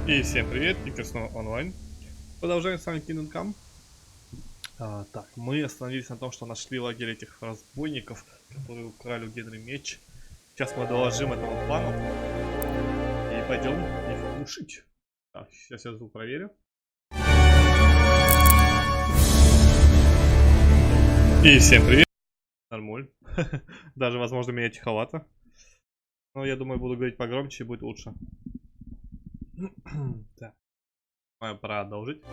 И всем привет, Teenker снова онлайн. Продолжаем с вами Kingdom Come. Так, мы остановились на том, что нашли лагерь этих разбойников, которые украли у Генри меч. Сейчас мы доложим этому плану и пойдем их ушить. Так, сейчас я звук проверю. И всем привет. Нормуль. Даже, возможно, меня тиховато. Но я думаю, буду говорить погромче и будет лучше. Так. Пора продолжить.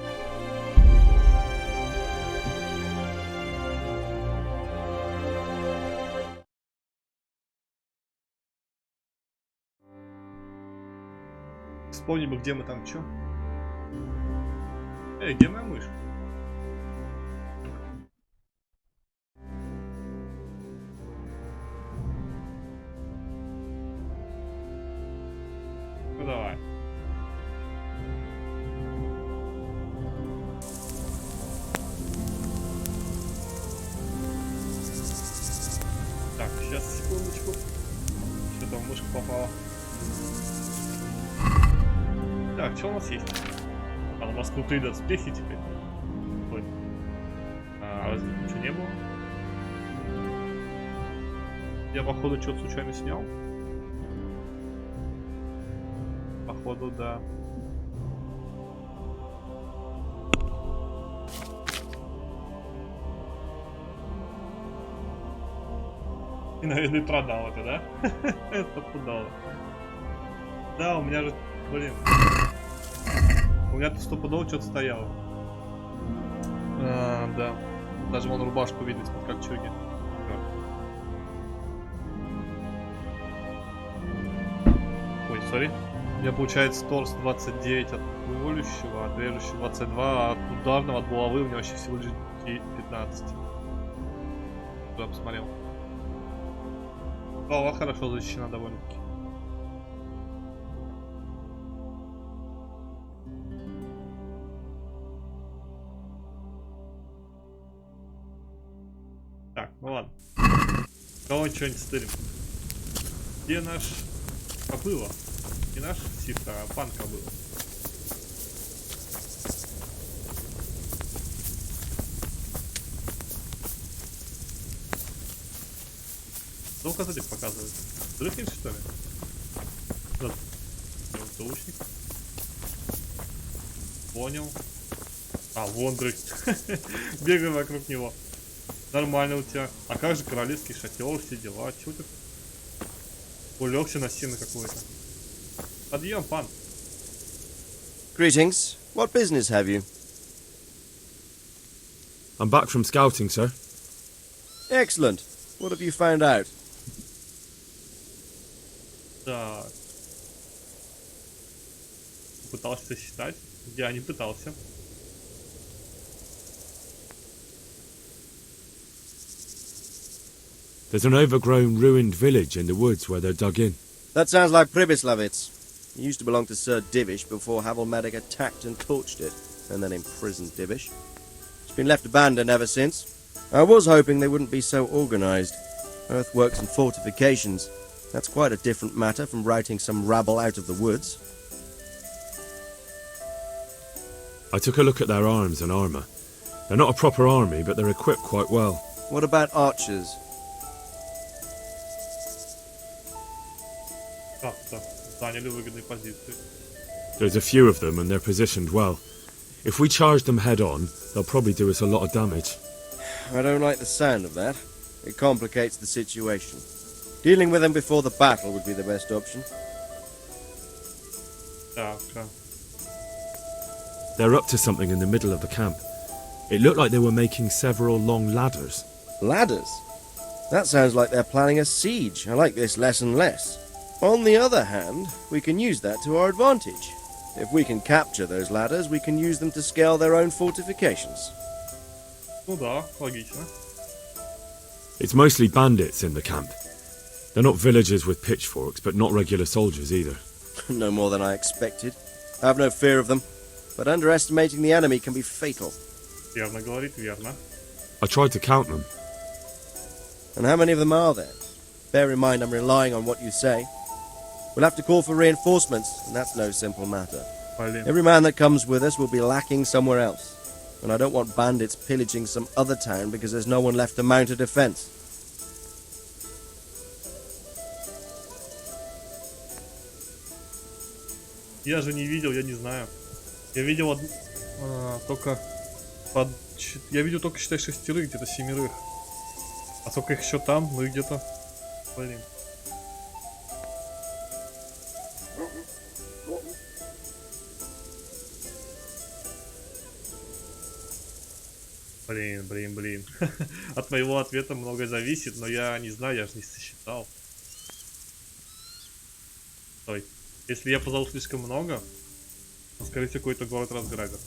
Вспомни бы, где мы там, чё? Где моя мышь? Ну давай. Так, сейчас, секундочку. Что-то в мышку попало. Так, что у нас есть? А у нас крутые доспехи теперь. Ой. Разве ничего не было? Я, походу, что-то случайно снял. Походу, да. И, наверное, продал это, да? Это продал. Да, у меня же, блин. У меня тут стопудово что-то стояло. Да. Даже вон рубашку видно из-под кольчуги. Ой, сори. У меня получается торс 29 от колющего, от режущего 22, а от ударного, от булавы у меня вообще всего лишь 15. Я посмотрел. Голова хорошо защищена довольно-таки. Так, ну ладно. Кого что-нибудь стырим. Где наш кобыла? Не наш сифта, а пан кобыла. Что указатель показывает? Дрыхнешь, что ли? Вот. Лучник. Понял. А, вон дрыхнет. Бегаем вокруг него. Нормально у тебя. А как же королевский шатер, все дела? Чего ты улегся на сено какое-то? Подъем, пан. Greetings. What business have you? I'm back from scouting, sir. Excellent. What have you found out? Так. Пытался считать. Я не пытался. There's an overgrown, ruined village in the woods where they're dug in. That sounds like Pribyslavitz. It used to belong to Sir Divish before Havelmedic attacked and torched it, and then imprisoned Divish. It's been left abandoned ever since. I was hoping they wouldn't be so organised. Earthworks and fortifications. That's quite a different matter from routing some rabble out of the woods. I took a look at their arms and armour. They're not a proper army, but they're equipped quite well. What about archers? Так, заняли выгодные позиции. There's a few of them and they're positioned well. If we charge them head on, they'll probably do us a lot of damage. I don't like the sound of that. It complicates the situation. Dealing with them before the battle would be the best option. Так, They're up to something in the middle of the camp. It looked like they were making several long ladders. Ladders? That sounds like they're planning a siege. I like this less and less. On the other hand, we can use that to our advantage. If we can capture those ladders, we can use them to scale their own fortifications. ну да, логично. It's mostly bandits in the camp. They're not villagers with pitchforks, but not regular soldiers either. No more than I expected. I have no fear of them, but underestimating the enemy can be fatal. Верно говорит, верно. I tried to count them. And how many of them are there? Bear in mind I'm relying on what you say. We'll have to call for reinforcements, and that's no simple matter. Блин. Every man that comes with us will be lacking somewhere else. And I don't want bandits pillaging some other town because there's no one left to mount a defense. Я же не видел, я не знаю. Я видел только я видел только, считай, 6, где-то 7. А сколько их еще там? Ну и где-то. Блин. Блин. От моего ответа многое зависит, но я не знаю, я же не сосчитал. Стой. Если я позову слишком много, то, скорее всего, какой-то город разграбят.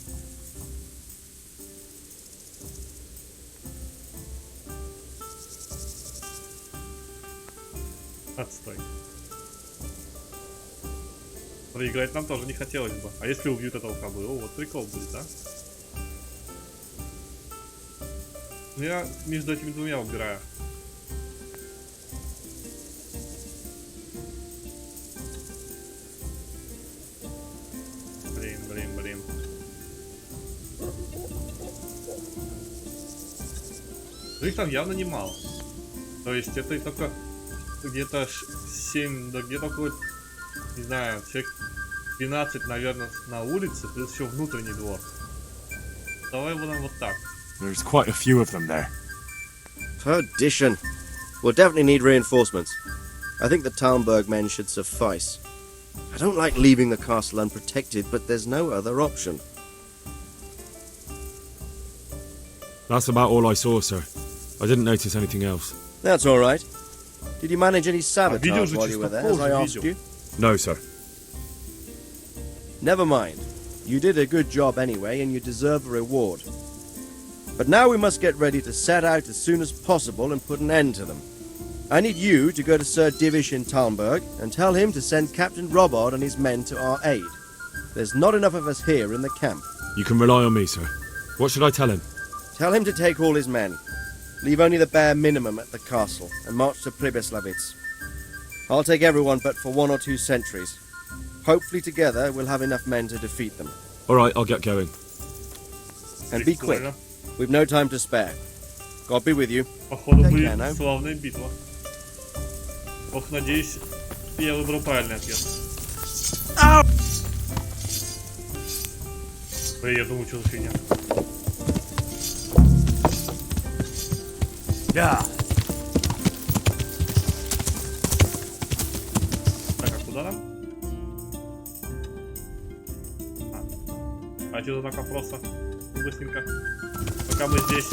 Отстой. Проиграть нам тоже не хотелось бы. А если убьют этого кобылу, вот прикол будет, да? Ну я между этими двумя выбираю. Блин. Ну их там явно немало. То есть это и только где-то 7, да где-то около, не знаю, человек 12, наверное, на улице, плюс еще внутренний двор. Давай будем вот так. There's quite a few of them there. Perdition. We'll definitely need reinforcements. I think the Talmberg men should suffice. I don't like leaving the castle unprotected, but there's no other option. That's about all I saw, sir. I didn't notice anything else. That's all right. Did you manage any sabotage while you were there, as I asked you? No, sir. Never mind. You did a good job anyway, and you deserve a reward. But now we must get ready to set out as soon as possible and put an end to them. I need you to go to Sir Divish in Talmberg and tell him to send Captain Robard and his men to our aid. There's not enough of us here in the camp. You can rely on me, sir. What should I tell him? Tell him to take all his men. Leave only the bare minimum at the castle and march to Pribyslavitz. I'll take everyone but for 1 or 2 sentries. Hopefully together we'll have enough men to defeat them. All right, I'll get going. And be quick. We've no time to spare. God be with you. Походу Take будет care now. славная битва. Ох, надеюсь, я выбрал правильный ответ. Ой, я думаю, что за фигня. Yeah. Так, а куда нам? А что-то так просто быстренько. Пока мы здесь.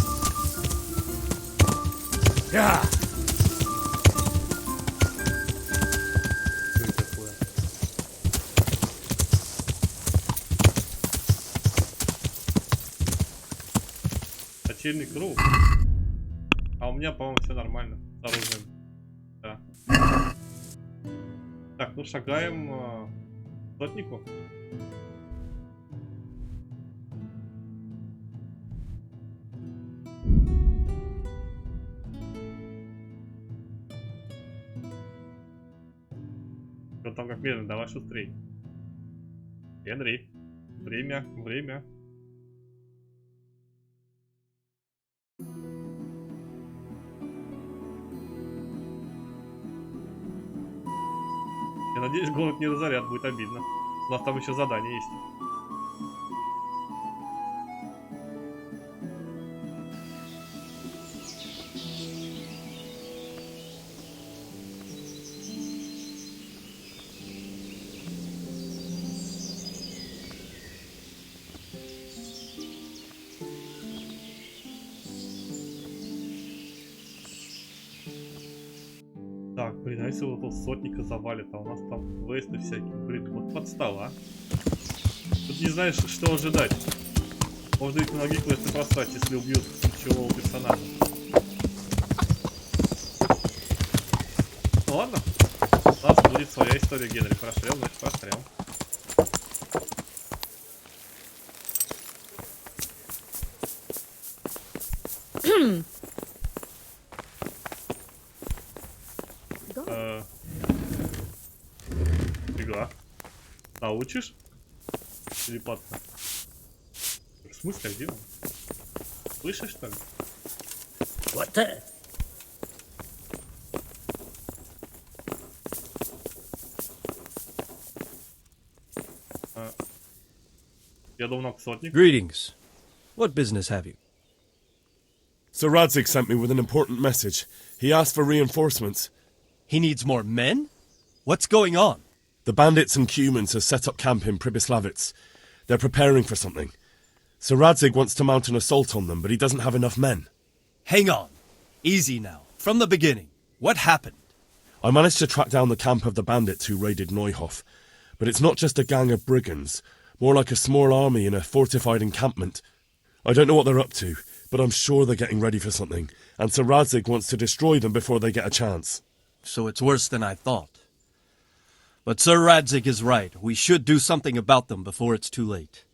Yeah. Что это такое? Точильный круг. А у меня, по-моему, все нормально с оружием. Да. Так, ну шагаем к сотнику. Что там как медленно, давай шустрей. Генри, время. Я надеюсь, город не разорят, будет обидно. У нас там еще задание есть. Так, блин, а если вот этого сотника завалит, а у нас там квесты всякие, блин, вот подстава, а? Тут не знаешь, что ожидать. Можно ведь многие квесты просрать, если убьют ключевого персонажа. Ну ладно, у нас будет своя история, Генри. Прошрел, значит прошрел. Фига. Научишь? Телепатно. В смысле, где он? Слышишь, что ли? What the? Я давно сотник. Greetings. What business have you? Sir Radzig sent me with an important message. He asked for reinforcements. He needs more men? What's going on? The bandits and Cumans have set up camp in Pribyslavitz. They're preparing for something. Sir Radzig wants to mount an assault on them, but he doesn't have enough men. Hang on. Easy now. From the beginning. What happened? I managed to track down the camp of the bandits who raided Neuhof. But it's not just a gang of brigands. More like a small army in a fortified encampment. I don't know what they're up to, but I'm sure they're getting ready for something, and Sir Radzig wants to destroy them before they get a chance. So it's worse than I thought. But Sir Radzig is right. We should do something about them before it's too late.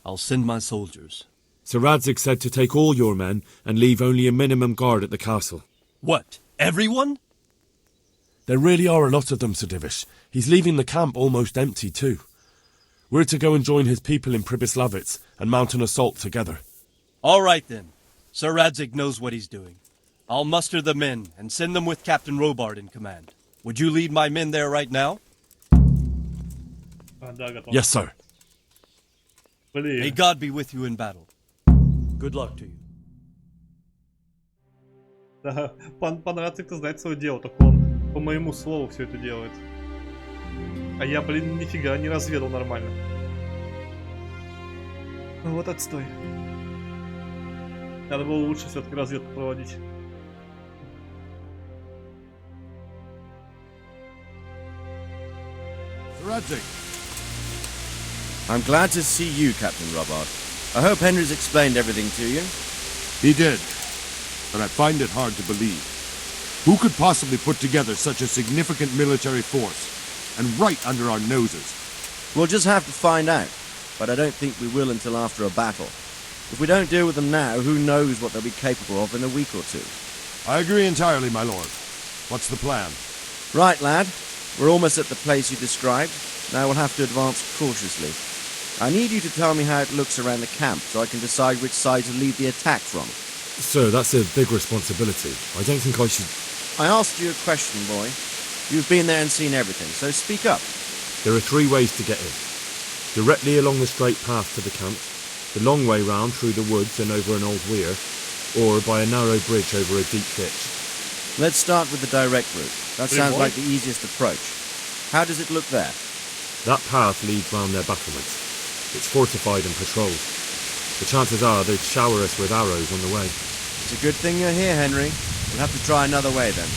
I'll send my soldiers. Sir Radzig said to take all your men and leave only a minimum guard at the castle. What? Everyone? There really are a lot of them, Sir Divish. He's leaving the camp almost empty too. We're to go and join his people in Pribyslavitz and mount an assault together. All right then. Sir Radzig knows what he's doing. I'll muster the men and send them with Captain Robard in command. Would you lead my men there right now? Yes, sir. May God be with you in battle. Good luck to you. Да, пан Рацик-то знает свое дело, только он по моему слову все это делает. А я, блин, нифига не разведал нормально. Ну вот отстой. Надо было лучше все-таки разведку проводить. Radzig. I'm glad to see you, Captain Robard. I hope Henry's explained everything to you. He did, but I find it hard to believe. Who could possibly put together such a significant military force, and right under our noses? We'll just have to find out, but I don't think we will until after a battle. If we don't deal with them now, who knows what they'll be capable of in a week or two. I agree entirely, my lord. What's the plan? Right, lad. We're almost at the place you described. Now we'll have to advance cautiously. I need you to tell me how it looks around the camp so I can decide which side to lead the attack from. Sir, that's a big responsibility. I don't think I should... I asked you a question, boy. You've been there and seen everything, so speak up. There are 3 ways to get in. Directly along the straight path to the camp, the long way round through the woods and over an old weir, or by a narrow bridge over a deep ditch. Let's start with the direct route. That sounds like the easiest approach. How does it look there? That path leads round their battlements. It's fortified and patrolled. The chances are they'd shower us with arrows on the way. It's a good thing you're here, Henry. We'll have to try another way then.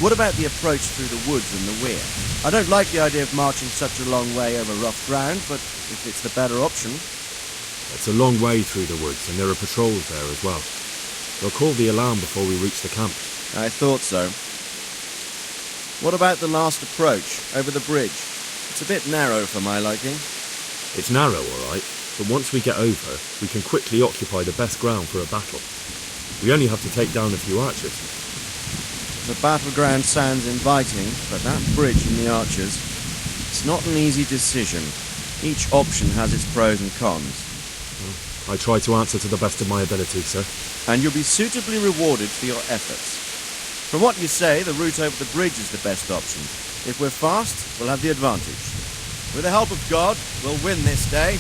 What about the approach through the woods and the weir? I don't like the idea of marching such a long way over rough ground, but if it's the better option... It's a long way through the woods, and there are patrols there as well. They'll call the alarm before we reach the camp. I thought so. What about the last approach, over the bridge? It's a bit narrow for my liking. It's narrow, all right, but once we get over, we can quickly occupy the best ground for a battle. We only have to take down a few archers. The battleground sounds inviting, but that bridge and the archers, it's not an easy decision. Each option has its pros and cons. I try to answer to the best of my ability, sir. And you'll be suitably rewarded for your efforts. From what you say, the route over the bridge is the best option. If we're fast, we'll have the advantage. With the help of God, we'll win this day.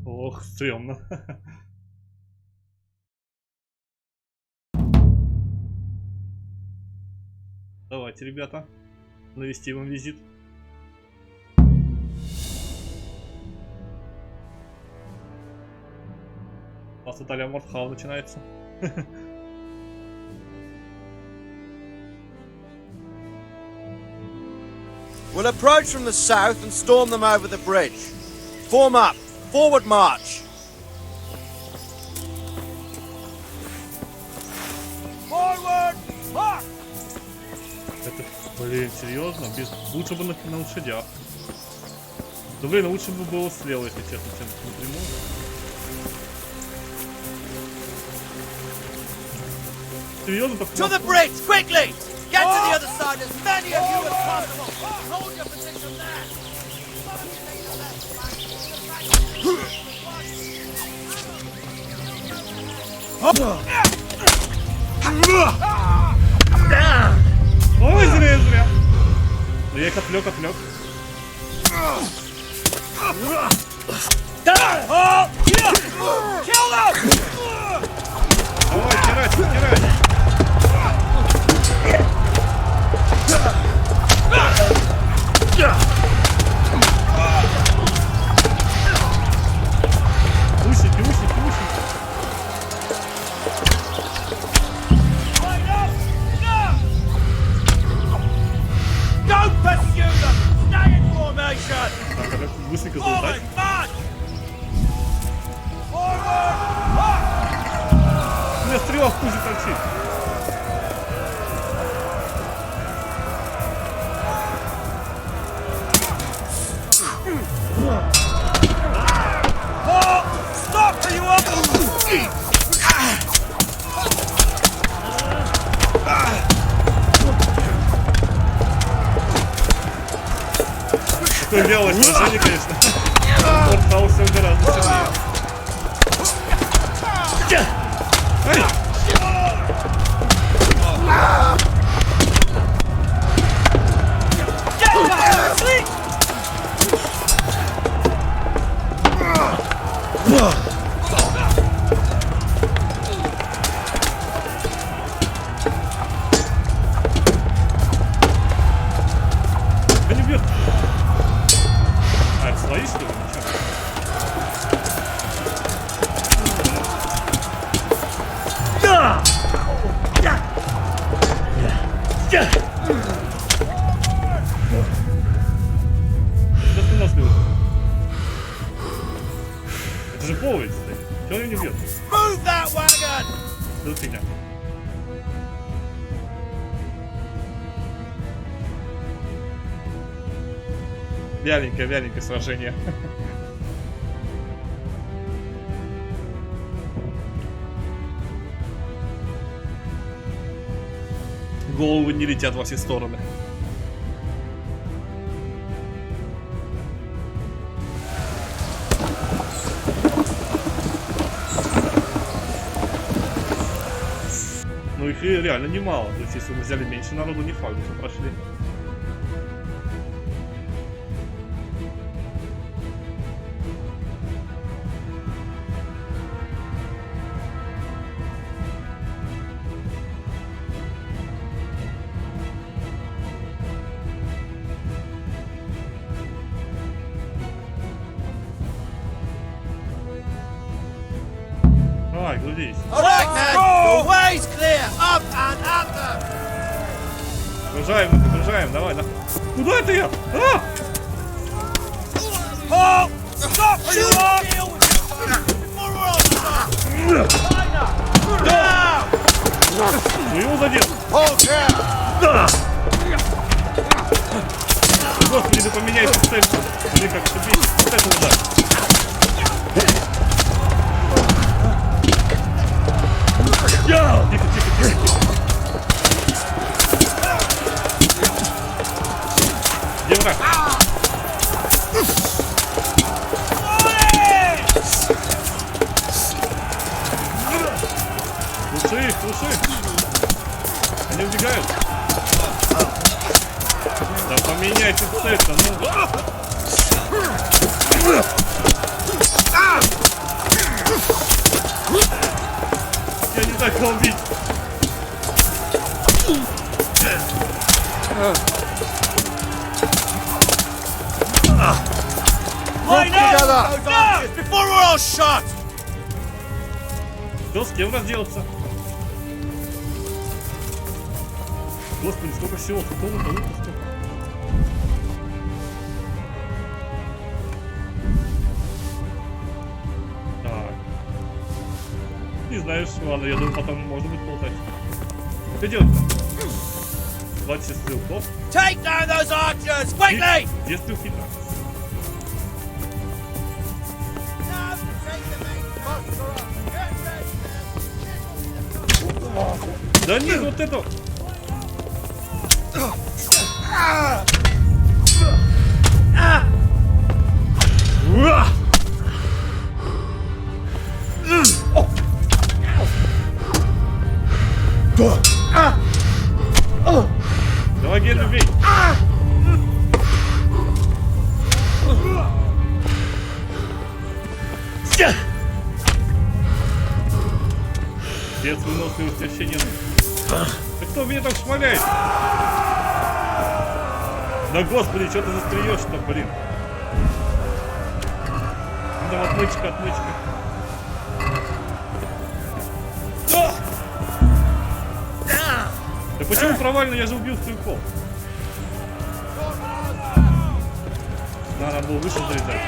Ох, стрёмно. Давайте, ребята, навести вам визит. У нас Италия Мортхау начинается. We'll approach from the south and storm them over the bridge. Form up. Forward march. Forward march. Это, блин, серьезно? Лучше бы на лошадях. Да блин, лучше бы было слева, если честно, чем напрямую. Серьезно, так... To the bridge, quickly! Get to the other side, as many of you as possible! Hold your position there! Ой, зря. Ну я их отвлек. Давай, кирать. Усики. Don't pursue them! Stay in formation! Так, надо быстренько залутать. March! У меня стрела в пузе торчит. Stop! Are you up? Такое вялое сражение, конечно. Портхаус гораздо сильнее. Ай! Да не бьет. А, это свои, что ли? Что ты нас бьет? Это же повод, кстати. Чего он ее не бьет? Move that wagon! Что за фигня? Вяленькое сражение. Головы не летят во все стороны. Ну их и реально немало. То есть если мы взяли меньше народу, не факт, что прошли. Давай, глядись. All right, then! The way's clear! Up and at them! Загружаем, давай. Куда это я? А! Halt! Stop! Are you up? Before we're all shot! Down! Ну его задел. Hold here! Да! Господи, да поменяйся цель. Блин, как это бесит. Вот это удар. Тихо. Где враг? Слушай. Они убегают. Да поменяйте цель-то, ну. Я не знаю, кого убить. Line up! Those archers before we're all shot! Кто с кем разделаться? Господи, сколько всего, какого-то выпуска. Так. Не знаешь, ладно, я думаю, потом можно будет полтать. Что делать-то? 20 стрелков. Take down those archers! Quickly! Где стрелки-то? Да нет, вот это... Помоги, любви! Без выносливого священника. Да кто меня так шмаляет? Да господи, что ты застреешь-то, блин? Да, отмычка, отмычка. Да почему провально? Я же убил стрелков. Надо было выше залезать.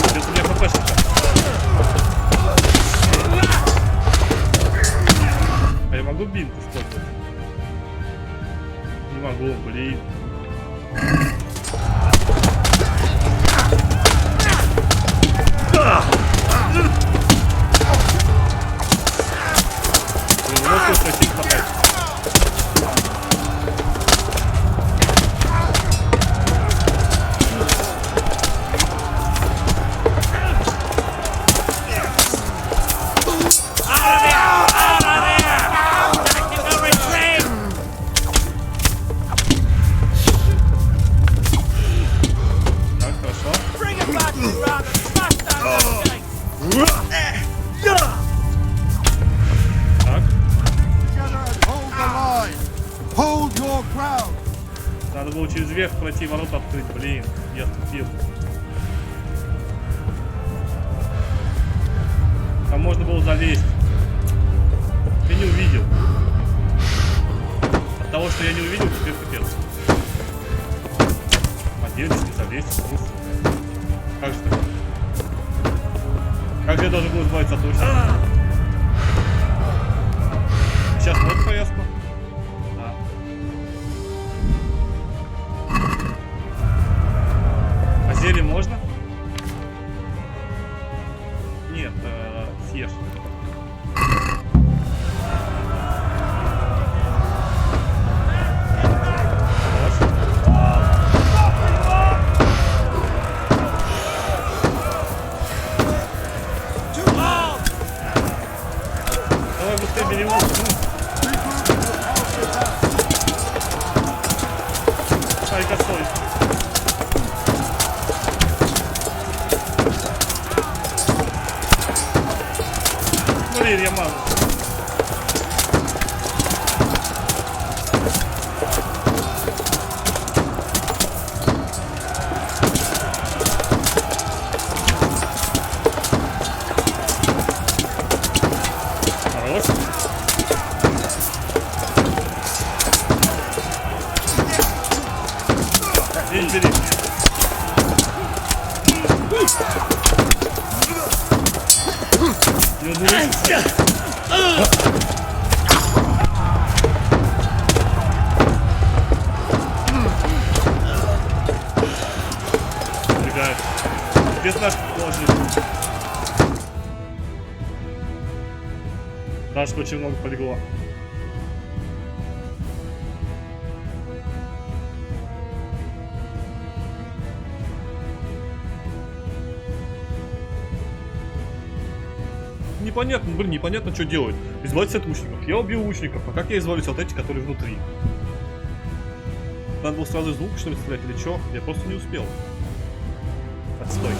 Сейчас у меня хпшечка. А я могу бинт использовать? Не могу, блин. Надо было через верх пройти, ворота открыть, блин, я тупил. Там можно было залезть. Ты не увидел. От того, что я не увидел, теперь капец. Поделись, не залезть. Как же так? Как же я должен был избавиться от точки? Сейчас вот поясно. Да. А зелье можно? Нет, съешь. Давай быстрее бери лук. Ай, косой. Блин, я мало. Хорош. Бери, бери. Не удивись. Убегает. Без наш положили. Даже очень много полегло. Непонятно, блин, непонятно, что делать. Избавиться от лучников. Я убил лучников, а как я избавлюсь от этих, которые внутри? Надо было сразу из лука, что ли, стрелять или что? Я просто не успел. Отстой.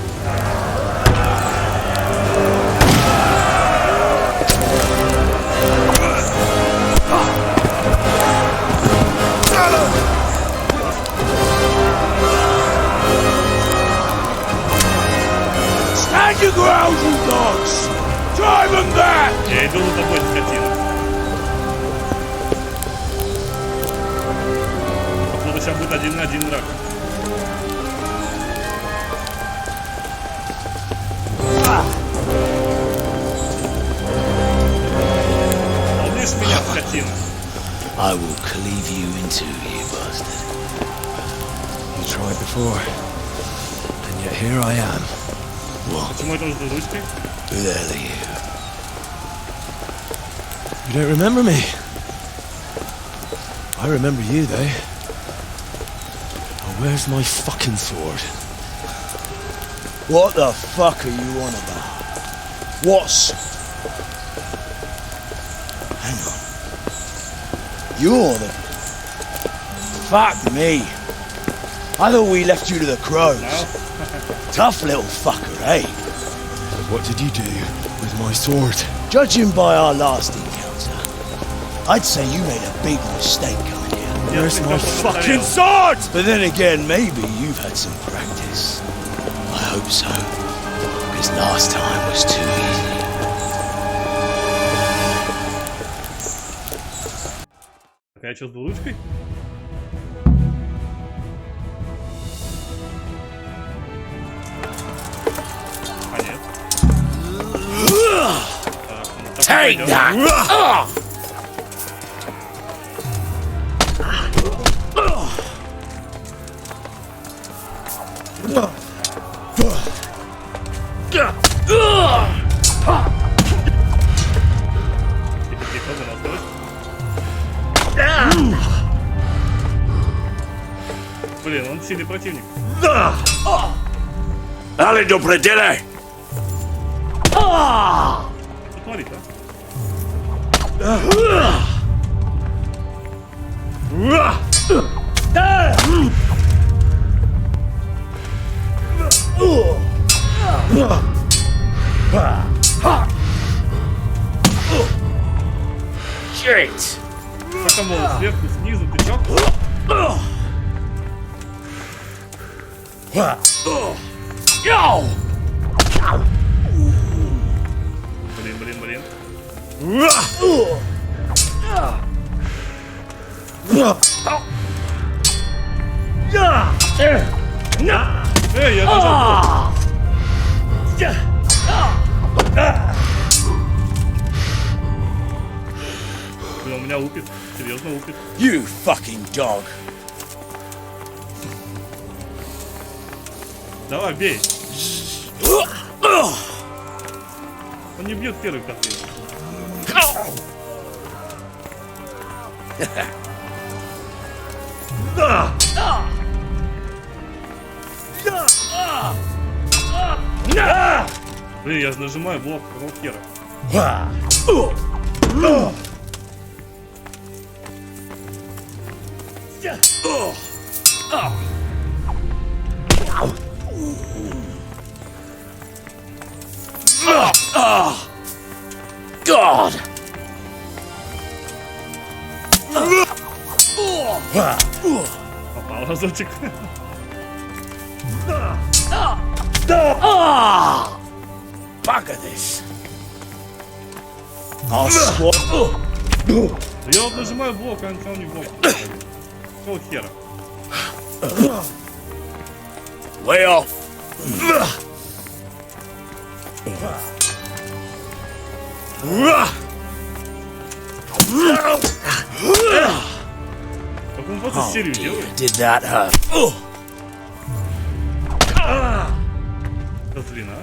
Stand your ground, you dogs! Drive them back! Я иду за тобой, скотина. Походу, сейчас будет 1 на 1 драка. Помнишь меня, скотина? I will cleave you in two, you bastard. You tried before, and yet here I am. What? Почему это уже за ручкой? Who the hell are you? You don't remember me? I remember you, though. A Where's my fucking sword? What the fuck are you on about? What's... Hang on. You're the... Fuck me. I thought we left you to the crows. Tough little fucker, eh? What did you do with my sword? Judging by our last encounter, I'd say you made a big mistake coming here. Where's my fucking sword? But then again, maybe you've had some practice. I hope so. Because last time was too easy. Так, я что, с двуручкой? А нет. Take that! Тихо, заносилась. Блин, он сильный противник. Dale, do predele! Что творит, Shit! Как там было? Сверху, снизу, тычок? Yo! Блин. Эй, я нажал. Блин, он меня упит. Серьезно упит. You fucking dog! Давай, бей. Он не бьет первый котлет. Блин, я же нажимаю блок, какого хера? God! Попал разочек. Bugger this! I'll swap. Я вот нажимаю блок, а он не блок. Какого хера? Way off! Как он просто серию делает? Did that hurt? Козлина.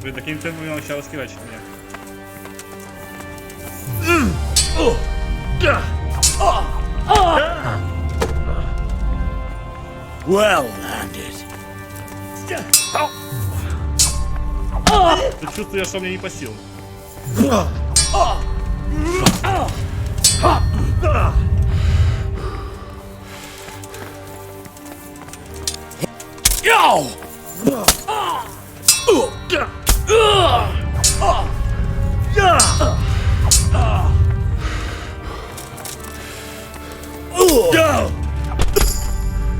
Блин, таким темпом он сейчас раскирачит меня. Well landed. Ты чувствуешь, что мне не по силам. Yo!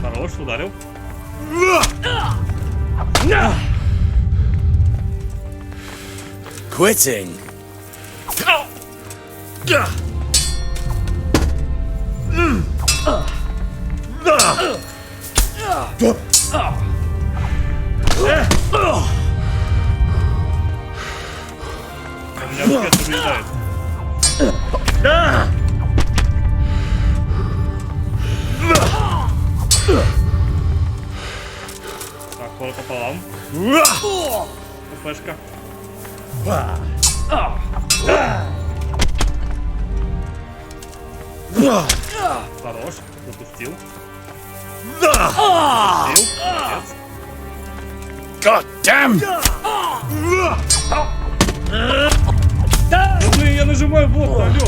Хорош, ударил. Quitting. У меня букет побеждает. Так, пол пополам. ППшка. Хорош. Запустил. Запустил. Молодец. God damn! Ну блин, я нажимаю вот, алло.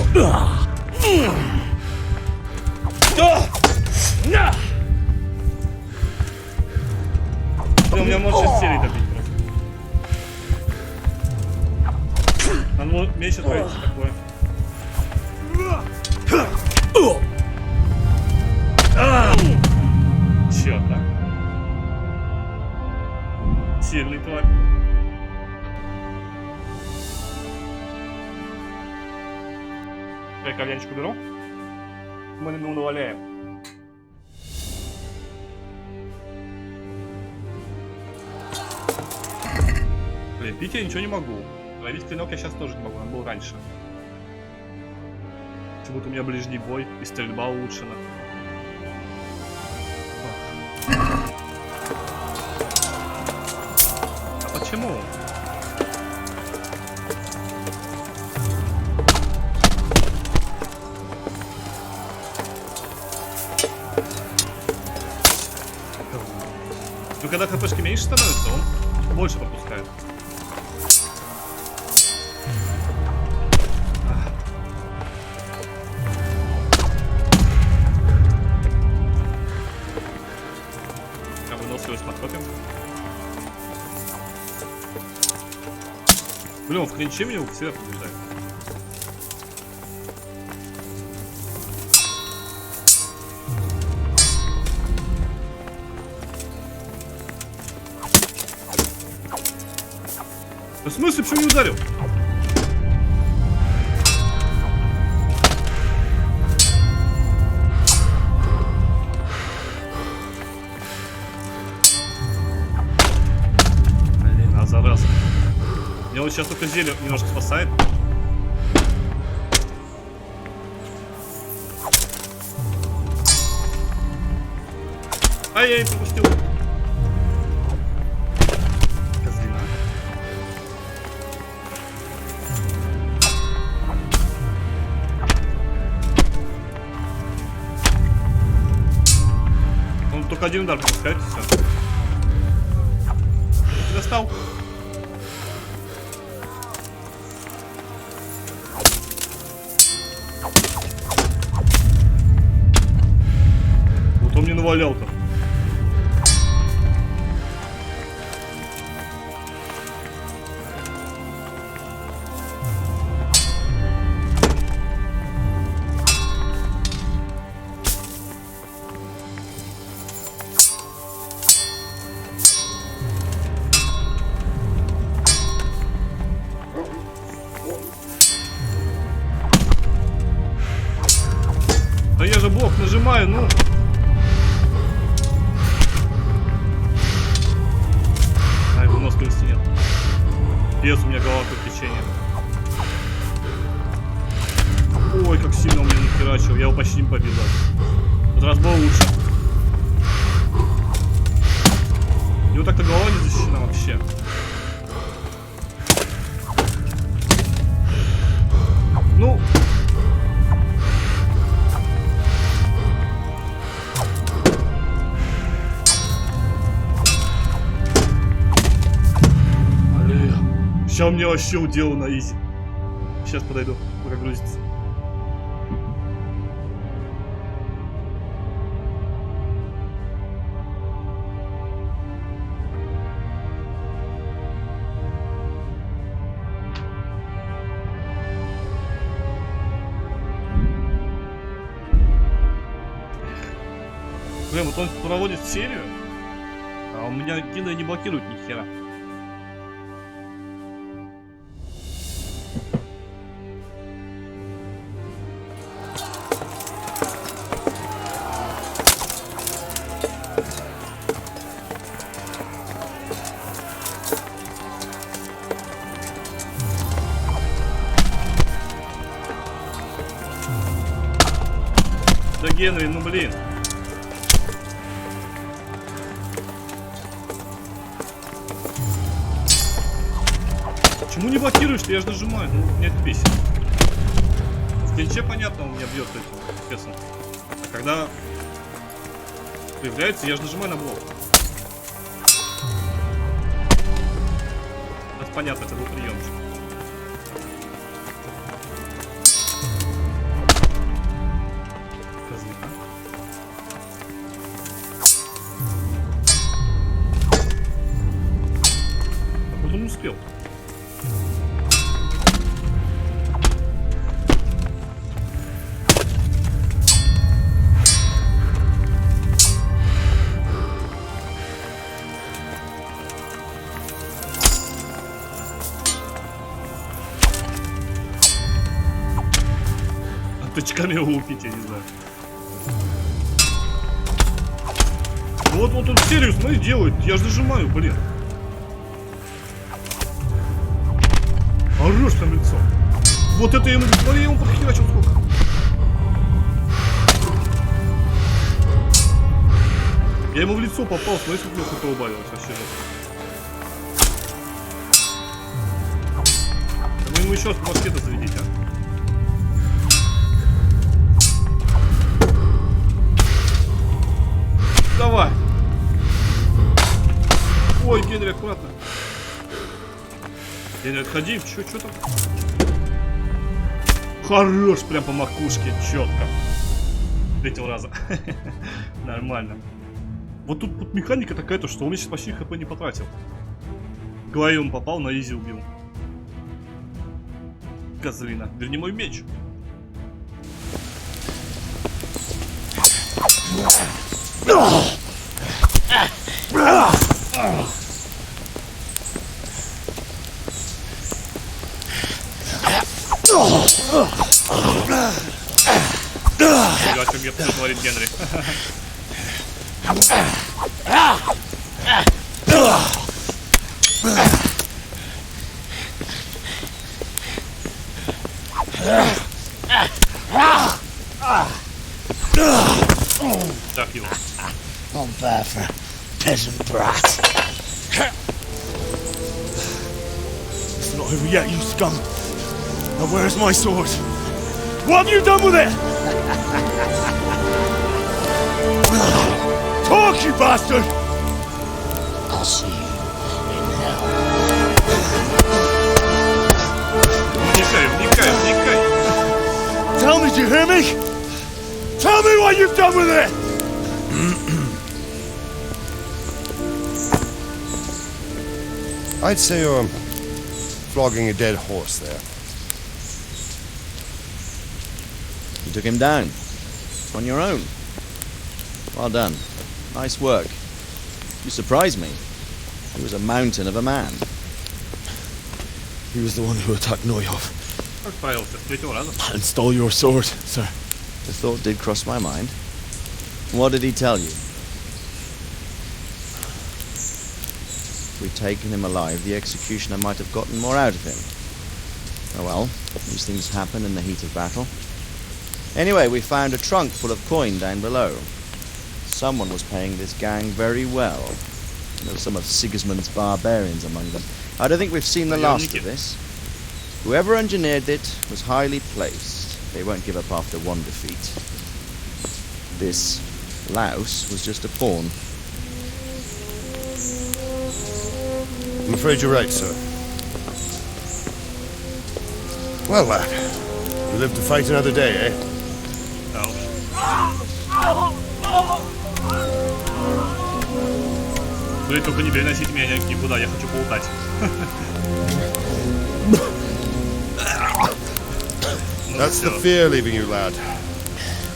Блин, у меня может сейчас серии добить просто. Надо меч отправить такое. Черт, да? Сильный тварь. Я кальянчик уберу. Мы ему наваляем. Блин, пить я ничего не могу. Ловить клинок я сейчас тоже не могу, он был раньше. Почему-то у меня ближний бой и стрельба улучшена. А почему? Ну когда хпшки меньше становится, он больше пропускает. Подкопим. Блин, он в клинче меня всегда побеждает. В смысле, почему не ударил? Меня вот сейчас только зелье немножко спасает. Ай, я и пропустил. Козлина. Он только один удар пропускает, и все. Достал. Он мне навалял-то. Да я же блок нажимаю, ну. Нет. Пес, у меня голова под течением. Ой, как сильно он меня нахерачил. Я его почти не побил. Вот раз было лучше. Его так-то голова не защищена вообще. Ну. Сейчас мне вообще удело на изи. Сейчас подойду, пока грузится. Блин, вот он проводит серию, а у меня гены не блокирует ни хера. Да Генри, ну блин. Почему Ну не блокируешь ты, я же нажимаю, ну меня это бесит. В клинче понятно, он меня бьет этим спецом. А когда появляется, я же нажимаю на блок. Это понятно, это был приемчик. Вот он успел. Тычками его убить, я не знаю. Вот он серию, смотри, делает. Я же нажимаю, блин. Орешь там лицо. Вот это ему, смотри, ему подхерачил сколько. Я ему в лицо попал, смотри, сколько легко убавилось вообще. Ну ему еще раз по башке-то заведите, а. Давай! Ой, Генри, аккуратно. Генри, отходи, чё там? Хорош, прям по макушке, четко. Третьего раза. Нормально. Вот тут механика такая-то, что он сейчас почти хп не потратил. В голове он попал, на изи убил. Козлина, верни мой меч. О чем я буду говорить, Генри. Так его. On fire for peasant brat. It's not over yet, you scum. Now where's my sword? What have you done with it? Talk, you bastard! I'll see you in hell. Вникай. Tell me, do you hear me? Tell me what you've done with it! I'd say you're flogging a dead horse there. You took him down. On your own. Well done. Nice work. You surprised me. He was a mountain of a man. He was the one who attacked Neuhoff. Как справился? С третьего раза. And stole your sword, sir. The thought did cross my mind. What did he tell you? If we'd taken him alive, the executioner might have gotten more out of him. Oh well, these things happen in the heat of battle. Anyway, we found a trunk full of coin down below. Someone was paying this gang very well. There were some of Sigismund's barbarians among them. I don't think we've seen the last of this. Whoever engineered it was highly placed. They won't give up after one defeat. This louse was just a pawn. I'm afraid you're right, sir. Well, lad, you live to fight another day, eh? Блин, только не переносите меня никуда, я хочу поутать. That's the fear leaving you, lad.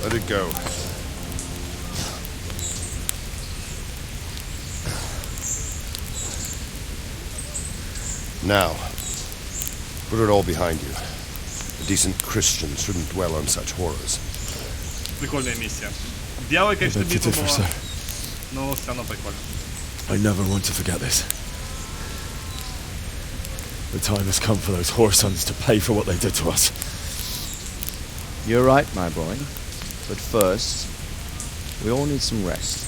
Let it go. Now, put it all behind you. A decent Christian shouldn't dwell on such horrors. Прикольная миссия. Белая, конечно, битва была, но все равно прикольно. I never want to forget this. The time has come for those whoresons to pay for what they did to us. You're right, my boy. But first, we all need some rest.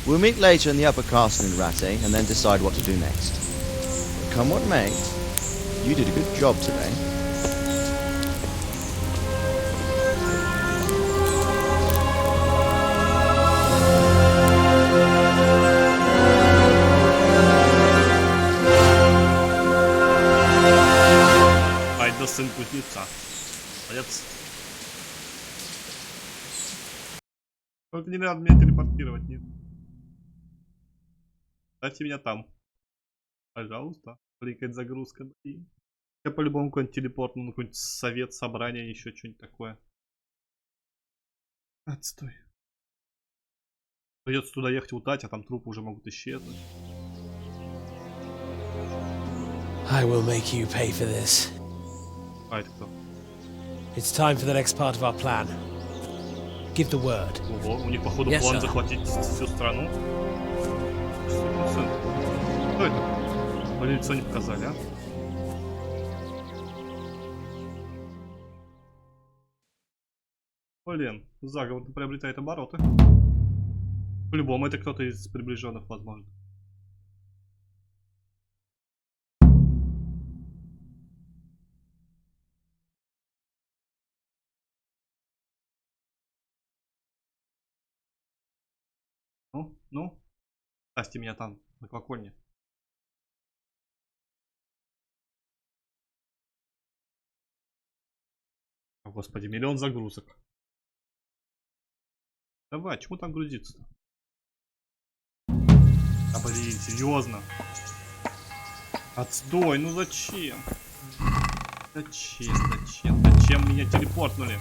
We'll meet later in the upper castle in Ratte and then decide what to do next. Come what may, You did a good job today. Айда, сын кузнеца. Молодец. Только не надо меня телепортировать, нет. Ставьте меня там. Пожалуйста. Блин, какая-то загрузка, блин. Я по-любому какой-нибудь телепорт, ну какой-нибудь совет, собрание, еще что-нибудь такое. Отстой. Придется туда ехать утать, а там трупы уже могут исчезнуть. I will make you pay for this. А это кто? It's time for the next part of our plan. Give the word. Ого, у них походу Yes, план sir. захватить всю страну. Что это? Блин, лицо не показали, а? Блин, заговор приобретает обороты. По-любому это кто-то из приближенных, возможно. Ну, ставьте меня там, на колокольне. О, господи, миллион загрузок. Давай, чему там грузиться-то? А блин, серьезно? Отстой, ну зачем? Зачем меня телепортнули?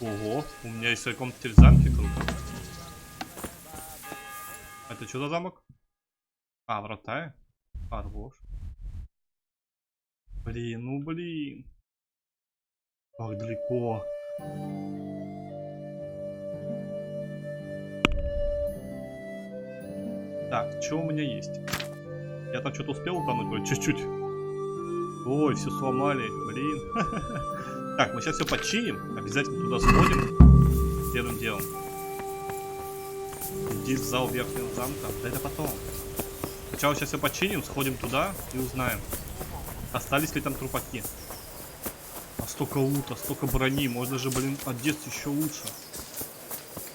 Ого, у меня есть в каком-то теперь замке, круто. Это что за замок? А, врата? Хорош. Блин, ну блин. Как далеко. Так, что у меня есть? Я там что-то успел утонуть? Ой, чуть-чуть. Ой, все сломали, блин. Так, мы сейчас все починим. Обязательно туда сходим. Первым делом. Иди в зал верхнего замка. Да это потом. Сначала сейчас все починим, сходим туда и узнаем, остались ли там трупаки. А столько лута, столько брони. Можно же, блин, одеться еще лучше.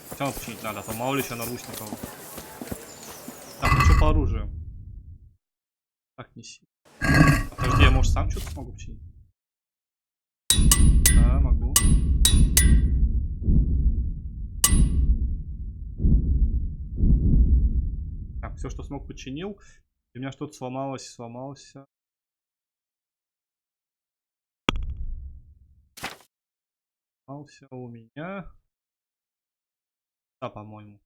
Сначала починить надо, а то мало ли еще нарусь на кого. Так, ну что по оружию? Так, неси. Подожди, я, может, сам что-то смогу починить? Да, могу. Так, все, что смог, починил. У меня что-то сломалось. Сломался у меня. Да, по-моему.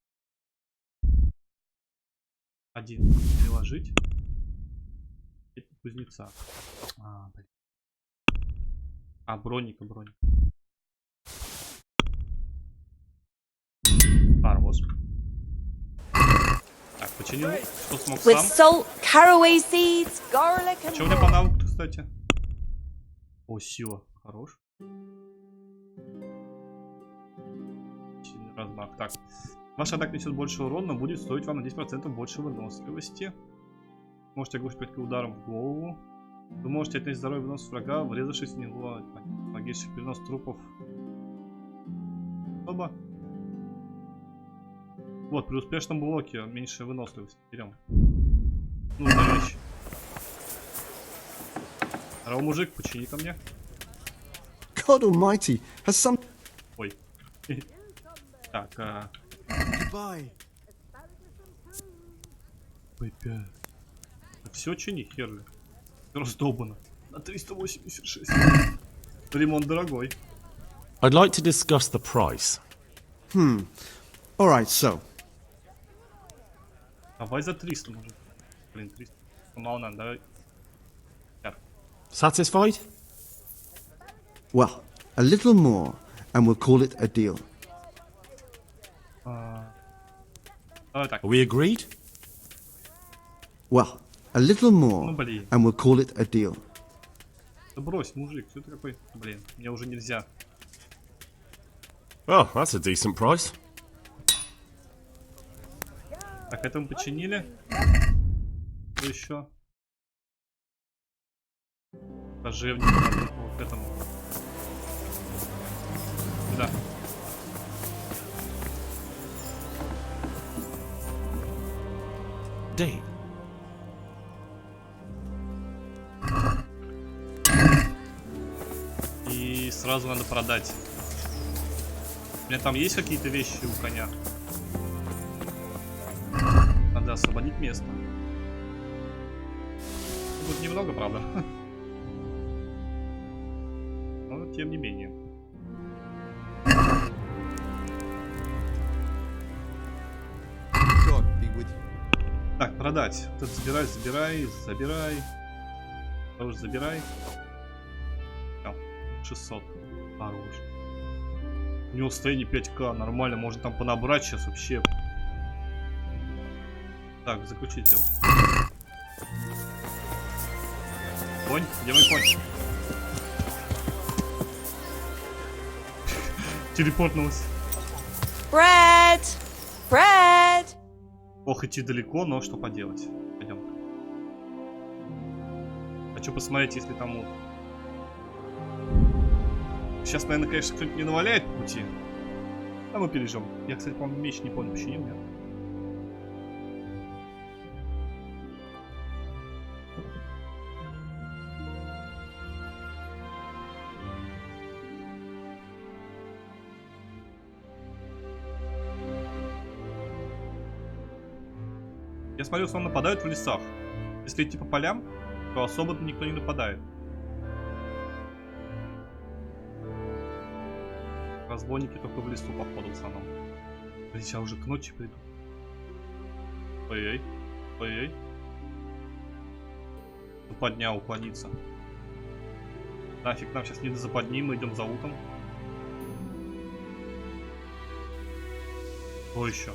Один приложить. Это кузнеца. А, блин. А, броника. Паровоз. Так, починил. Что смог With сам. salt, caraway seeds, garlic and Что у меня по навыку, кстати? О, сила. Хорош. Сильный размах. Так. Ваша атака несет больше урона, но будет стоить вам на 10% больше выносливости. Можете оглушить противника ударом в голову. Вы можете отнять здоровье вынос врага, врезавшись в него. Магический перенос трупов. Оба. Вот, при успешном блоке меньше выносливости. Берем. Нужная вещь. Здорово, мужик, почини ко мне. God Almighty, has some... Ой. Так, Goodbye. P5. Все чини, херли. Раздолбано. На 386. Ремонт дорогой. I'd like to discuss the price. All right, so Давай за 300, мужик. Блин, 300. Мало надо, давай. Satisfied? well, a little more, and we'll call it a deal. Давай так. Are we agreed? Well, a little more, Ну блин. and we'll call it a deal. Да брось, мужик, что ты такой? Блин, мне уже нельзя. Oh, that's a decent price. Так, это мы починили. Что еще? Кожевник надо вот к этому. Сюда. Date. И сразу надо продать. У меня там есть какие-то вещи у коня? Надо освободить место. Тут немного, правда. Но тем не менее. Так, продать. Вот это забирай, забирай, забирай. Тоже забирай. 600. Хорош. У него состояние 5к. Нормально, можно там понабрать сейчас вообще. Так, заключить сделку. Конь? Где мой конь? Телепортнулась. Bread! Bread! Ох, идти далеко, но что поделать. Пойдем. Хочу посмотреть, если там вот. Сейчас, наверное, конечно, кто-нибудь не наваляет по пути. А мы перейдем. Я, кстати, по-моему, меч не помню, починил, нет? Я смотрю, что он нападают в лесах. Если идти по полям, то особо никто не нападает. Разбойники только в лесу, походу, в основном. Блин, сейчас уже к ночи приду. Ой-ой. Ой-ой. Западня уклониться. Нафиг, нам сейчас не до западни, мы идем за утом. Что еще?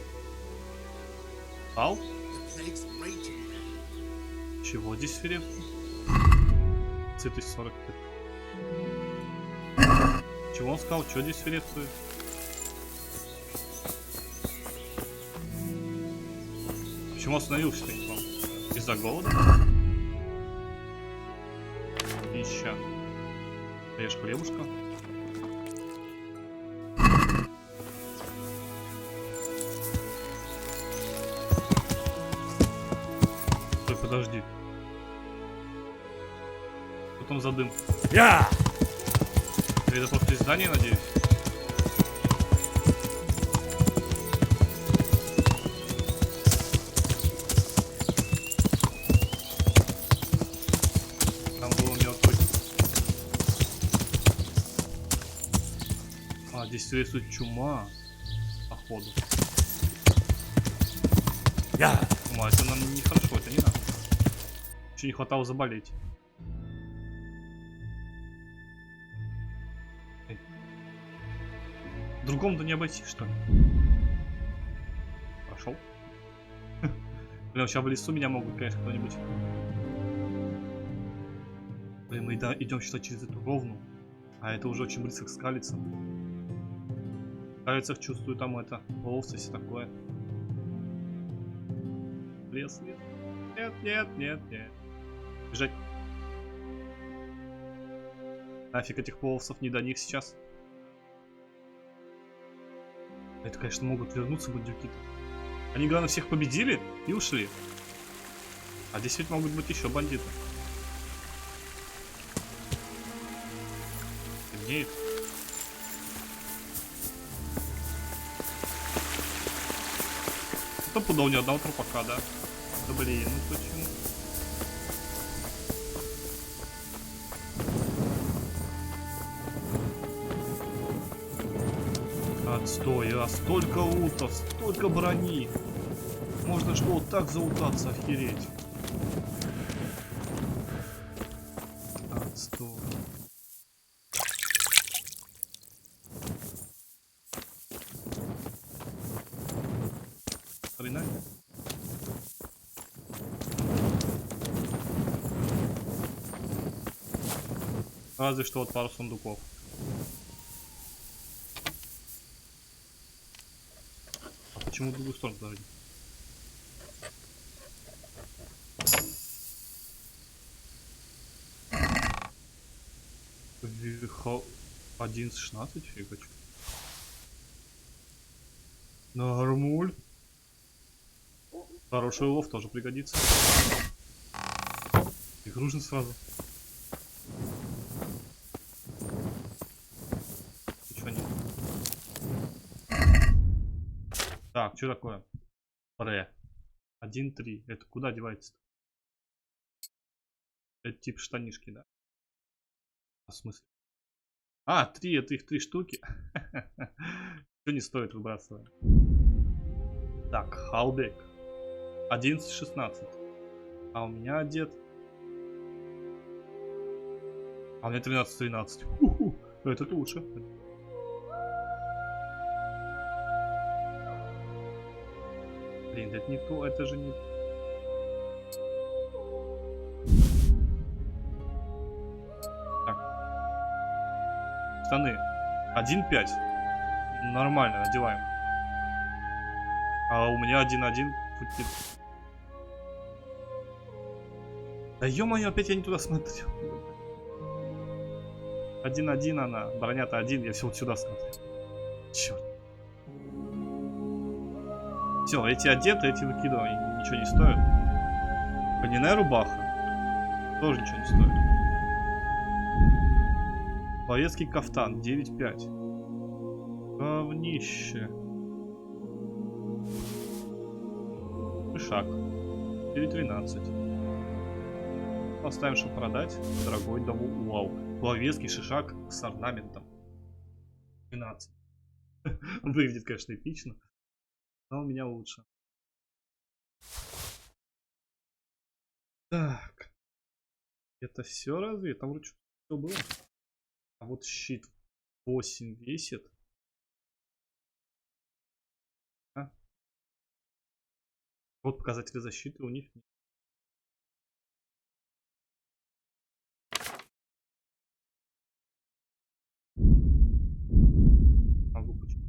Ал? Чего здесь свирепо? 1045. Чего он сказал? Что здесь свирепствует? Почему остановился-то, не помню? Из-за голода? Пища. Ешь хлебушка. Стой, подожди. Что там за дым? Я! Это после здания, надеюсь? Там было мертвый. А, здесь рисует чума. Походу. Я! Чума, это нам не хорошо, это не надо. Еще не хватало заболеть. Другому-то не обойти, что ли? Прошел. Блин, сейчас в лесу меня могут, конечно, кто-нибудь. Блин, мы идем что-то через эту ровну. А это уже очень близко к скалицам. В скалицах чувствую там это. Волосы и все такое. Лес, лес. Нет, нет, нет, нет. Бежать. Нафиг этих волосов, не до них сейчас. Это, конечно, могут вернуться бандюки-то. Они, главное, всех победили и ушли. А здесь ведь могут быть еще бандиты. Темнеет. Это пудов ни одного трупака, да? Да блин, ну почему? Отстой, а столько лутов, столько брони. Можно что, вот так заутаться, охереть. Отстой. Хрена. Разве что вот пару сундуков. Почему в другую сторону дороги? 11-16, фигачу. Нормуль. Хороший улов тоже пригодится. И гружен сразу. Ничего нет. Так, что такое? Пре. 1-3. Это куда девается-то? Это типа штанишки, да? В смысле? А, 3, это их 3 штуки. Что не стоит выбрасывать. Так, халбек. 11-16. А у меня одет. А у меня 13-13. Это лучше. Блин, это не то, это же не... Так. Штаны. 1-5. Нормально, надеваем. А у меня 1-1. Да ё-моё, опять я не туда смотрю. 1-1 она. Броня-то 1, я все вот сюда смотрю. Черт. Все, эти одеты, эти выкидываю, ничего не стоят. Льняная рубаха. Тоже ничего не стоит. Половецкий кафтан 9-5. Говнище. Шаг 4-13. Поставим, чтобы продать. Дорогой, да вау. Половецкий шишак с орнаментом. 12. Выглядит, конечно, эпично. Но у меня лучше. Так. Это все разве? Там вроде что было. А вот щит 8 весит. А? Вот показатели защиты у них нет. Могу почему.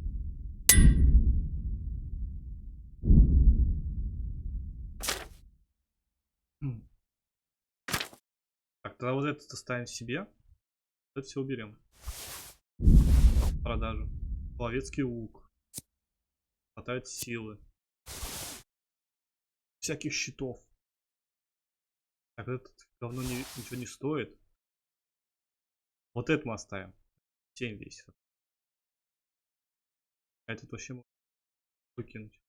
Так, тогда вот это ставим себе. Это все уберем. Продажу. Половецкий лук. Хватает силы. Всяких щитов. Так, это говно ничего не стоит. Вот это мы оставим. 7 весит. А этот вообще можно выкинуть.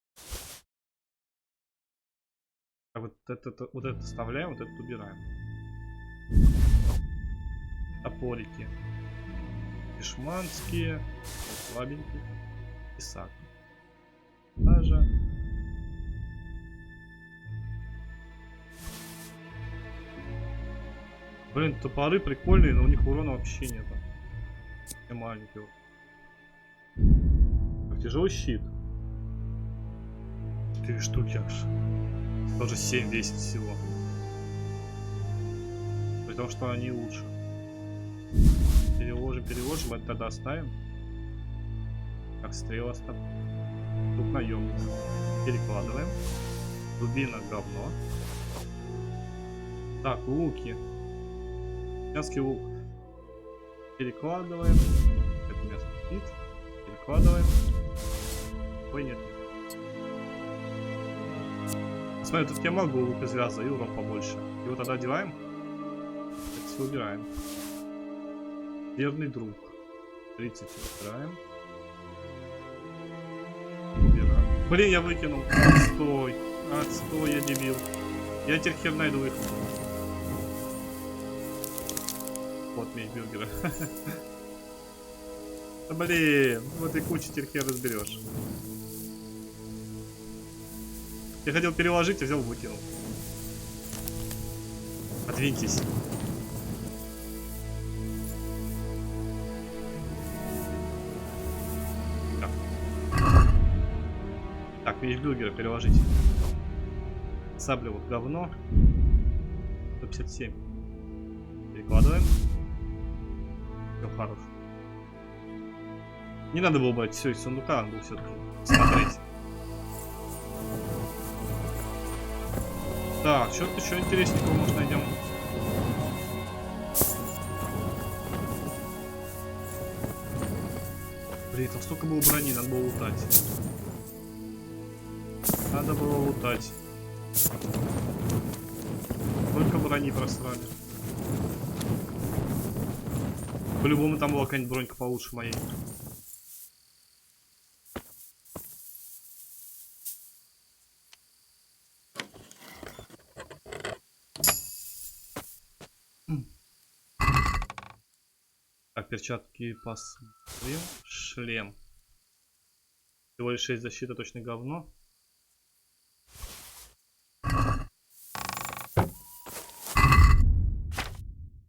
А вот это оставляем, вот это убираем. Топорики. Дешманские. Слабенькие. Писак. Даже. Блин, топоры прикольные, но у них урона вообще нету. Все маленькие. Так, тяжелый щит. 4 штуки аж. Тоже 7 весит всего. При том, что они лучше. Переложим, это тогда оставим. Как стрела оставим. Тут наемник. Перекладываем. Дубина говно. Так, луки. Христианский лук. Перекладываем. Это у меня спит. Перекладываем. Ой, нет. Смотри, тут я могу лук из вяза и урон побольше. Его тогда одеваем. Это все убираем. Верный друг. 30 убираем. Убираем. Блин, я выкинул. Отстой. Отстой, я дебил. Я теперь хер найду их. Вот меч бюргера. Да блин, вот и кучу теперь хер разберешь. Я хотел переложить, а взял, выкинул. Отвиньтесь. Так, меч бюргера переложить. Сабля вот говно. 157. Перекладываем. Все, хорош. Не надо было брать все из сундука, надо было все-таки смотреть. Так, что-то еще интересненького может найдем. Блин, там столько было брони, надо было лутать. Надо было лутать. Только брони просрали. По-любому там была какая-нибудь бронька получше моей. Так, перчатки посмотрим. Шлем. Всего лишь 6 защиты, точно говно.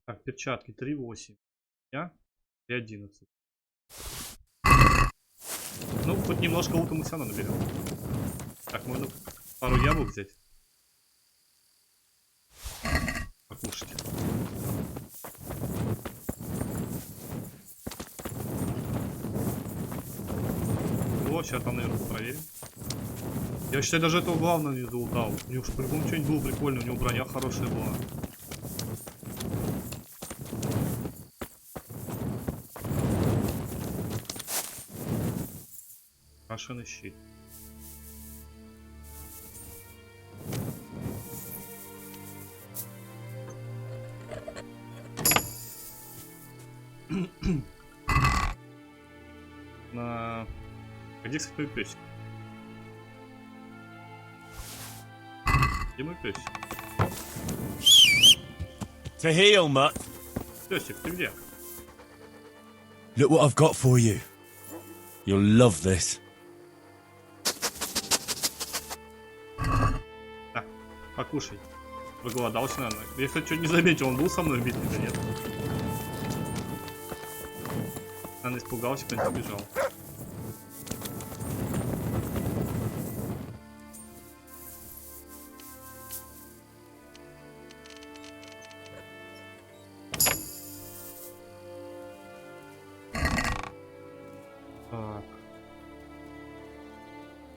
Так, перчатки 3,8. Я 3,11. Ну, хоть немножко лука мы все равно наберем. Так, можно пару яблок взять. Покушать. О, сейчас там наверху проверим. Я считаю, даже этого главного не залутал. У него по-любому что-нибудь было прикольное, у него броня хорошая была. Крашеный щит. Где, кстати, твой песик? Где мой песик? To heal, mutt. Песик, ты где? Look what I've got for you. You'll love this. На, покушай. Проголодался, наверное. Я, кстати, что-то не заметил, он был со мной в битве, да нет? Наверное, испугался, кто-нибудь убежал.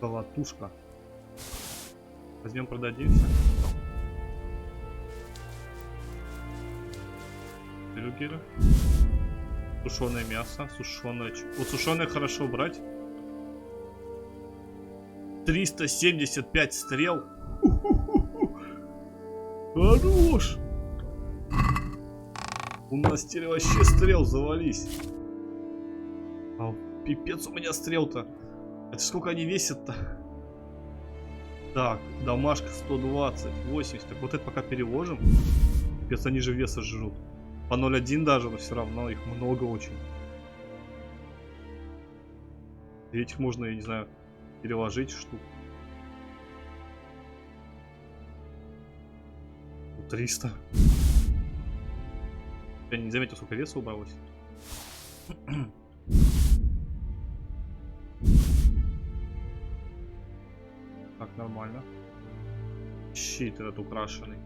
Золотушка. Возьмем, продадимся. Бюргеры. Сушеное мясо. Сушеное. Вот сушеное хорошо брать. 375 стрел. Хорош. У нас теперь вообще стрел завались. А, пипец у меня стрел-то. Это сколько они весят-то? Так, домашка 120, 80. Так вот это пока переложим. Пипец, они же веса жрут. По 0,1 даже, но все равно их много очень. И этих можно, я не знаю, переложить штук. 300. Я не заметил, сколько веса убавилось. Так, нормально. Щит этот украшенный.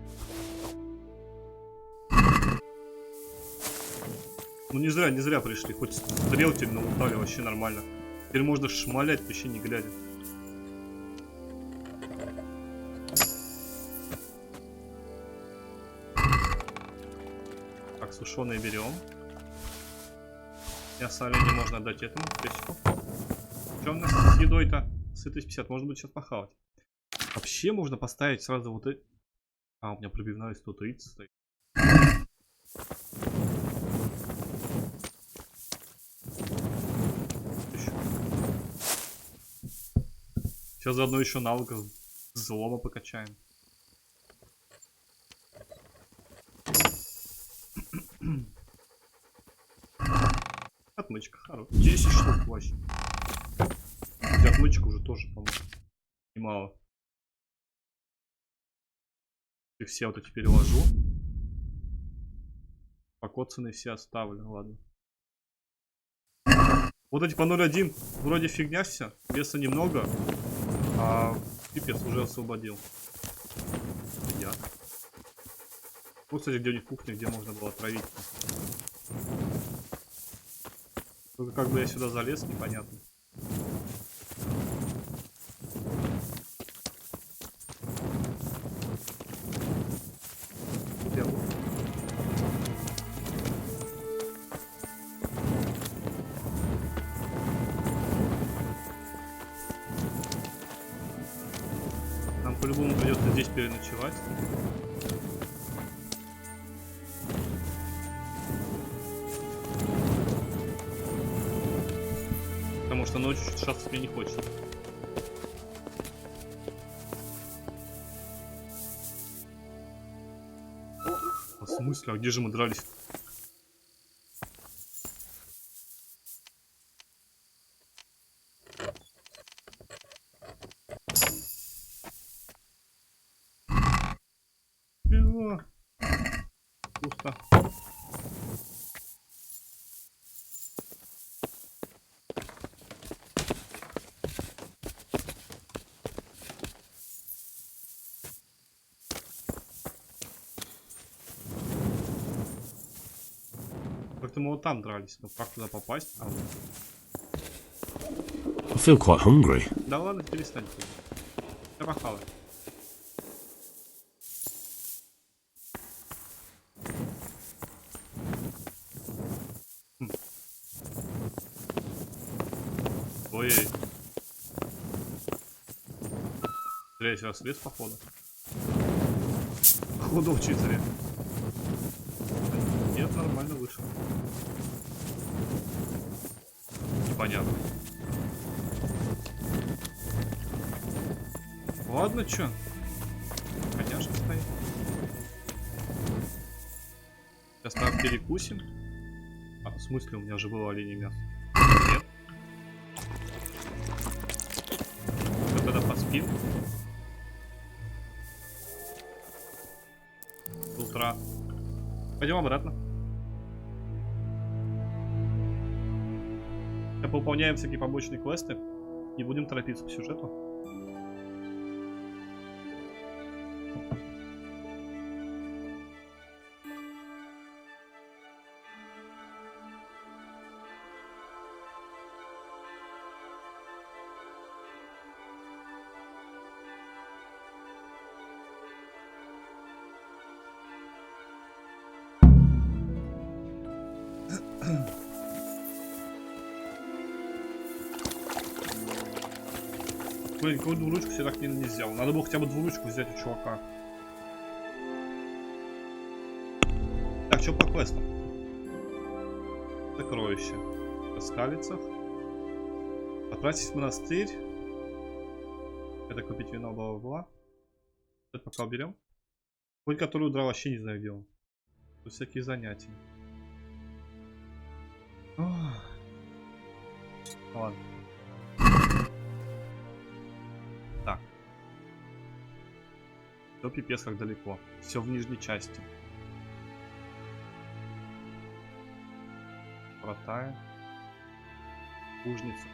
Ну не зря пришли. Хоть стрелки налутали, вообще нормально. Теперь можно шмалять, вообще не глядя. Так, сушеные берем. Мясо оленя можно отдать этому песику. Что у нас с едой-то? Сытость 50, может быть сейчас похавать. Вообще можно поставить сразу вот эти... А, у меня пробивная 130 стоит. Сейчас заодно еще навык взлома покачаем. Отмычка хорошая. 10 штук вообще. И отмычка уже тоже, по-моему, немало. И все вот эти переложу. Покоцанные все оставлю, ладно. Вот эти по 0,1 вроде фигня вся. Веса немного. А пипец уже освободил. Я. Вот, кстати, где у них кухня, где можно было отравить. Только как бы я сюда залез, непонятно. здесь переночевать. Потому что ночью шастать мне не хочется. В смысле? А где же мы дрались? Пиво. Пусто. Как-то мы вот там дрались, но как туда попасть? А, вот. I feel quite hungry. Да ладно, перестань. Я похаваю. Ой. Зря я себя слез, походу. Походу очень зря. Нет, нормально вышел. Непонятно. Ладно, чё? Конечно, стоит. Сейчас там перекусим. А, в смысле, у меня же было оленье мясо. Нет. Мы тогда поспим. С утра. Пойдем обратно. Выполняем всякие побочные квесты. Не будем торопиться к сюжету. Блин, какую двуручку себе так не взял. Надо было хотя бы двуручку взять у чувака. Так, что по квестам? Сокровище. В скалицах. Отправьтесь в монастырь. Это купить вино, бла-бла-бла. Это пока уберем. Конь, который удрал, вообще не знаю, где он. Тут всякие занятия. Ладно. Так. Все пипец как далеко. Все в нижней части. Кротая. Лужница.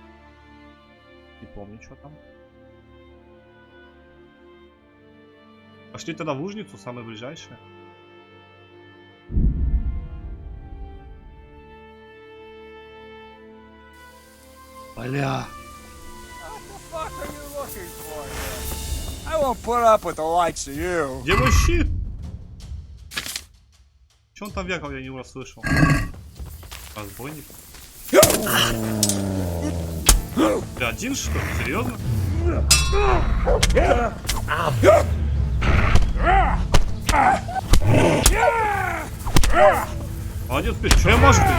Не помню, что там. Пошли тогда в лужницу, самое ближайшее. Бля. What are you looking for here? I won't put up with the likes of you. Где мой щит? Че он там вякал, я не расслышал. Разбойников. Ты один что ли? Серьезно? Молодец, ты, что я мажу ты?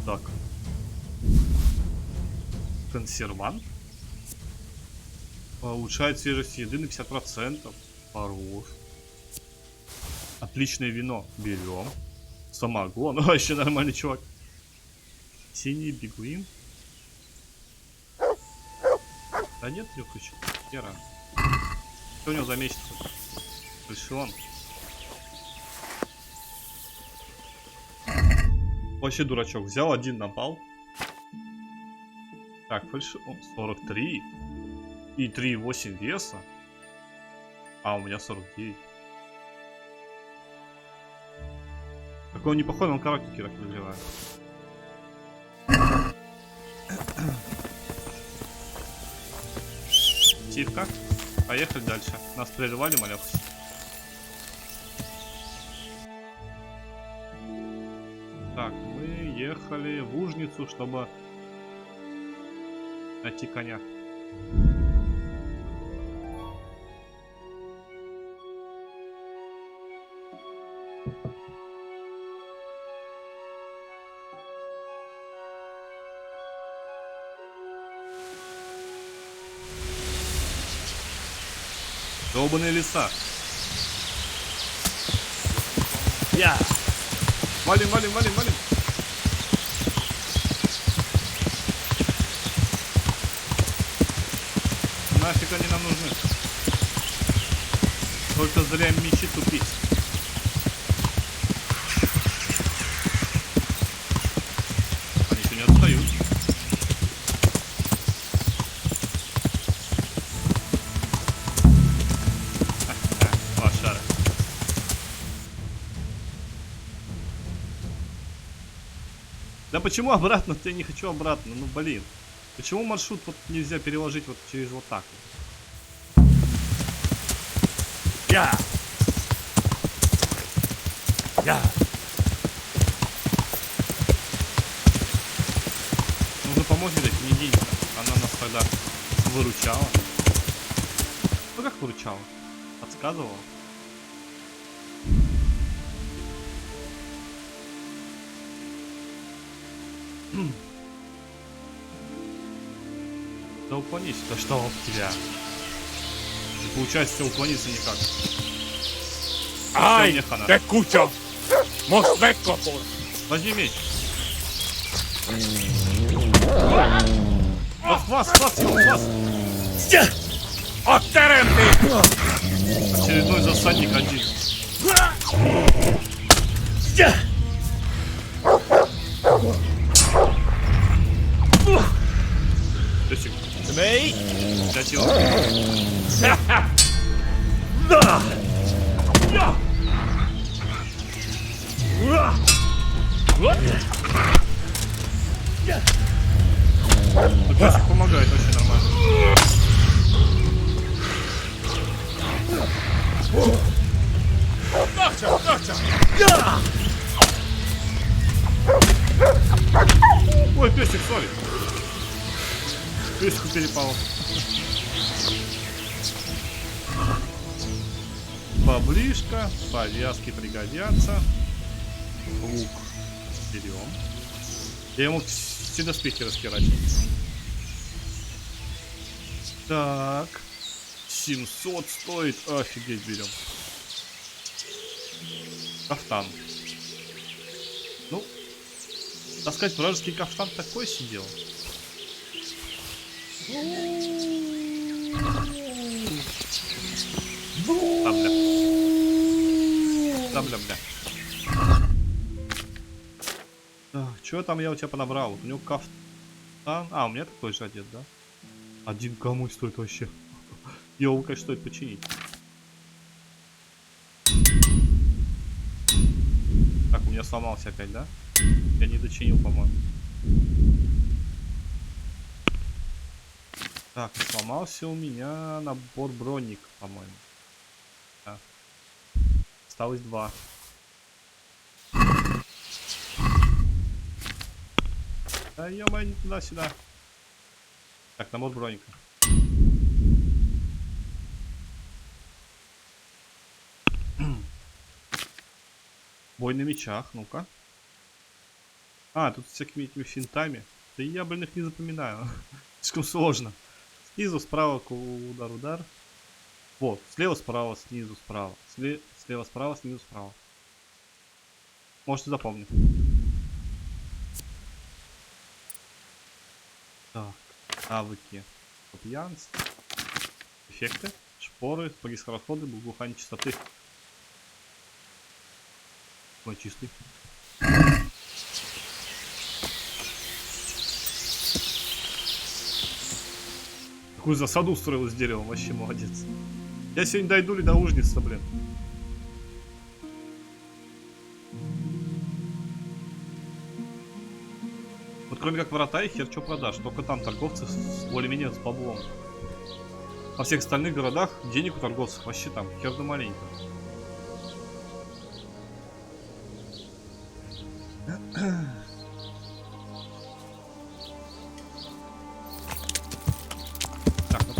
Так. Консервант. Улучшает свежесть еды на 50%. Хорош. Отличное вино. Берем. Самогон. Вообще нормальный чувак. Синий бигуин. Да нет, Люхач. Хера. Что у него за месяц? Фальшион. Вообще дурачок. Взял один, напал. Так, фальшион. 43. И 3,8 веса. А, у меня 49. Какой он не похож, он каратики так выглядит. Тихо. Поехали дальше. Нас прерывали, малёхс. Так, мы ехали в лужницу, чтобы Найти коня. Долбаные леса. Я. Валим, валим, валим, валим. Нафиг они нам нужны? Только зря мечи тупить. Они еще не отстают. Лошары. Да почему обратно? Я не хочу обратно, ну блин. Почему маршрут вот нельзя переложить вот через вот так вот? Я. Нужно помочь этой княгине. Она нас тогда выручала. Ну как выручала? Подсказывала. Да уклонись, да что об тебя? Не получается уклониться никак. Ai, te escucho. Mosbeco, por. Возьми меч. Вас, вас! Очередной засадник один. Песик. Датил. Песик помогает, вообще нормально. Ой, песик, сори. Песику перепало. Баблишка, повязки пригодятся. Лук берем. Я ему все доспехи раскирачу. Так. 700 стоит. Офигеть, берем. Кафтан. Ну, таскать вражеский кафтан такой сидел. Бля. Так, чё там я у тебя понабрал? Вот у него кафтан. А, у меня такой же одет, да? Один кому стоит вообще. Его, конечно, стоит починить. Так, у меня сломался опять, да? Я не дочинил, по-моему. Так, сломался у меня набор броник, по-моему. Да. Осталось 2. Да ё-моё, не туда-сюда. Так, набор броника. Бой на мечах, ну-ка. А, тут с всякими этими финтами. Да я, блин, их не запоминаю. Слишком сложно. Снизу, справа, удар. Вот, слева, справа, снизу, справа. Слева, справа, снизу, справа. Можете запомнить. Так, навыки. Пьянство. Эффекты. Шпоры, погис расходы, благоухание чистоты. Ой, чистый. Какую засаду устроил с деревом, вообще молодец. Я сегодня дойду ли до ужницы, блин. Вот кроме как врата и хер что продашь, только там торговцы с более-менее с баблом. Во всех остальных городах денег у торговцев вообще там хер да маленько.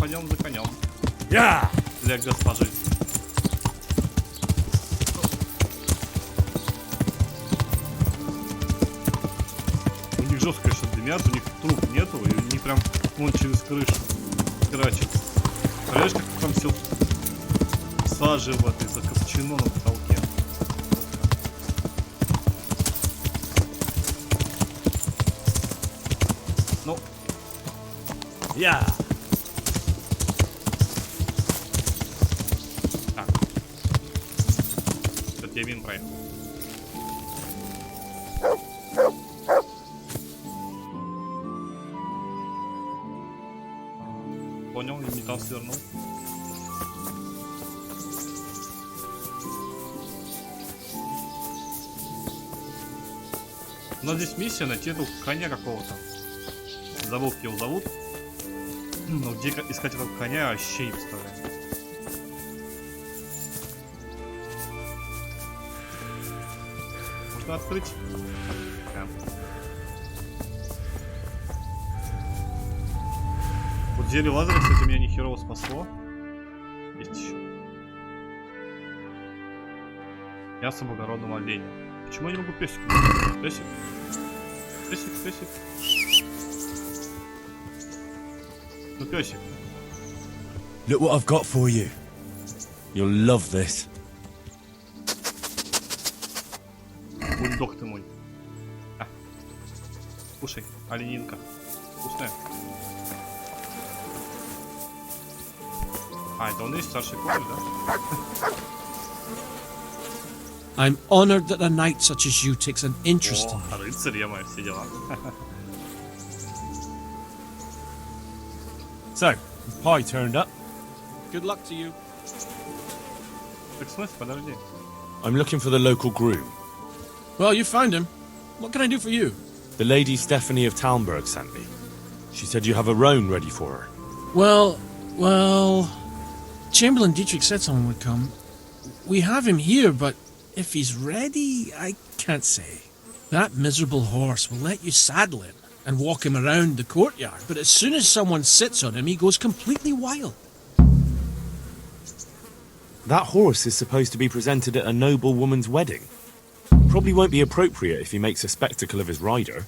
пойдем за конем. Yeah! Для госпожи. У них жестко, что дымят, у них труб нету, и они прям вон через крышу херачат. Представляешь, как там все сажи в этой закопчено на потолке. Ну. Yeah! Так. Кстати, я мин проехал. Понял, и не там свернул. У нас здесь миссия найти этого коня какого-то. Забыл, как его зовут. Но где искать этого коня, вообще не представляю. Можно открыть? Да. Вот зелье лазера, кстати, меня нихерово спасло. Есть еще. Мясо благородного оленя. Почему я не могу песик? Песик? Песик, песик. Ну, песик. Look what I've got for you. You'll love this. Бульдог ты мой. А. Кушай, оленинка. Вкусная. А, это он и есть старший король, да? I'm honored that a knight such as you takes an interest in me. О, рыцарь, я мои все дела. So, Pie turned up. Good luck to you. Так, в смысле, подожди. I'm looking for the local groom. Well, you found him. What can I do for you? The lady Stephanie of Talmberg sent me. She said you have a roan ready for her. Well, Chamberlain Dietrich said someone would come. We have him here, but if he's ready, I can't say. That miserable horse will let you saddle him and walk him around the courtyard, but as soon as someone sits on him, he goes completely wild. That horse is supposed to be presented at a noble woman's wedding. Probably won't be appropriate if he makes a spectacle of his rider.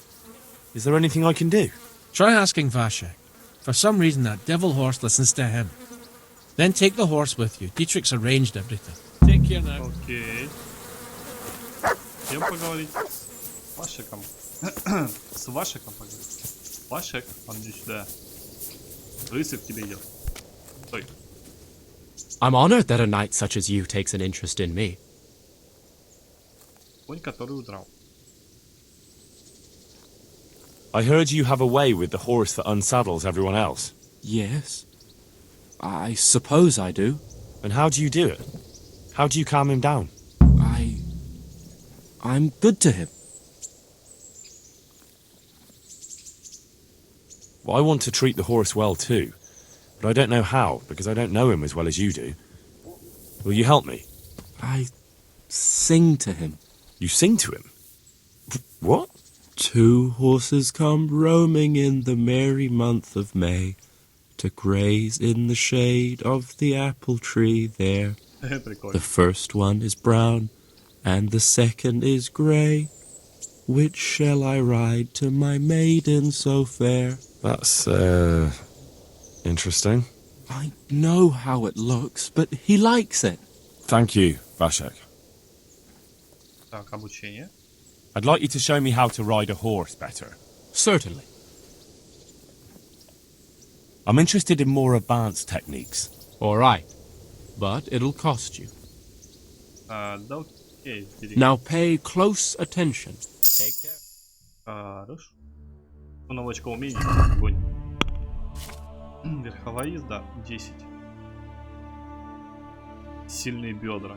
Is there anything I can do? Try asking Vashek. For some reason, that devil horse listens to him. Then take the horse with you. Dietrich's arranged everything. Take care now. Окей. Идем поговорить с Вашеком. С Вашеком поговорить. Вашек, он иди сюда. Рыцарь к тебе идет. Стой. I'm honored that a knight such as you takes an interest in me. Конь, который удрал. I heard you have a way with the horse that unsaddles everyone else. Yes. I suppose I do. And how do you do it? How do you calm him down? I'm good to him. Well, I want to treat the horse well too, but I don't know how, because I don't know him as well as you do. Will you help me? I sing to him. You sing to him? What? Two horses come roaming in the merry month of May to graze in the shade of the apple tree there. The first one is brown and the second is grey. Which shall I ride to my maiden so fair? That's, interesting. I know how it looks, but he likes it. Thank you, Vashek. Так, обучение. I'd like you to show me how to ride a horse better. Certainly. I'm interested in more advanced techniques. All right, but it'll cost you. Да, окей. Now pay close attention. Take care. Хорош. У новичка умений. Огонь. Верховая езда 10. Сильные бедра.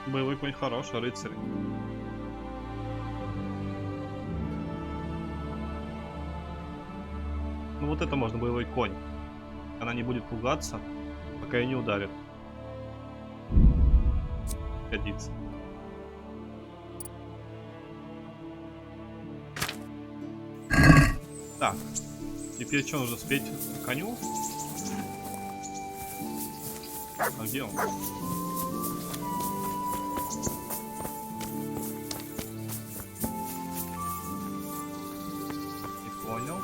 Боевой конь хороший, рыцарь. Ну вот это можно, боевой конь. Она не будет пугаться, пока ее не ударит. годится. Так, теперь что нужно спеть коню? А где он? Не понял.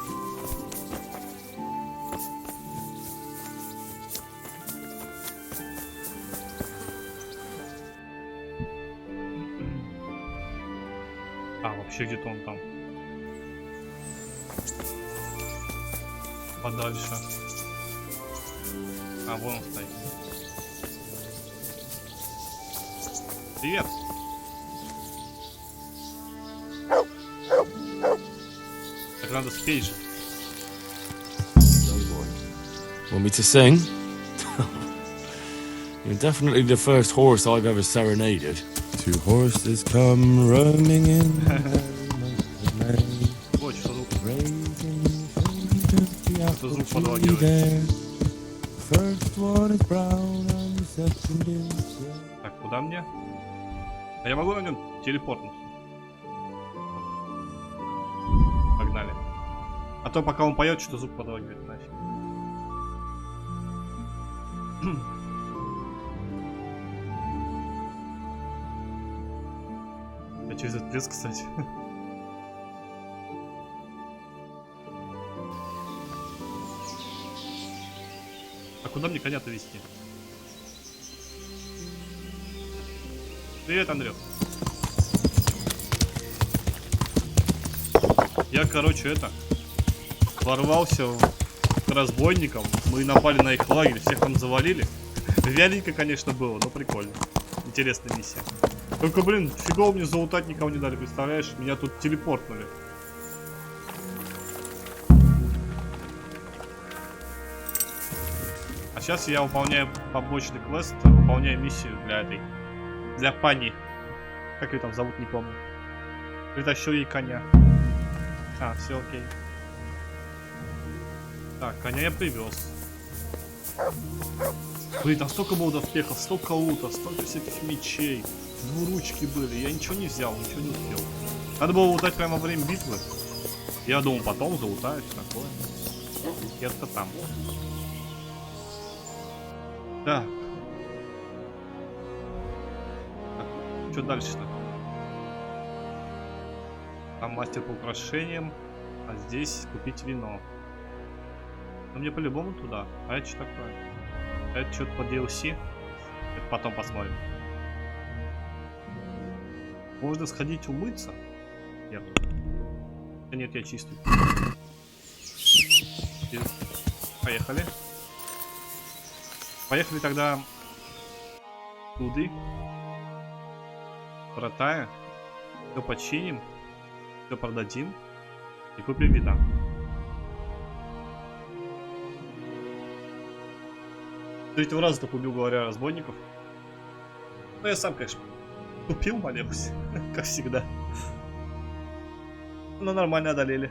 А, вообще где-то он там. Подальше. А, вон он стоит. Привет! Так надо спеть же. Want me to sing? You're definitely the first horse I've ever serenaded. Two horses come roaming in. Ой, что звук? Что звук подлагивает. Так, куда мне? А я могу на нем телепортнуться? Погнали. А то пока он поет, что звук подлагивает нафиг. Я через этот лес, кстати. А куда мне коня-то везти? Привет, Андрей. Я, короче, ворвался к разбойникам. Мы напали на их лагерь, всех там завалили. Вяленько, конечно, было, но прикольно. Интересная миссия. Только, блин, фигово мне залутать никого не дали, представляешь? Меня тут телепортнули. А сейчас я выполняю побочный квест, выполняю миссию для Пани. Как ее там зовут, не помню. Притащил ей коня. А, все окей. Так, коня я привез. Блин, там столько было доспехов, столько лута, столько всяких мечей. Двуручки были, я ничего не взял, ничего не успел. Надо было лутать прямо во время битвы. Я думал, потом залутаю, все такое. Это там. Так. Что дальше-то? Там мастер по украшениям, а здесь купить вино. Но мне по-любому туда. А это что такое? Это что-то по DLC? Это потом посмотрим. Можно сходить умыться? Нет. Да нет, я чистый. Поехали. Поехали тогда туды. Вратая. Все починим. Все продадим. И купим вина. Третьего раза так убил, говоря, разбойников. Ну я сам, конечно, тупил, молился. Как всегда. Но нормально одолели.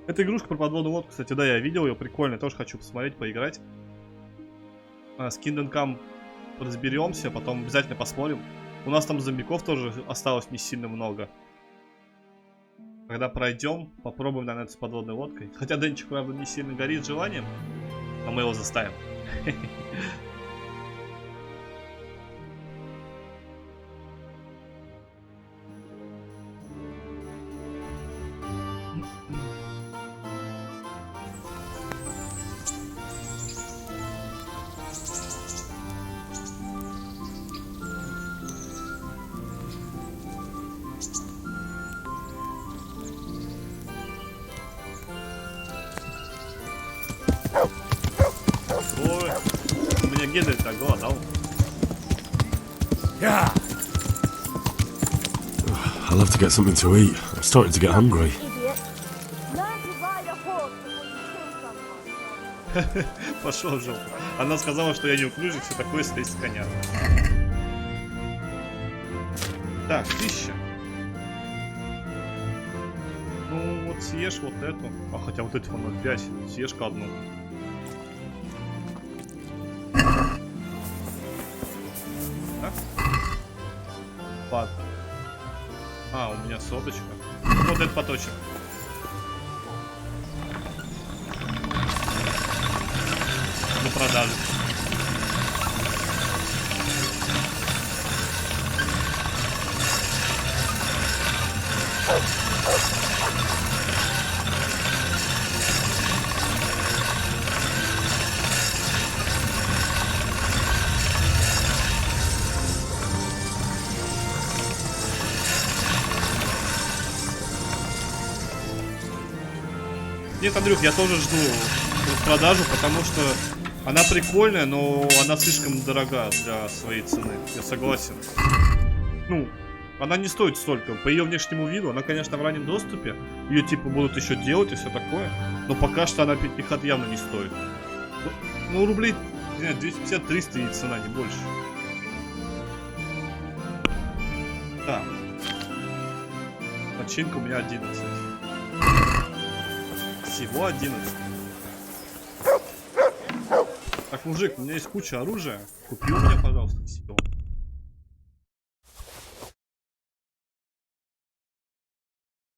Эта игрушка про подводную лодку, кстати, да, я видел ее, прикольно, тоже хочу посмотреть, поиграть. С Kingdom Come разберемся, потом обязательно посмотрим. У нас там зомбиков тоже осталось не сильно много. Когда пройдем, попробуем, наверное, с подводной лодкой. Хотя Денчик, правда, не сильно горит желанием, но мы его заставим. Генри так голодал. I'll have to get something to eat. I'm starting to get hungry. Пошел в жопу. Она сказала, что я неуклюжий, все такое, слезть с коня. Так, пища. Ну вот съешь вот эту. А хотя вот эту по 5. Съешь-ка одну. захвата. А, у меня соточка. Вот этот поточек. На продажу. Нет, Андрюх, я тоже жду продажу, потому что она прикольная, но она слишком дорога для своей цены. Я согласен. Ну, она не стоит столько. По ее внешнему виду, она, конечно, в раннем доступе. Ее типа будут еще делать и все такое. Но пока что она 5 явно не стоит. Ну, рублей 250-300 и цена, не больше. Да. Начинка у меня 11. Всего 11. Так, мужик, у меня есть куча оружия. Купи у меня, пожалуйста, все.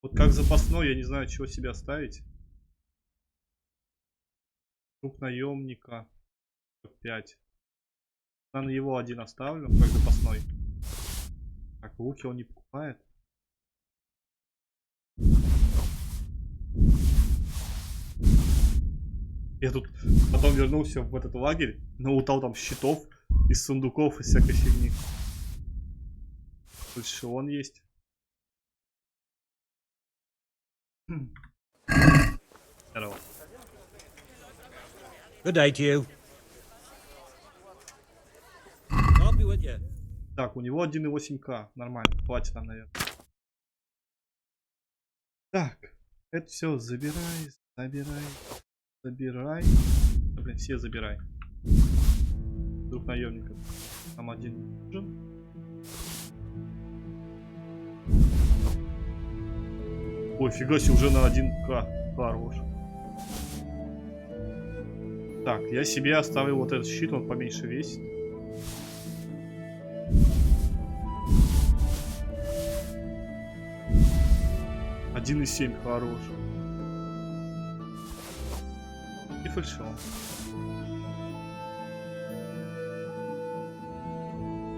Вот как запасной, я не знаю, чего себе оставить. Труп наемника. 5. Наверное, его один оставлю, как запасной. Так, луки он не покупает. Я тут потом вернулся в этот лагерь, налутал там щитов из сундуков и всякой фигни. Тут шелон есть. Здорово. Good day to you. I'll be with you. Так, у него 1,8К. Нормально, хватит нам, наверное. Так, это все забирай, забирай. Забирай. Да, блин, все забирай. Друг наемников. Там один нужен. Ой, фига себе, уже на 1К. Хорош. Так, я себе оставил вот этот щит, он поменьше весит. Один и 7, хорош. И фальшивом.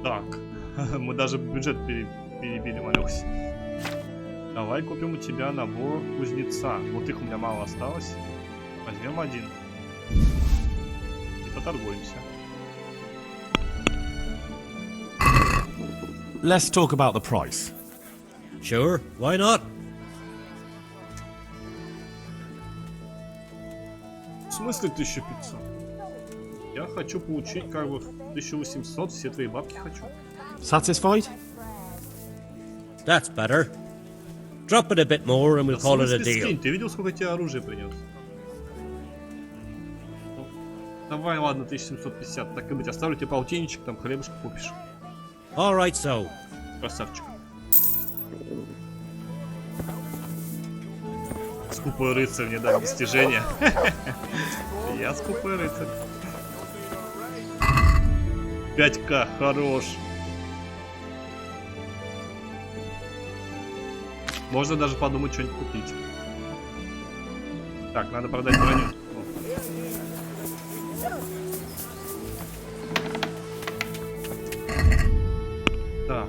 Так, мы даже бюджет перебили, малёкся. Давай купим у тебя набор кузнеца. Вот их у меня мало осталось. Возьмем один. И поторгуемся. Let's talk about the price. Sure, why not? В смысле 1500? Я хочу получить как бы 1800, все твои бабки хочу. Satisfied? That's better. Drop it a bit more and we'll call it a deal. Скинь, ты видел, сколько тебе оружия принес? Ну, давай, ладно, 1750. Так и быть, оставлю тебе полтинничек, там хлебушек купишь. All right, so. Красавчик. Скупой рыцарь мне дал достижение. Я скупой рыцарь. 5К, хорош. Можно даже подумать что-нибудь купить. Так, надо продать броню. Так.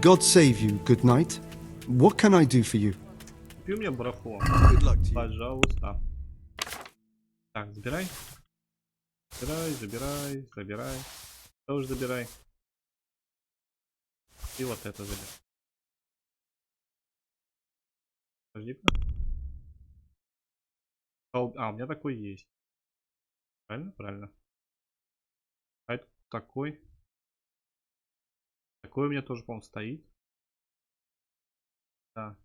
God save you, good night. What can I do for you? Купи мне барахло. Good luck to you. Пожалуйста. Так, забирай. Забирай, забирай, забирай. Тоже забирай. И вот это забирай. Подожди-ка. А, у меня такой есть. Правильно? Правильно. А это такой. Такой у меня тоже, по-моему, стоит. Да.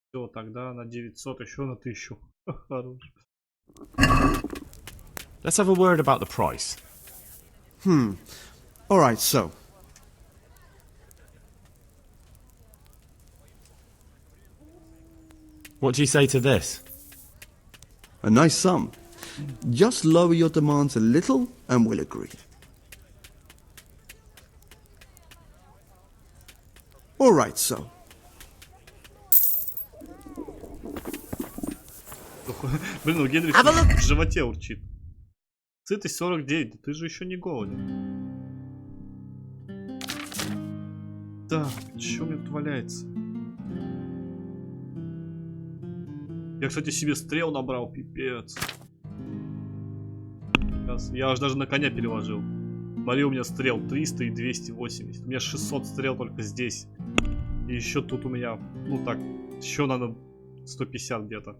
Все, тогда на 900, еще на 1000. Хорош. Let's have a word about the price. Alright, so. What do you say to this? A nice sum. Just lower your demands a little and we'll agree. All right, so. Блин, у Генри в животе урчит. Сытость 49, да ты же еще не голоден. Так, что у меня тут валяется? Я, кстати, себе стрел набрал, пипец. Я аж даже на коня переложил. Смотри, у меня стрел 300 и 280. У меня 600 стрел только здесь. И еще тут у меня, ну так, еще надо 150 где-то.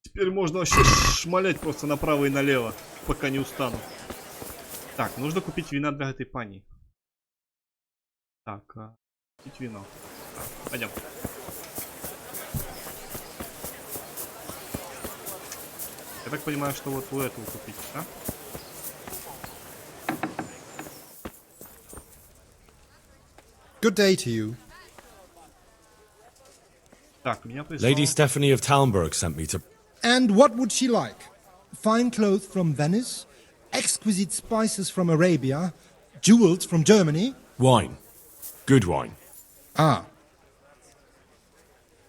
Теперь можно вообще шмалять просто направо и налево, пока не устану. Так, нужно купить вина для этой пани. Так, купить вино. Пойдем. Я так понимаю, что вот у этого купить, да? Good day to you. Так, меня прислал... Lady Stephanie of Talmberg sent me to... And what would she like? Fine clothes from Venice, exquisite spices from Arabia, jewels from Germany? Wine. Good wine. Ah.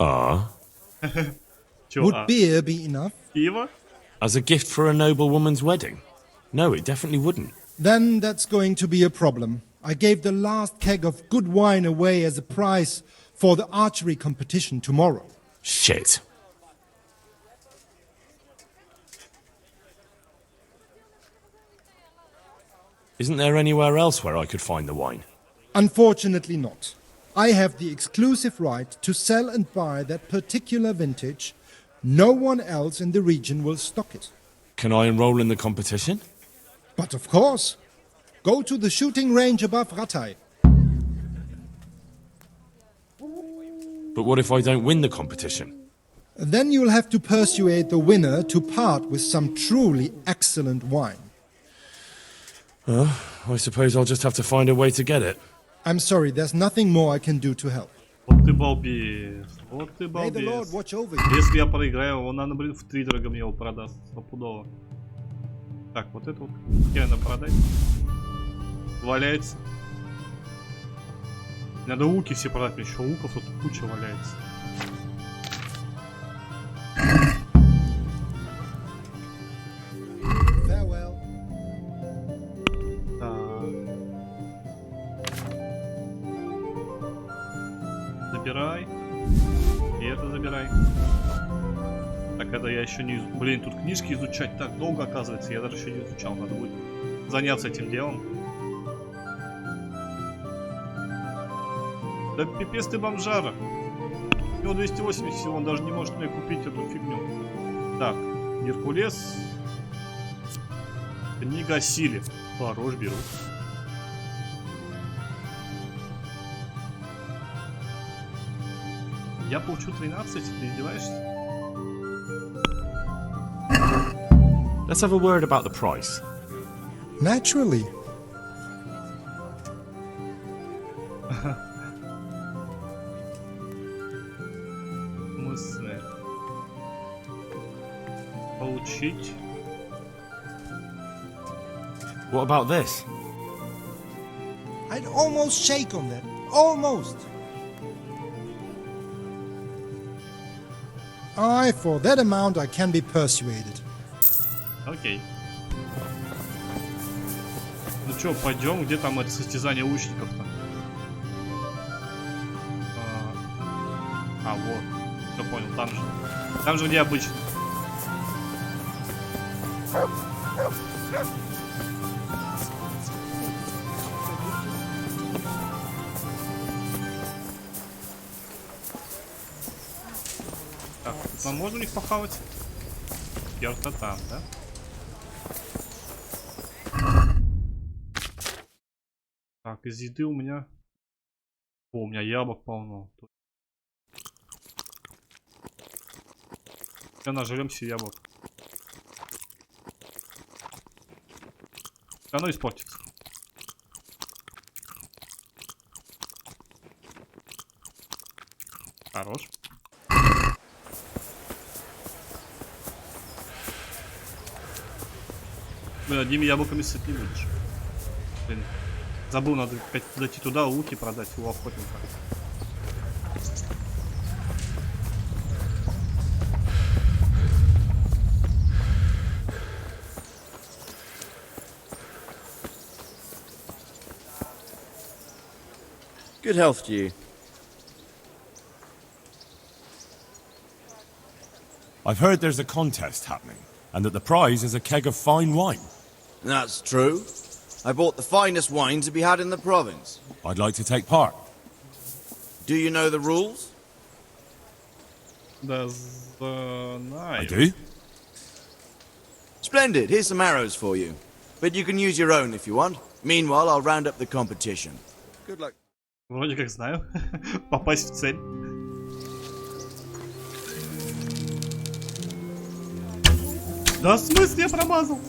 Ah? Would beer be enough? Пиво? As a gift for a noble woman's wedding? No, it definitely wouldn't. Then that's going to be a problem. I gave the last keg of good wine away as a prize for the archery competition tomorrow. Shit. Isn't there anywhere else where I could find the wine? Unfortunately not. I have the exclusive right to sell and buy that particular vintage. No one else in the region will stock it. Can I enroll in the competition? But of course. Go to the shooting range above Rattay. But what if I don't win the competition? Then you'll have to persuade the winner to part with some truly excellent wine. I suppose I'll just have to find a way to get it. I'm sorry, there's nothing more I can do to help. Вот ты балбес. Вот ты May the Lord балбес. watch over you. Если я проиграю, он, надо, блин, втридорого мне его продаст. Стопудово. Так, вот это вот. Где надо продать? Валяется. Надо луки все продать. Мне еще луков тут куча валяется. Farewell. Забирай. И это забирай. Так, это я еще не... Блин, тут книжки изучать так долго, оказывается. Я даже еще не изучал. Надо будет заняться этим делом. Да пипец ты бомжара. У него 280 всего, он даже не может мне купить эту фигню. Так, Геркулес. Книга о силе. Хорош, беру. Я получу 13, ты издеваешься? Let's have a word about the price. Naturally. Мысли. Получить. What about this? I'd almost shake on that. Almost. Aye, for that amount I can be persuaded. Окей. Ну чё, пойдем, где там это состязание лучников-то? Вот. Все понял, там же. Там же где обычно. Так, нам можно у них похавать? Ярко там, да? Так, из еды у меня... О, у меня яблок полно. Сейчас нажремся яблок. Оно испортится. Хорош. Блин, одними яблоками сыт не будешь. Блин, забыл, надо дойти туда, луки продать у охотника. Good health to you. I've heard there's a contest happening, and that the prize is a keg of fine wine. That's true. I bought the finest wine to be had in the province. I'd like to take part. Do you know the rules? I do. Splendid. Here's some arrows for you. But you can use your own if you want. Meanwhile, I'll round up the competition. Good luck. Вроде как знаю. Попасть в цель. Да в смысле я промазал?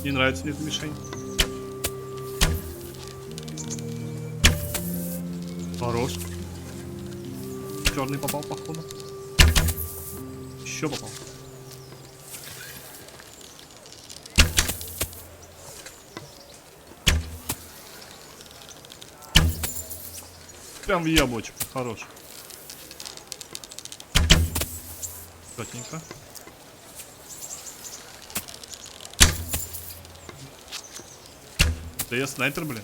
Не нравится мне эта мишень. Хорош. Черный попал, походу. Еще попал. Прям в яблочко. Хорош. Четенько. Да я снайпер, блин.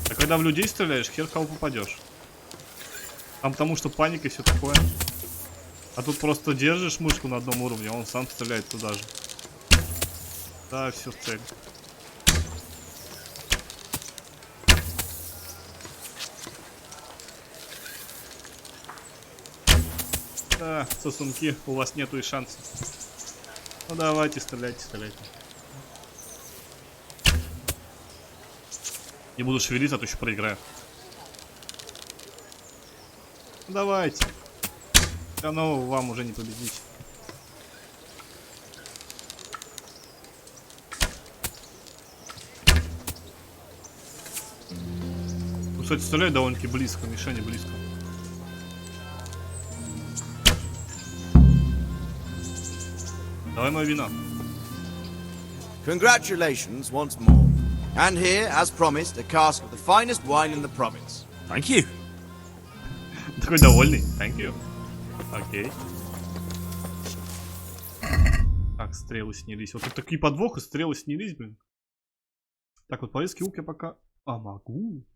А когда в людей стреляешь, хер кого попадешь. Там потому что паника и все такое. А тут просто держишь мышку на одном уровне, а он сам стреляет туда же. Да, все в цель. Да, сосунки, у вас нету и шансов. Ну давайте, стреляйте, стреляйте. Не буду шевелиться, а то еще проиграю. Давайте. Да ну, вам уже не победить. Ну, кстати, стреляет довольно-таки близко, мишени близко. Давай мое вино. Congratulations once more. And here, as promised, a cask of the finest wine in the province. Thank you. Такой довольный. Thank you. Окей. Так, стрелы снялись. Вот тут такие подвохи, стрелы снялись, блин. Так, вот повестки лук я пока... А, могу.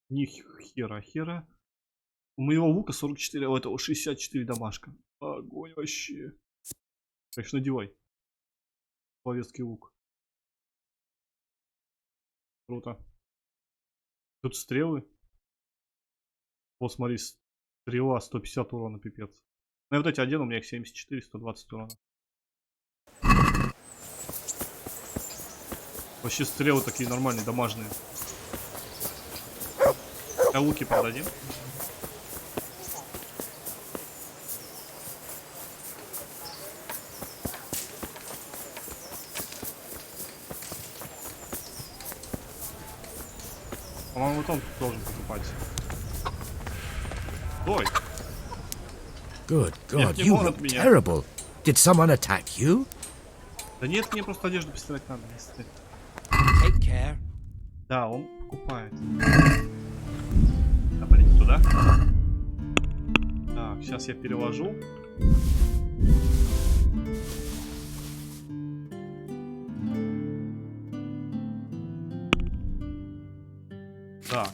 Ни хера. У моего лука 44, а у этого 64 дамашка. Огонь вообще. Конечно, надевай. Повестки лук. Круто. Тут стрелы. Вот смотри, стрела 150 урона, пипец. Ну и вот эти один, у меня их 74, 120 урона. Вообще стрелы такие нормальные, дамажные. А луки продадим. По-моему, вот он должен покупать. Ой. Good God, you look terrible. Did someone attack you? Да нет, мне просто одежду постирать надо. Take care. Да, он покупает. А, блин, туда. Так, сейчас я переложу. Так.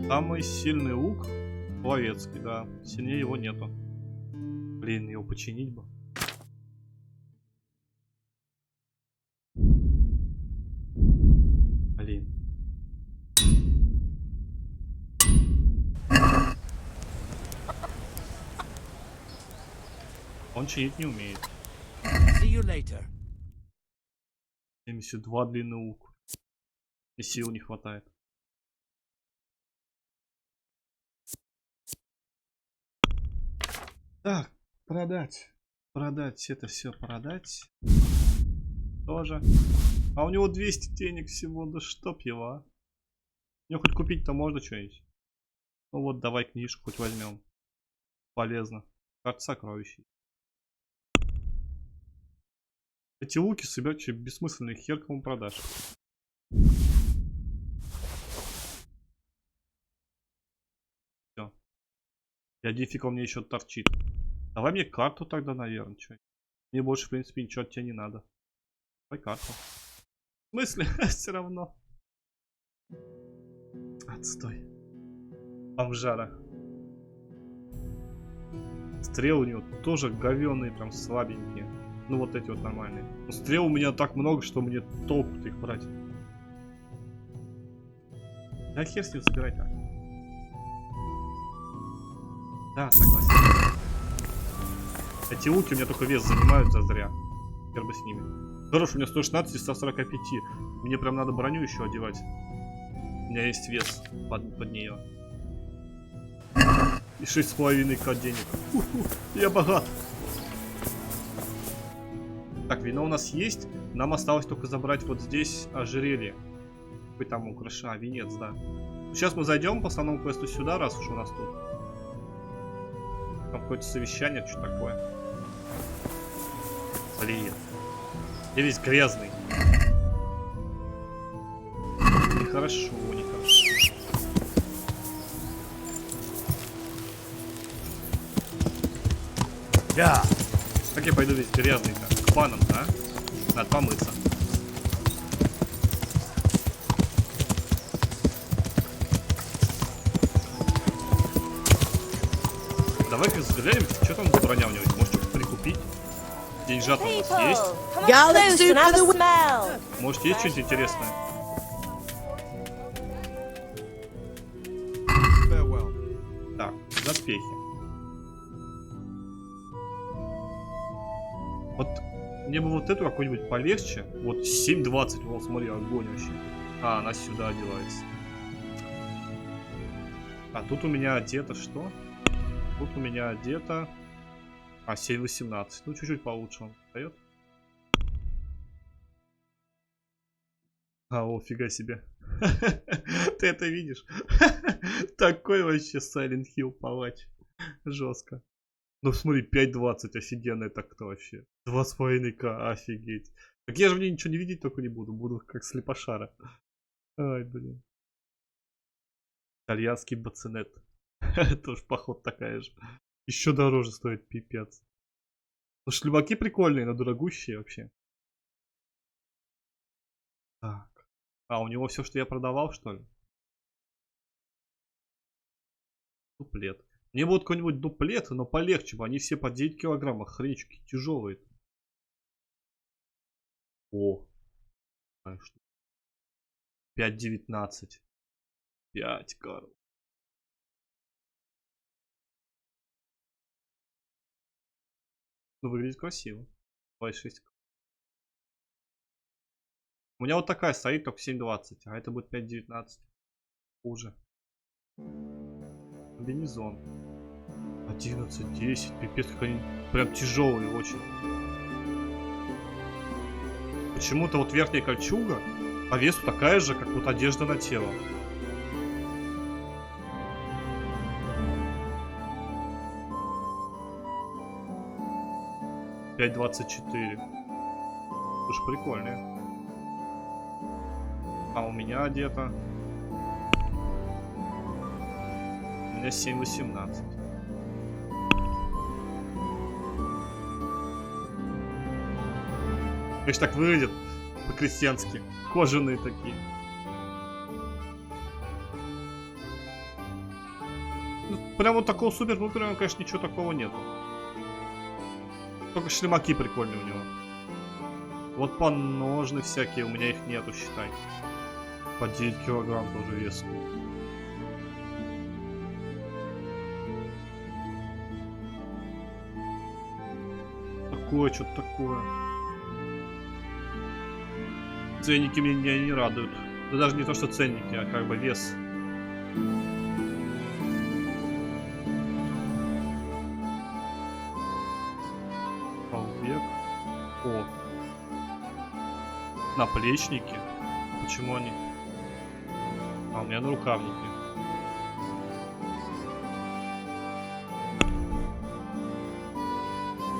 Самый сильный лук Ловецкий, да. Сильнее его нету. Блин, его починить бы. Блин. Он чинить не умеет. See you later. 72 длинный лук. И сил не хватает. Так, продать. Продать, это все продать. Тоже. А у него 200 денег всего, да чтоб его. Мне хоть купить-то можно что-нибудь. Ну вот, давай книжку хоть возьмем. Полезно. Карта сокровищ. Эти луки собирать вообще бессмысленный, хер кому продашь. Все. И один фиг он мне еще торчит. Давай мне карту тогда, наверное. Чё? Мне больше, в принципе, ничего от тебя не надо. Давай карту. В смысле? Все равно. Отстой. Бомжара. Стрелы у него тоже говёные, прям слабенькие. Ну вот эти вот нормальные. Но стрел у меня так много, что мне толку их брать. Да хер с ним собирай так. Да, согласен. Эти луки у меня только вес занимают зазря. Хер бы с ними. Хорош, у меня 116 из 145. Мне прям надо броню еще одевать. У меня есть вес под нее. И 6,5к денег. Я богат. Так, вино у нас есть. Нам осталось только забрать вот здесь ожерелье. Какой там украшение? Венец, да. Сейчас мы зайдем по основному квесту сюда, раз уж у нас тут. Там какое-то совещание, что такое. Блин. Я весь грязный. Нехорошо, нехорошо. Да. Как я пойду весь грязный-то? К панам, да? Надо помыться. Давай-ка взглянем, что там за броня у него. Может что-то прикупить? Деньжат у нас есть? Может есть что-нибудь интересное? Так, доспехи. Вот мне бы вот эту какую-нибудь полегче. Вот 7.20, вот смотри, огонь вообще. А, она сюда одевается. А тут у меня одето что? Тут у меня одето... А, 7.18. Ну, чуть-чуть получше он дает. А, о, фига себе. Ты это видишь? Такой вообще Silent Hill палач. Жестко. Ну смотри, 5.20, офигенно, это кто вообще? 2,5к, офигеть. Так я же мне ничего не видеть только не буду. Буду как слепошара. Ай, блин. Итальянский бацинет. Тоже поход такая же. Еще дороже стоит, пипец. Ну шлемаки прикольные, но дорогущие вообще. Так. А, у него все, что я продавал, что ли? Дуплет. Мне будет какой-нибудь дуплет, но полегче бы. Они все по 9 килограммов. Хренчики тяжелые. О. 5.19. 5, Карл. Ну, выглядит красиво. 2.6. У меня вот такая стоит, только 7.20. А это будет 5.19. Хуже. Комбинезон. 11.10. Пипец, как они прям тяжелые очень. Почему-то вот верхняя кольчуга по весу такая же, как вот одежда на тело. $5.24. Слушай, прикольные. А у меня одето. У меня 7.18. Конечно, так выглядят по-крестьянски. Кожаные такие. Ну, прям вот такого супер-пупера, конечно, ничего такого нету. Только шлемаки прикольные у него. Вот поножны всякие, у меня их нету, считай. По 9 килограмм тоже вес. Такое, что-то такое. Ценники меня не радуют. Да даже не то, что ценники, а как бы вес. Полвек. О. Наплечники. Почему они? А, у меня нарукавники.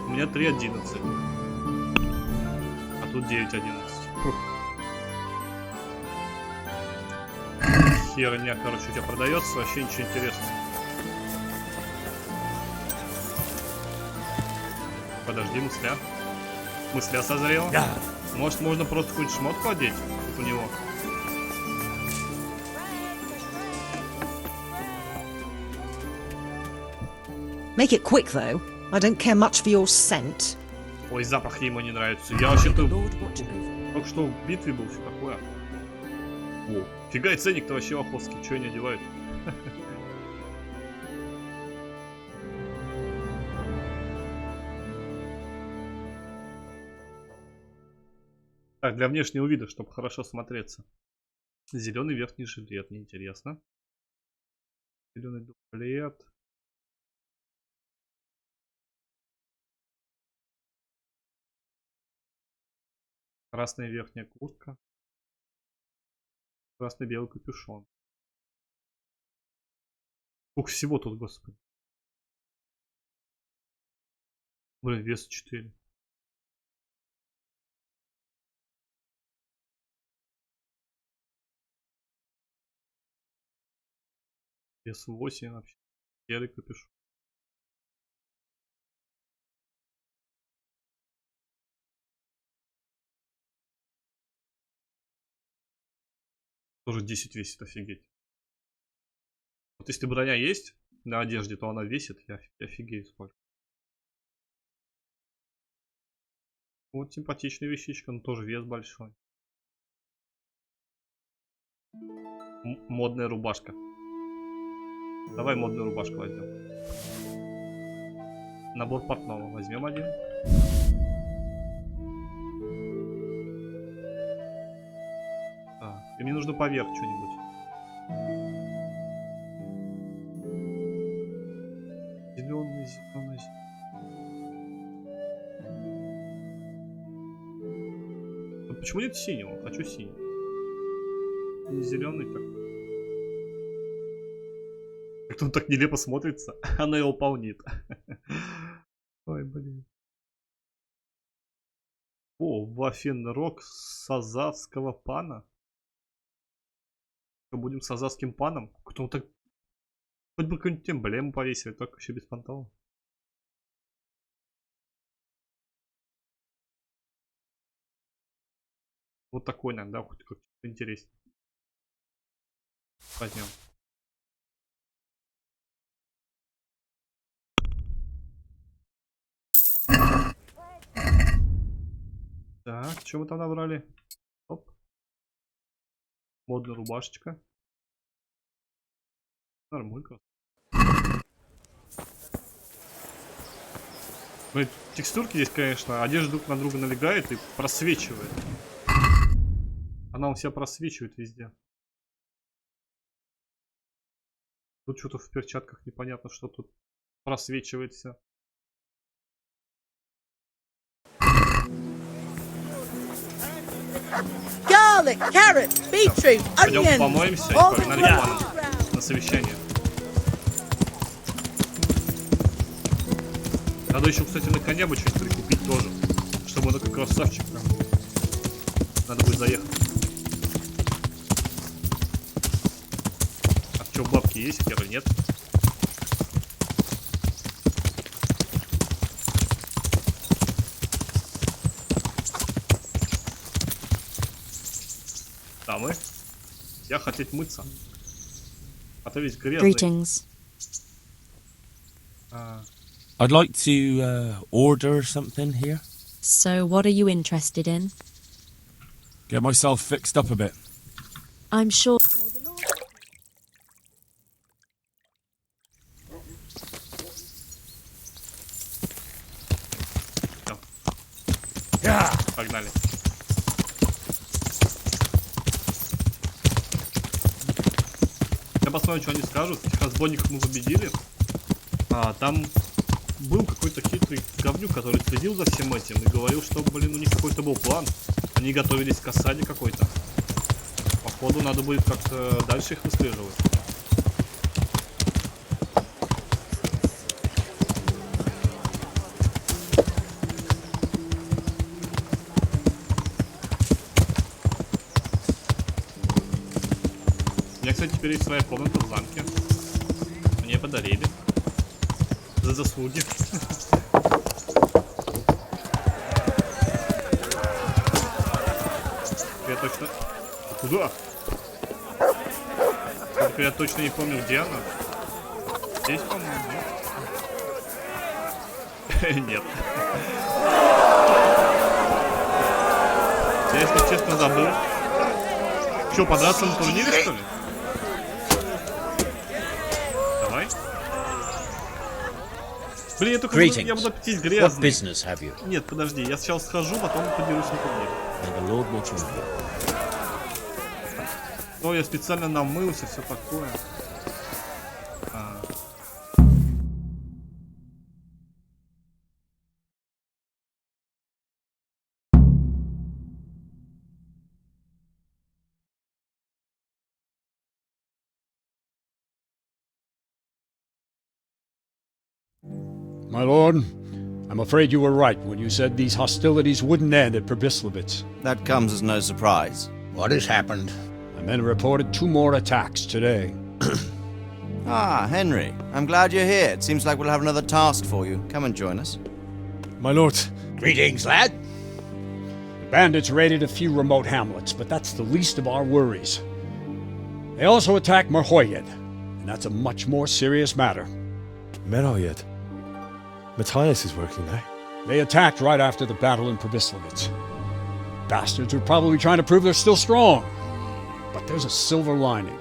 У меня 3.11. Минут 9-11. Херня, короче, у тебя продается, вообще ничего интересного. Подожди, мысля. Мысля созрела. Может, можно просто какую-нибудь шмотку одеть у него? Make it quick, though. I don't care much for your scent. Ой, запах ему не нравится. Я вообще-то только что в битве был, все такое. О, фига и ценник-то вообще охотский. Чего они одевают? Так, для внешнего вида, чтобы хорошо смотреться. Зеленый верхний жилет, неинтересно. Зеленый дуплет. Красная верхняя куртка. Красный-белый капюшон. Сколько всего тут, господи. Блин, вес 4. Вес 8 вообще. Серый капюшон. Тоже 10 весит, офигеть. Вот если броня есть на одежде, то она весит, я офигею сколько. Вот симпатичная вещичка, но тоже вес большой. Модная рубашка. Давай модную рубашку возьмем. Набор портного возьмем один. И мне нужно поверх что-нибудь. Зеленый, зеленый. А почему нет синего? Хочу синий. Не зеленый так. Как-то он так нелепо смотрится. Она его полнит. Ой, блин. О, вафенрог сазавского пана. Будем с азавским паном. Кто так... Хоть бы какую-нибудь эмблему повесили, только еще без понтов. Вот такой, наверное, да, хоть как-то интереснее. Возьмем. Так, что мы там набрали? Оп. Модная рубашечка. Нормально. Ну, текстурки здесь, конечно, одежда друг на друга налегает и просвечивает. Она у себя просвечивает везде. Тут что-то в перчатках непонятно, что тут просвечивает все. Garlic, carrots, beetroot, Пойдем onions. помоемся и погнали к планам на совещание. Надо еще, кстати, на коня бы что-нибудь прикупить тоже, чтобы он такой красавчик прям. Надо будет заехать. А что, бабки есть, хера нет? Да, мы. Я хотеть мыться. А то весь грязный. Greetings. I'd like to order something here. So, what are you interested in? Get myself fixed up a bit. I'm sure. Погнали. Я посмотрю, что они скажут. Этих разбойников мы победили. Там был какой-то хитрый говнюк, который следил за всем этим и говорил, что, блин, у них какой-то был план. Они готовились к осаде какой-то. Походу, надо будет как-то дальше их выслеживать. кстати, теперь есть своя комната в замке. Мне подарили. За заслуги. Я точно... Куда? Только я точно не помню, где она. Здесь, по-моему, нет. Нет. Я, если честно, забыл. Че, подраться на турнире, что ли? Давай. Блин, я только я буду пить грязный. Нет, подожди, я сначала схожу, потом подерусь на турнире. Ну, я специально намылся, все такое. My lord, I'm afraid you were right when you said these hostilities wouldn't end at Pribyslavitz. That comes as no surprise. What has happened? My men reported 2 more attacks today. Ah, Henry. I'm glad you're here. It seems like we'll have another task for you. Come and join us. My lord. Greetings, lad. The bandits raided a few remote hamlets, but that's the least of our worries. They also attacked Merhoyed, and that's a much more serious matter. Merhoyed? Matthias is working there. They attacked right after the battle in Pribyslavitz. Bastards were probably trying to prove they're still strong. But there's a silver lining.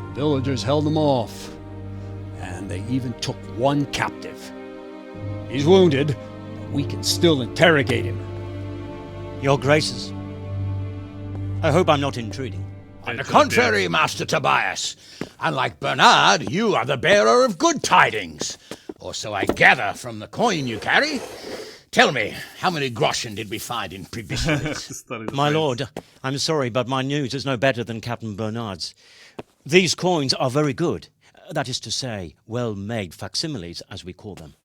The villagers held them off, and they even took 1 captive. He's wounded, but we can still interrogate him. Your Graces, I hope I'm not intruding. On the contrary, Master Tobias. Unlike Bernard, you are the bearer of good tidings. Or so I gather from the coin you carry. Tell me, how many groschen did we find in Pribyslavitz? My lord, I'm sorry, but my news is no better than Captain Bernard's. These coins are very good. That is to say, well-made facsimiles, as we call them.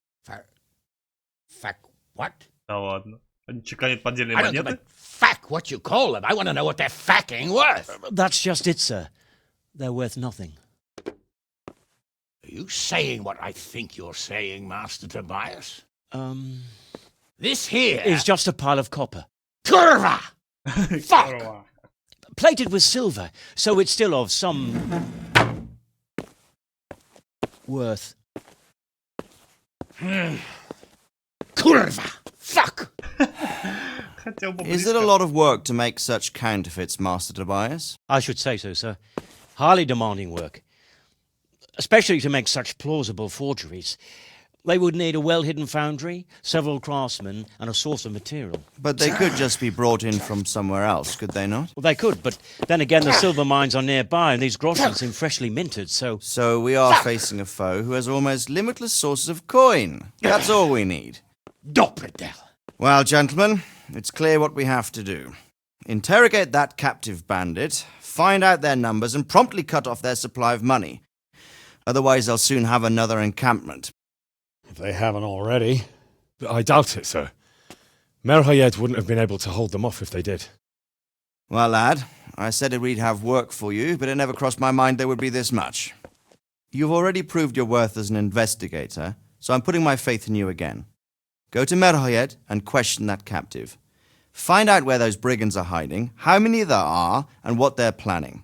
What? Да ладно. Они чеканят поддельные I don't give монеты? a fuck what you call them. I want to know what they're fucking worth. That's just it, sir. They're worth nothing. Are you saying what I think you're saying, Master Tobias? This here is just a pile of copper. Kurva! Fuck! Plated with silver, so it's still of some worth. Kurva! Fuck! Is it a lot of work to make such counterfeits, Master Tobias? I should say so, sir. Highly demanding work. Especially to make such plausible forgeries. They would need a well-hidden foundry, several craftsmen, and a source of material. But they could just be brought in from somewhere else, could they not? Well, they could, but then again the silver mines are nearby and these groschen seem freshly minted, so... So we are facing a foe who has almost limitless sources of coin. That's all we need. Doppelder. Well, gentlemen, it's clear what we have to do. Interrogate that captive bandit, find out their numbers, and promptly cut off their supply of money. Otherwise, they'll soon have another encampment. If they haven't already. I doubt it, sir. Merhoyed wouldn't have been able to hold them off if they did. Well, lad, I said we'd have work for you, but it never crossed my mind there would be this much. You've already proved your worth as an investigator, so I'm putting my faith in you again. Go to Merhoyed and question that captive. Find out where those brigands are hiding, how many there are, and what they're planning.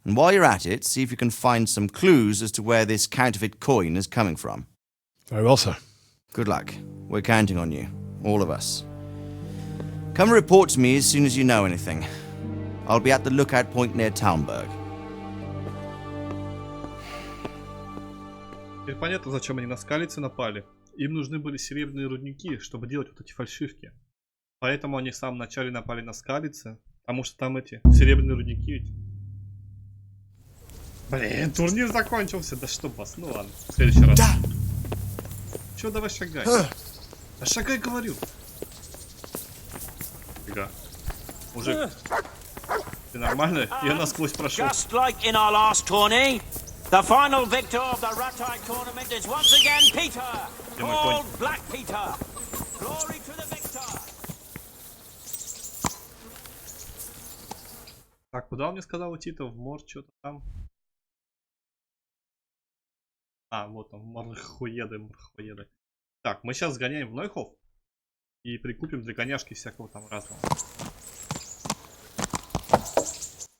And while you're at it, see if you can find some clues as to where this counterfeit coin is coming from. Very well, sir. Good luck. We're counting on you. All of us. Come report to me as soon as you know anything. I'll be at the lookout point near Talmberg. Теперь понятно, зачем они на скалицы напали. Им нужны были серебряные рудники, чтобы делать вот эти фальшивки. Поэтому они в самом начале напали на скалицы, потому что там эти серебряные рудники ведь. Блин, турнир закончился. Да что вас, ну ладно, в следующий раз. Чё, давай шагай. Да шагай, говорю. Фига. Мужик, ты нормально? Я насквозь прошел. Just like in our last tourney, the final victor of the Ratai tournament is once again Peter, called Black Peter. Glory to the victor. Так, куда он мне сказал идти-то? В мор что-то там. А, вот он, морхоеды. Так, мы сейчас сгоняем в Нойхов и прикупим для коняшки всякого там разного.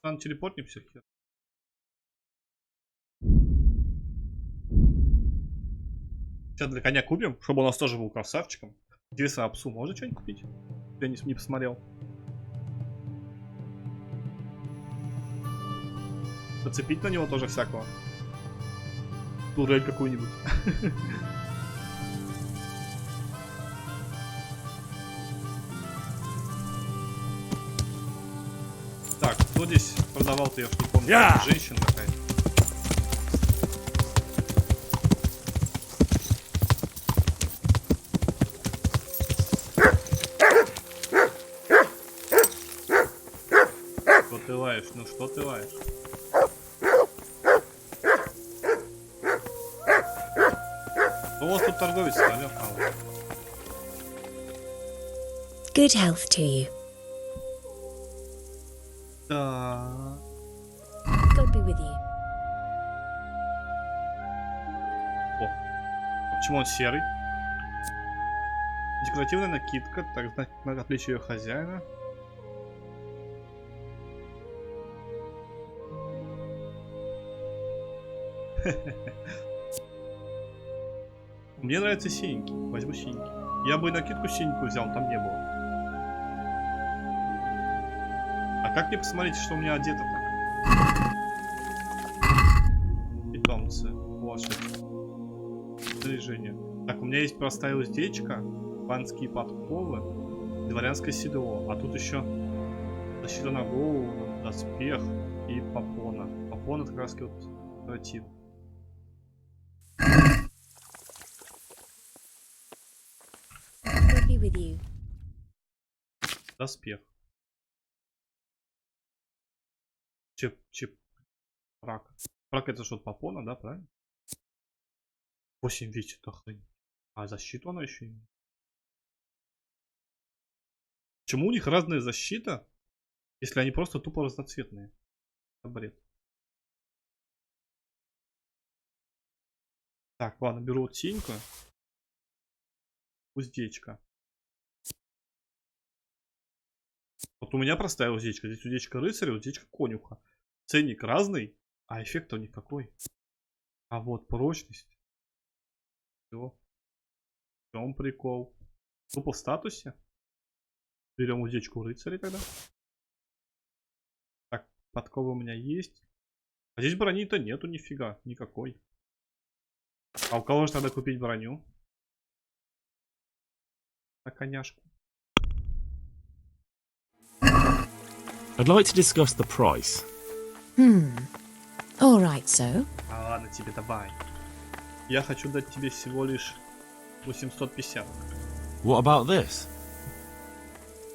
Там телепортнимся. Сейчас для коня купим, чтобы у нас тоже был красавчиком. Интересно, а псу можно что-нибудь купить? Я не посмотрел. Подцепить на него тоже всякого. Турель какую-нибудь. Так, кто здесь продавал-то, я уж не помню. Женщина какая-то. Что ты лаешь? Ну что ты лаешь? У вас тут торговец, алё? Good health to you. Да. God be with you. О, почему он серый? Декоративная накидка, так, значит, надо отвлечь ее хозяина. Мне нравится синенький. Возьму синенький. Я бы и накидку синенькую взял, там не было. А как мне посмотреть, что у меня одето так? Питомцы. Лошадь. Снаряжение. Так, у меня есть простая уздечка, панские подковы, дворянское седло. А тут еще защита на голову, доспех и попона. Попона как раз вот против. With you. Доспех. Фрак. Фрак это что-то попона, да, правильно? 8 весит, охренеть. А защиту она еще имеет. Почему у них разная защита, если они просто тупо разноцветные? Это бред. Так, ладно, беру вот синьку. Уздечка. Вот у меня простая уздечка. Здесь уздечка рыцаря, уздечка конюха. Ценник разный, а эффекта никакой. А вот прочность. Все. В чем прикол? Тупо в статусе. Берем уздечку рыцаря тогда. Так, подковы у меня есть. А здесь брони-то нету нифига. Никакой. А у кого же надо купить броню? На коняшку. I'd like to discuss the price. All right, so. А ладно тебе, давай. Я хочу дать тебе всего лишь 850. What about this?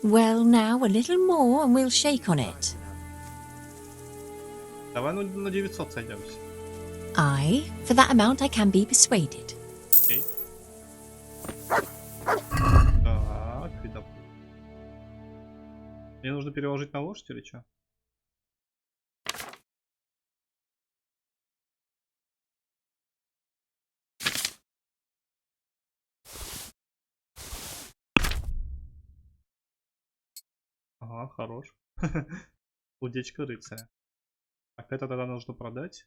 Well, now a little more and we'll shake on it. Давай ну на 900 сойдемся. Aye, for that amount I can be persuaded. Окей. Так, и да. Мне нужно переложить на лошадь или что? Ага, хорош. Удечка рыцаря. Так, это тогда нужно продать.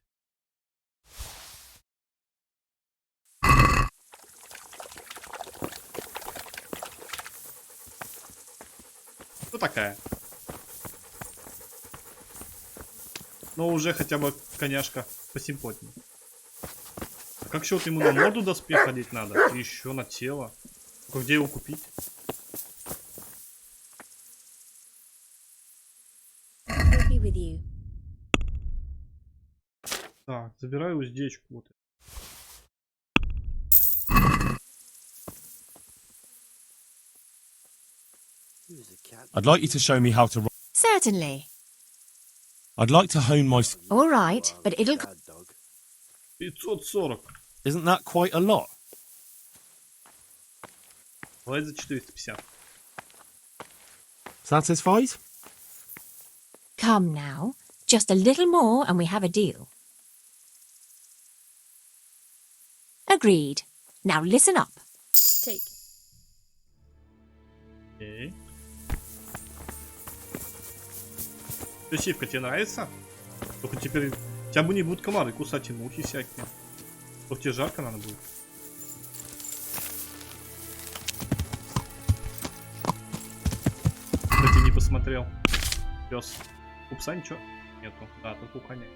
Ну такая. Но уже хотя бы коняшка посимпотнее. А как еще вот ему на морду доспех ходить надо? И еще на тело. Только где его купить? With you. Так, забираю уздечку. Вот. I'd like you to show me how to. Certainly. I'd like to hone my. All right, but it'll. 540. Isn't that quite a lot? Давай за 450. Satisfied? Come now. Just a little more and we have a deal. Agreed. Now listen up. Take. Окей. Специфика тебе нравится? Только теперь тебя бы не будут комары кусать и мухи всякие. Только тебе жарко надо будет. Кстати, не посмотрел. Пес. У пса ничего нету. Да, только у коня.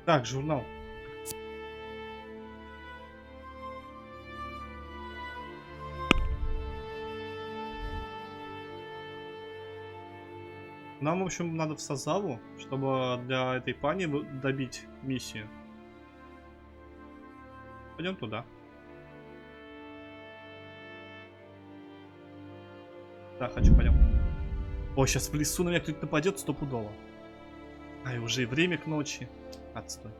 Так, журнал. Нам, в общем, надо в Сазаву, чтобы для этой пани добить миссию. Пойдем туда. Да, хочу, пойдем. О, сейчас в лесу на меня кто-то нападет стопудово. Ай, уже и время к ночи. Отстой.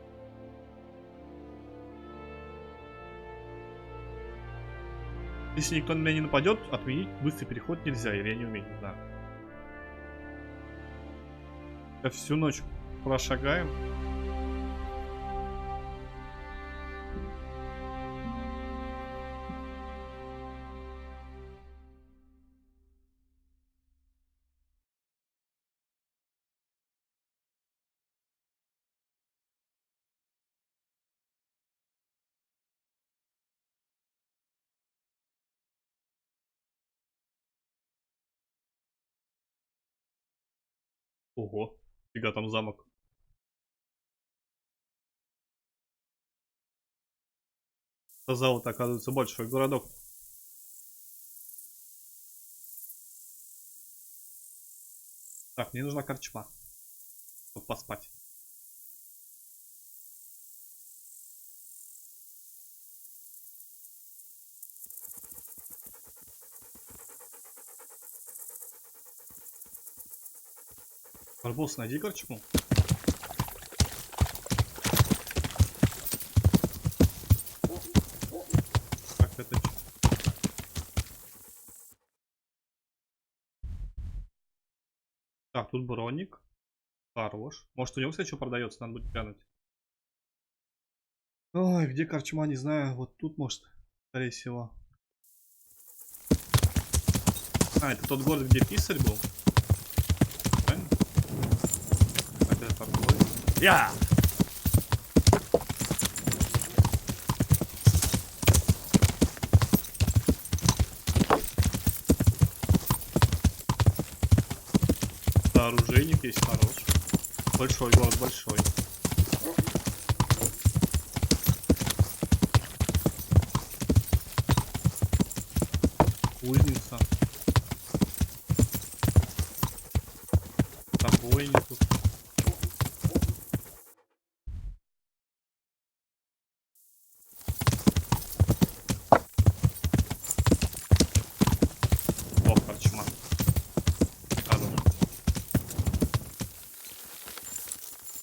Если никто на меня не нападет, отменить быстрый переход нельзя, или я не умею, да. Всю ночь прошагаем. Ого, фига там замок. Сазава-то, оказывается, большой городок. Так, мне нужна корчма, чтобы поспать. Барбос, найди корчму. Так, это... Так, тут броник. Хорош. Может, у него, кстати, что продается, надо будет глянуть. Ой, где корчма, не знаю. Вот тут, может, скорее всего. А, это тот город, где писарь был. Правильно? Так, это такой. Я! Да, оружейник есть хорош. Большой город, большой. Узница. Разбойник тут. О, корчма.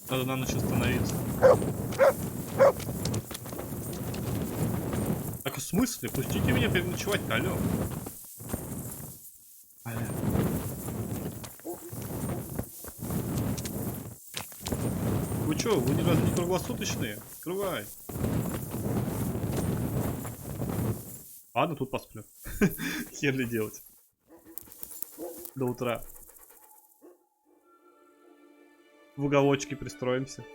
Надо на ночь остановиться. Так в смысле? Пустите меня переночевать-то, алло. Вы чё, вы разве не круглосуточные? Открывай. Ладно, тут посплю. Хер ли делать. До утра. В уголочке пристроимся.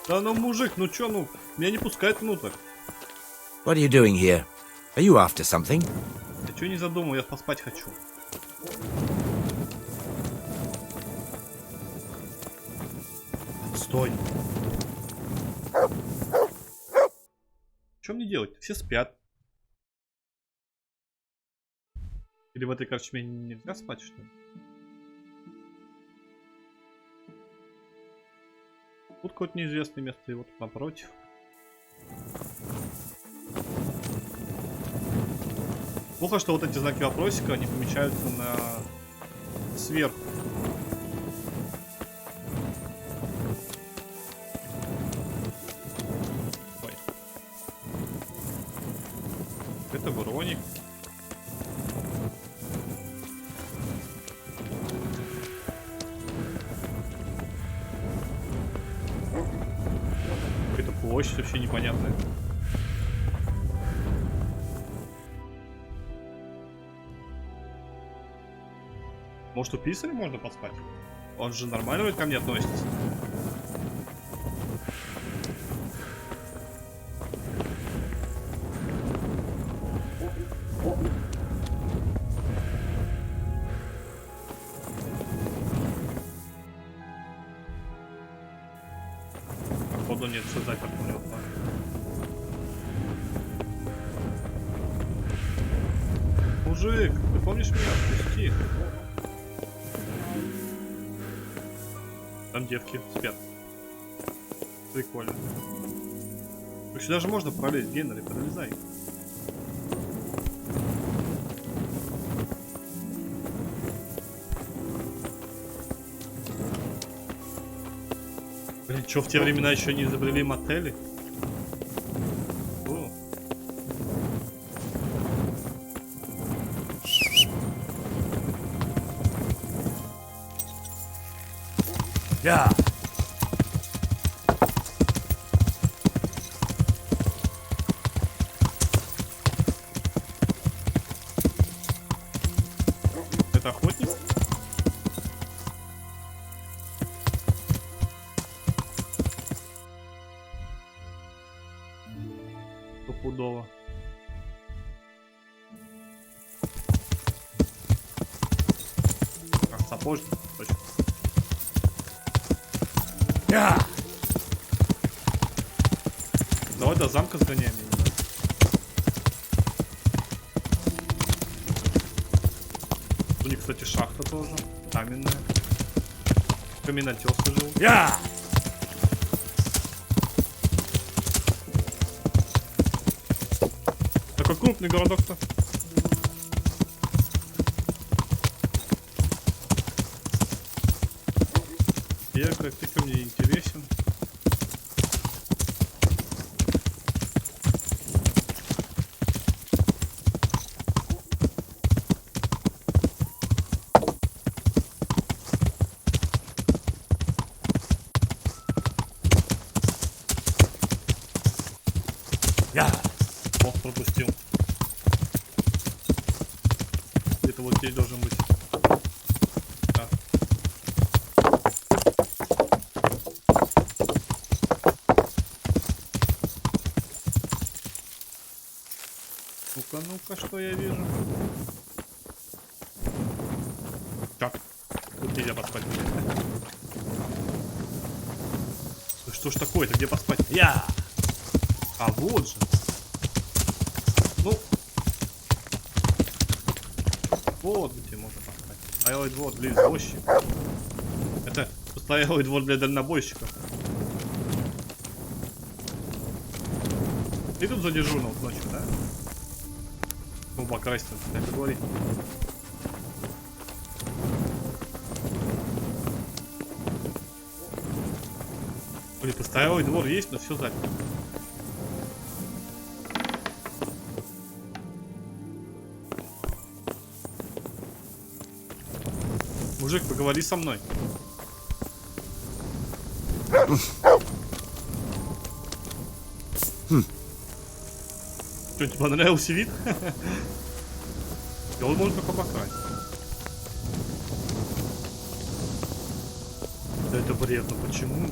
Да ну, мужик, ну чё, ну, меня не пускают внутрь. What are you doing here? Are you after something? Я чё не задумал, я поспать хочу. Стой. Что мне делать? Все спят. Или в этой корчме нельзя спать, что ли? Тут какое-то неизвестное место, и вот тут напротив. Плохо, что вот эти знаки вопросика, они помечаются на сверху. Какой-то броник. Какая-то площадь вообще непонятная. Может, у писаря можно поспать? Он же нормально ко мне относится. Походу нет, все запер умрет. Мужик, ты помнишь меня? Отпусти. Там девки спят. Прикольно. Ну, сюда же можно пролезть, Генри, пролезай. Блин, что в те времена еще не изобрели мотели? О. Yeah. Это охотник? Стопудово. А, сапожник, точно. Давай до замка сгоняем. У них, кстати, шахта тоже. Каменная. Каменотес жил. Такой крупный городок-то. Ты мне интересен. Ох, пропустил. Где-то вот здесь должен быть. Да. Ну-ка, ну-ка, что я вижу? Как? Тут нельзя поспать. Что ж такое-то? Где поспать? А вот же. Ну. Вот где можно поспать. Постоялый двор для извозчика. Это постоялый двор для дальнобойщиков. И тут задежурил ночью, да? Ну, по крайней мере, так говори. Блин, постоялый двор есть, но все заперто. Мужик, поговори со мной. Что, тебе понравился вид? Его можно только покрасить. Да это бред, ну почему?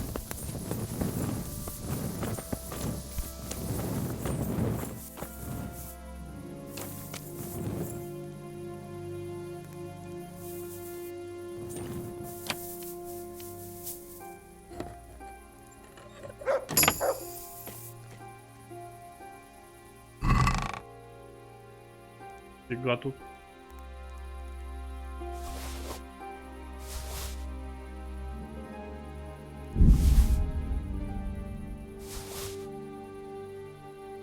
Фига тут.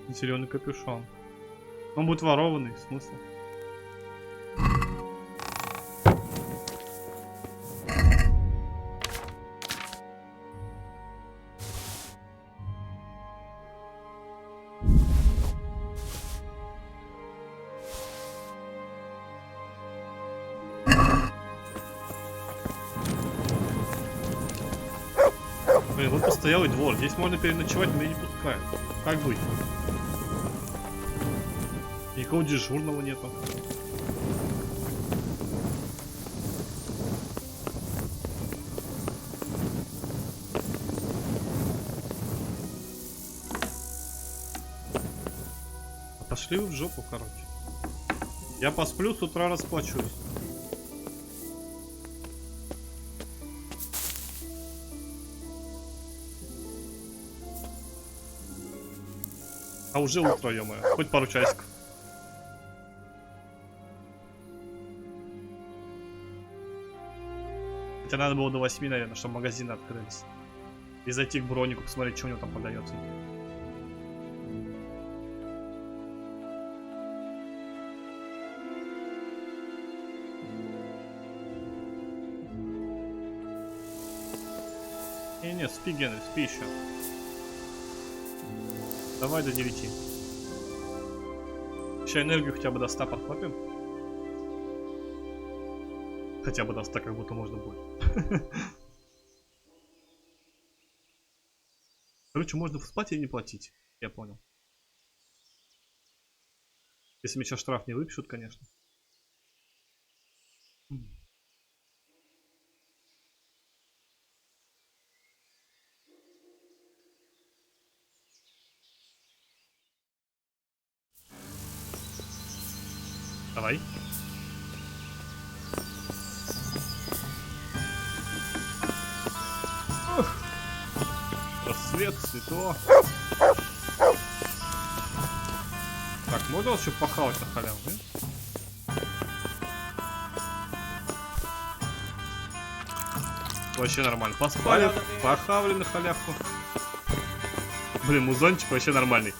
Зеленый капюшон. Он будет ворованный, смысл? постоялый двор. Здесь можно переночевать, меня не пускают. Как быть? Никакого дежурного нету. Пошли вы в жопу, короче. Я посплю, с утра расплачусь. А уже утро, ё-моё. Хоть пару часиков. Хотя надо было до 8, наверное, чтобы магазины открылись. И зайти к бронику, посмотреть, что у него там продается. Не, спи, Генри, спи еще. Давай до 9. Сейчас энергию хотя бы до 100 подхватим. Хотя бы до 100, как будто можно будет. Короче, можно спать и не платить. Я понял. Если мне сейчас штраф не выпишут, конечно. Давай. Ух. Рассвет, светло. Так, можно вообще похавать на халяву, да? Вообще нормально. Поспали, похавали на халявку. Блин, музончик вообще нормальный.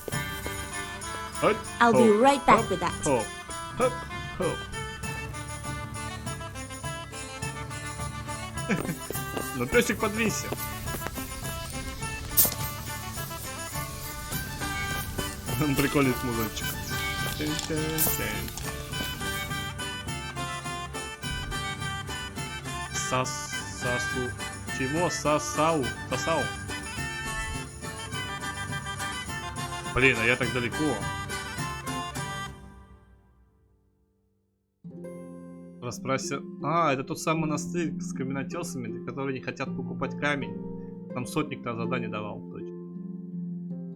I'll be right back with that. Хоп, хоп, хоп. Ну, песик, подвинься. Он прикольный музончик. Сасу. Чего? Сасау. Блин, а я так далеко. Распросил. А, это тот самый монастырь с каменотесами, которые не хотят покупать камень. Там сотник на задание давал, точно.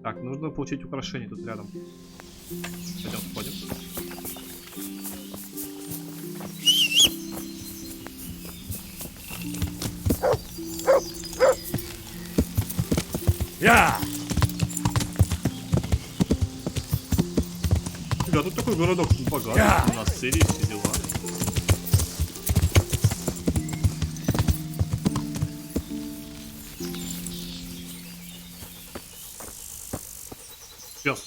Так, нужно получить украшение тут рядом. Пойдем, сходим. Я! Да, тут такой городок богатый. У нас серии, все дела. Пес.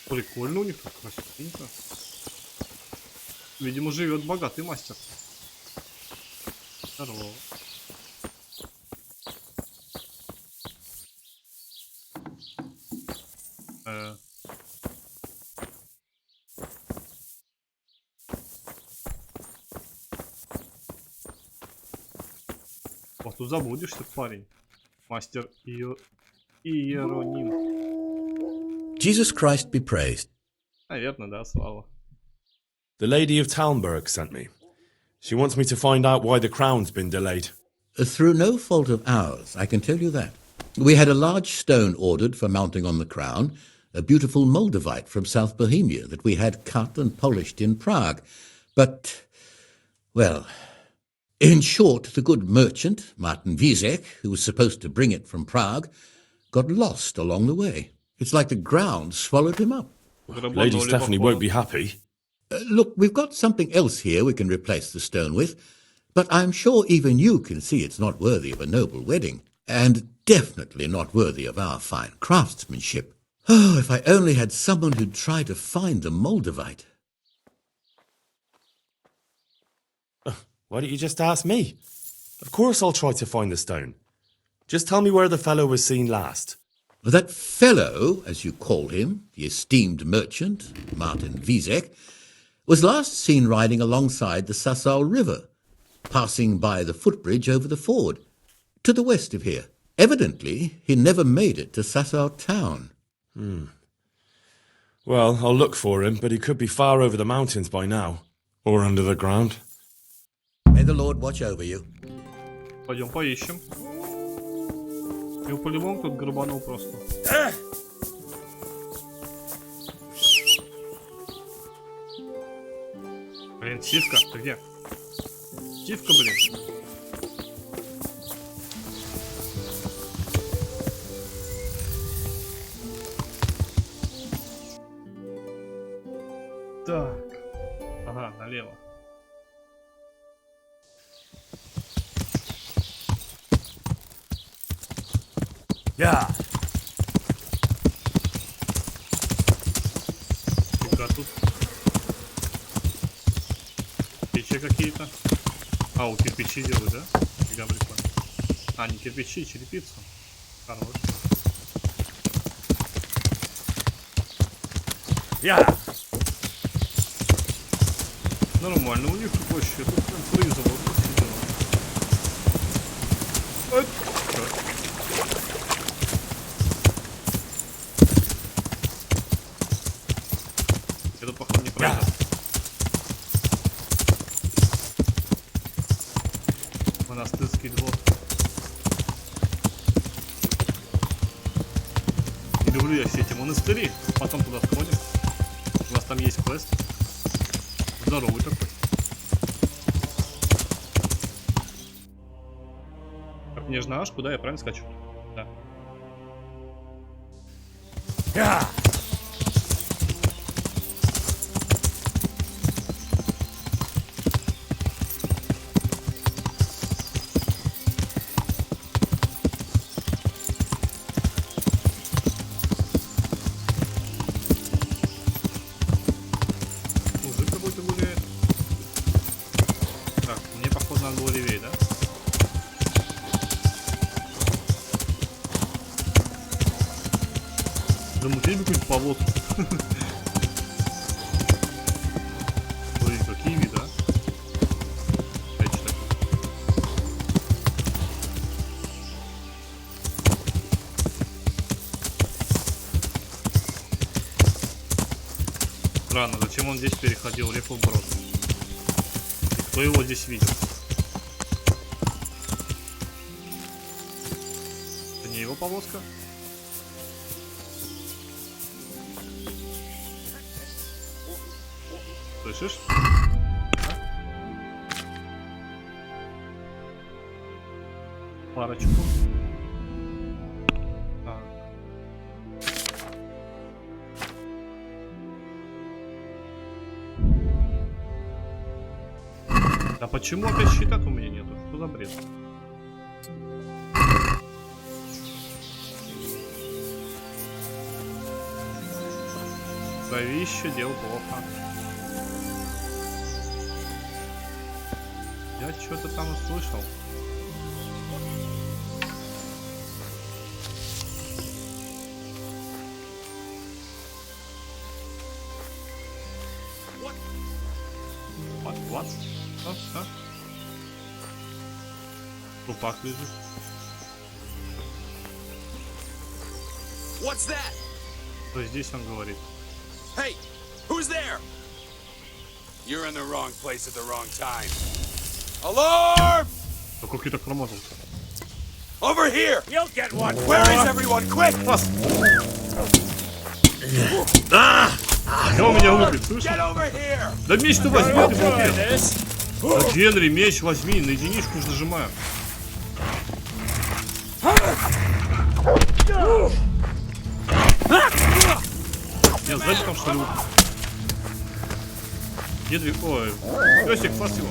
Прикольно у них тут, красивенько. Видимо, живет богатый мастер. Здорово. Вот тут заблудишься, парень. Мастер Иероним. Jesus Christ be praised. Наверное, да, слава. The Lady of Talmberg sent me. She wants me to find out why the crown's been delayed. Through no fault of ours, I can tell you that. We had a large stone ordered for mounting on the crown, a beautiful Moldavite from South Bohemia that we had cut and polished in Prague. But, well, in short, the good merchant, Martin Wiesek, who was supposed to bring it from Prague, got lost along the way. It's like the ground swallowed him up. Lady Stephanie won't be happy. Look, we've got something else here we can replace the stone with, but I'm sure even you can see it's not worthy of a noble wedding, and definitely not worthy of our fine craftsmanship. Oh, if I only had someone who'd try to find the Moldavite. Why don't you just ask me? Of course I'll try to find the stone. Just tell me where the fellow was seen last. That fellow, as you call him, the esteemed merchant, Martin Wiesek, was last seen riding alongside the Sassau River. passing by the footbridge over the ford, to the west of here. Evidently, he never made it to Sasau town. Well, I'll look for him, but he could be far over the mountains by now. Or under the ground. May the Lord watch over you. Пойдем поищем. Его по-любому тут грабанул просто. Блин, Сивка, ты где? Сивка, блин. Так. Ага, налево. Я. Фига тут. Печи какие-то. А, у кирпичи делают, да? Фига прикольно. А, не кирпичи, черепицу. Хорош. Я. Нормально, у них тут вообще тут прям фризово, тут все дела. Ой, это походу не пройдет. Монастырский двор. Не люблю я все эти монастыри. Потом туда сходим. У нас там есть квест. Здоровый такой. Как мне же наш, куда я правильно скачу? Да. Замутили бы какую-нибудь поводку. Блин, какие виды, а? Дайте так. Странно, зачем он здесь переходил реку вброд? И кто его здесь видел? Это не его повозка? Слышишь? Парочку. Так. А почему опять щита у меня нету? Что за бред? Кровище, дело плохо. Я что-то там услышал. What? А? Трупак лежит. What's that? То здесь он говорит. Hey, who's there? You're in the wrong place at the wrong time. Alarm! Да какой-то промазался. Over here! You'll get one. Where is everyone? Quick! Я у меня убит, слышишь? Get over here! Да меч-то возьми, ты блин. Да, Генри, меч возьми, на единичку же нажимаю. Я сзади там что ли? Генри, ой, песик, спасибо.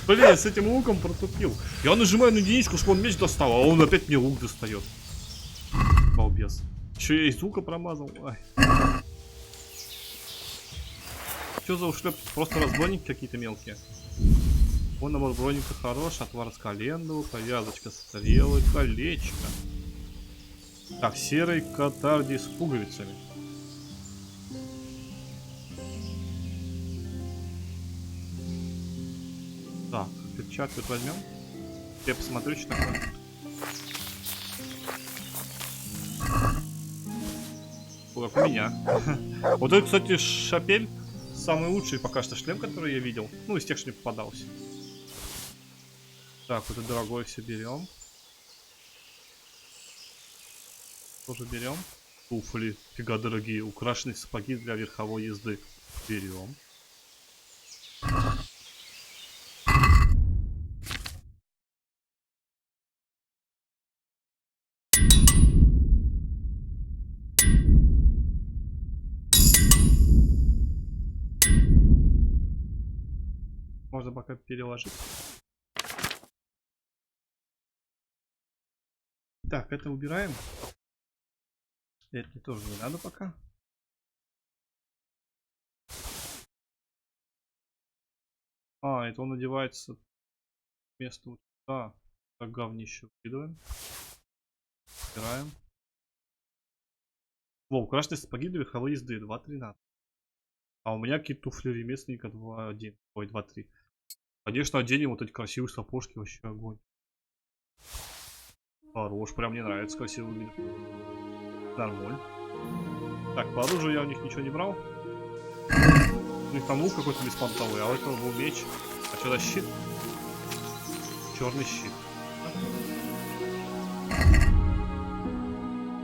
Блин, с этим луком протупил. Я нажимаю на единичку, чтобы он меч достал, а он опять мне лук достает. Балбес. Еще я из лука промазал. Ай. Что за ушлепки? Просто разбойники какие-то мелкие. Вон набор броника хорош, отвар с календулы, повязочка, стрелы, колечко. Так, серый катарди с пуговицами. Так, перчатку возьмем. Я посмотрю, что такое. О, как у меня. Вот это, кстати, шапель. Самый лучший пока что шлем, который я видел. Ну, из тех, что мне попадался. Так, вот это дорогое все берем. Тоже берем. Туфли, фига дорогие. Украшенные сапоги для верховой езды. Берем. Можно пока переложить. Так, это убираем. Это мне тоже не надо пока. А, это он надевается вместо вот сюда. Так, говнище выкидываем. Убираем. Во, украшенные сапоги для верховой езды 2.13. А у меня какие-то туфли ремесленника 2.1. Ой, 2.3. Конечно, оденем вот эти красивые сапожки, вообще огонь. Хорош, прям мне нравится, красиво выглядит. Нормально. Так, по оружию я у них ничего не брал. У них там лук какой-то беспонтовый, а у этого был меч. А что за щит? Черный щит.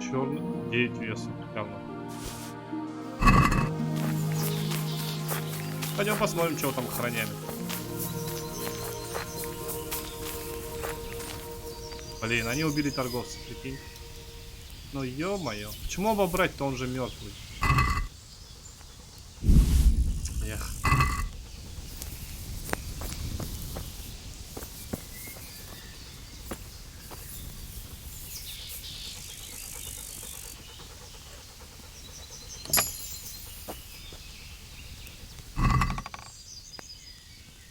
Черный 9 веса. Говно. Пойдем посмотрим, что там охраняем. Блин, они убили торговца, прикинь. Ну ё-моё. Почему его брать-то, он же мертвый? Эх.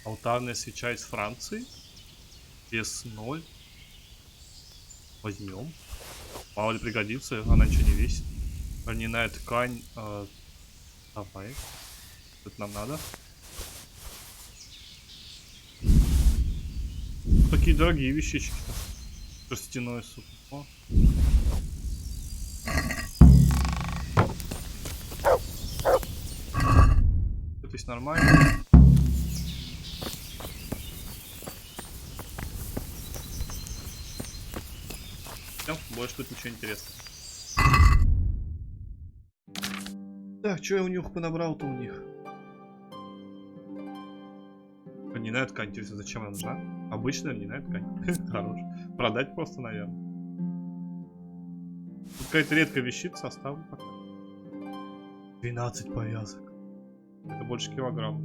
Алтарная свеча из Франции. Вес 0. Возьмем. Мало ли пригодится, она ничего не весит. Льняная ткань. Давай. Это нам надо. Такие дорогие вещички-то. Шерстяное сукно. Это здесь нормально. Больше тут ничего интересного. Так, что я у них понабрал-то у них? Льняная ткань, интересно, зачем она нужна? Обычная льняная ткань. Хорош. Продать просто, наверное. Тут какая-то редкая вещица, оставлю пока. 12 повязок. Это больше килограмма.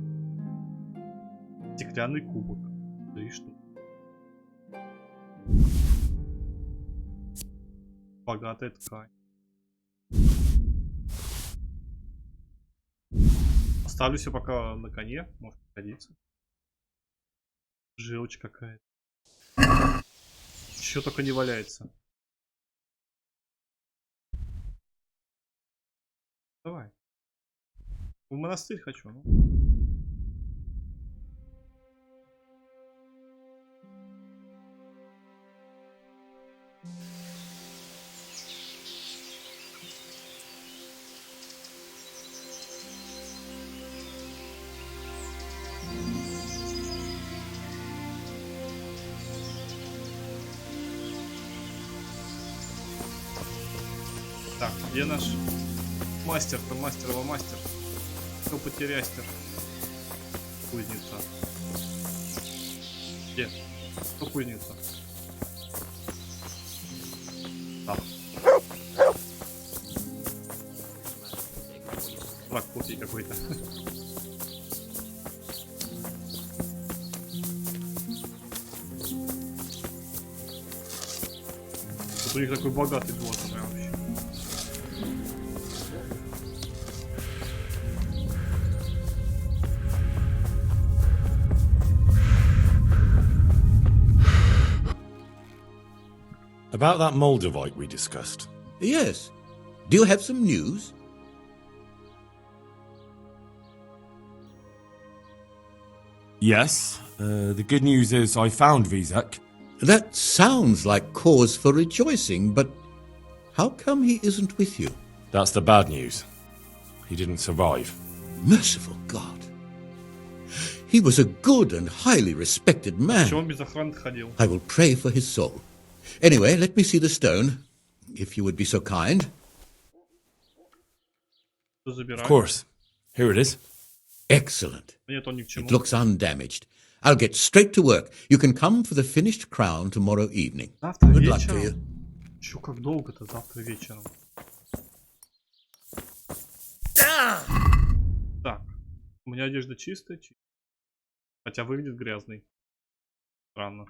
Стеклянный кубок. 3 штуки. Богатая ткань. Оставлю все пока на коне, может пригодится. Жилочка какая-то. Еще только не валяется. Давай. В монастырь хочу, ну. Так, где наш мастер-то, мастерова мастер? Кто потерястер? Кузница. Где? Кто кузница? Так. Прокопий какой-то. Тут у них такой богатый двор, прям вообще. About that Moldavite we discussed. Yes. Do you have some news? Yes. The good news is I found Vizek. That sounds like cause for rejoicing, but how come he isn't with you? That's the bad news. He didn't survive. Merciful God. He was a good and highly respected man. Почему он без охраны ходил? I will pray for his soul. Anyway, let me see the stone, if you would be so kind. Of course. Here it is. Excellent. Нет, он ни к чему. It looks undamaged. I'll get straight to work. You can come for the finished crown tomorrow evening. Завтра Good luck to вечером? you. Чё, как долго-то завтра вечером? Так, у меня одежда чистая, хотя выглядит грязный. Странно.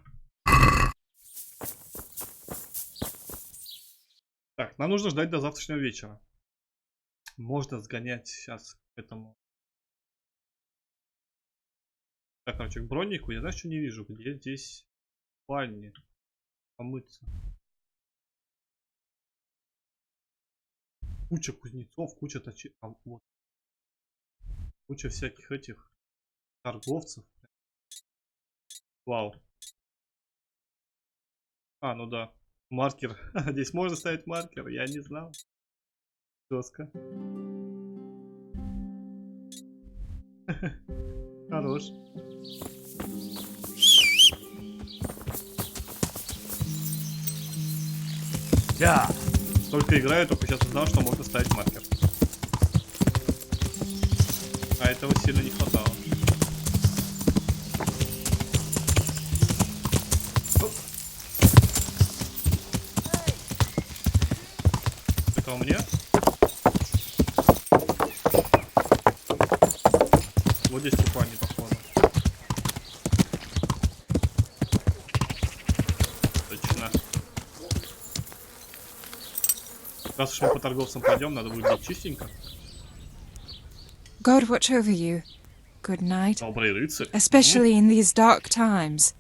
Так, нам нужно ждать до завтрашнего вечера. Можно сгонять сейчас к этому. Так, короче, к бронику. Я знаю, что не вижу. Где здесь спальни? Помыться. Куча кузнецов, куча вот. Куча всяких этих торговцев. Вау. А, ну да. Маркер. Здесь можно ставить маркер. Я не знал. Жестко. Хорош. Да. Только играю, только сейчас узнал, что можно ставить маркер. А этого сильно не хватало. Это у меня? Вот здесь купание, походу. Точно. Раз уж мы по торговцам пойдем, надо будет быть чистенько. God watch over you. Good night. Добрый рыцарь. Especially in these dark times.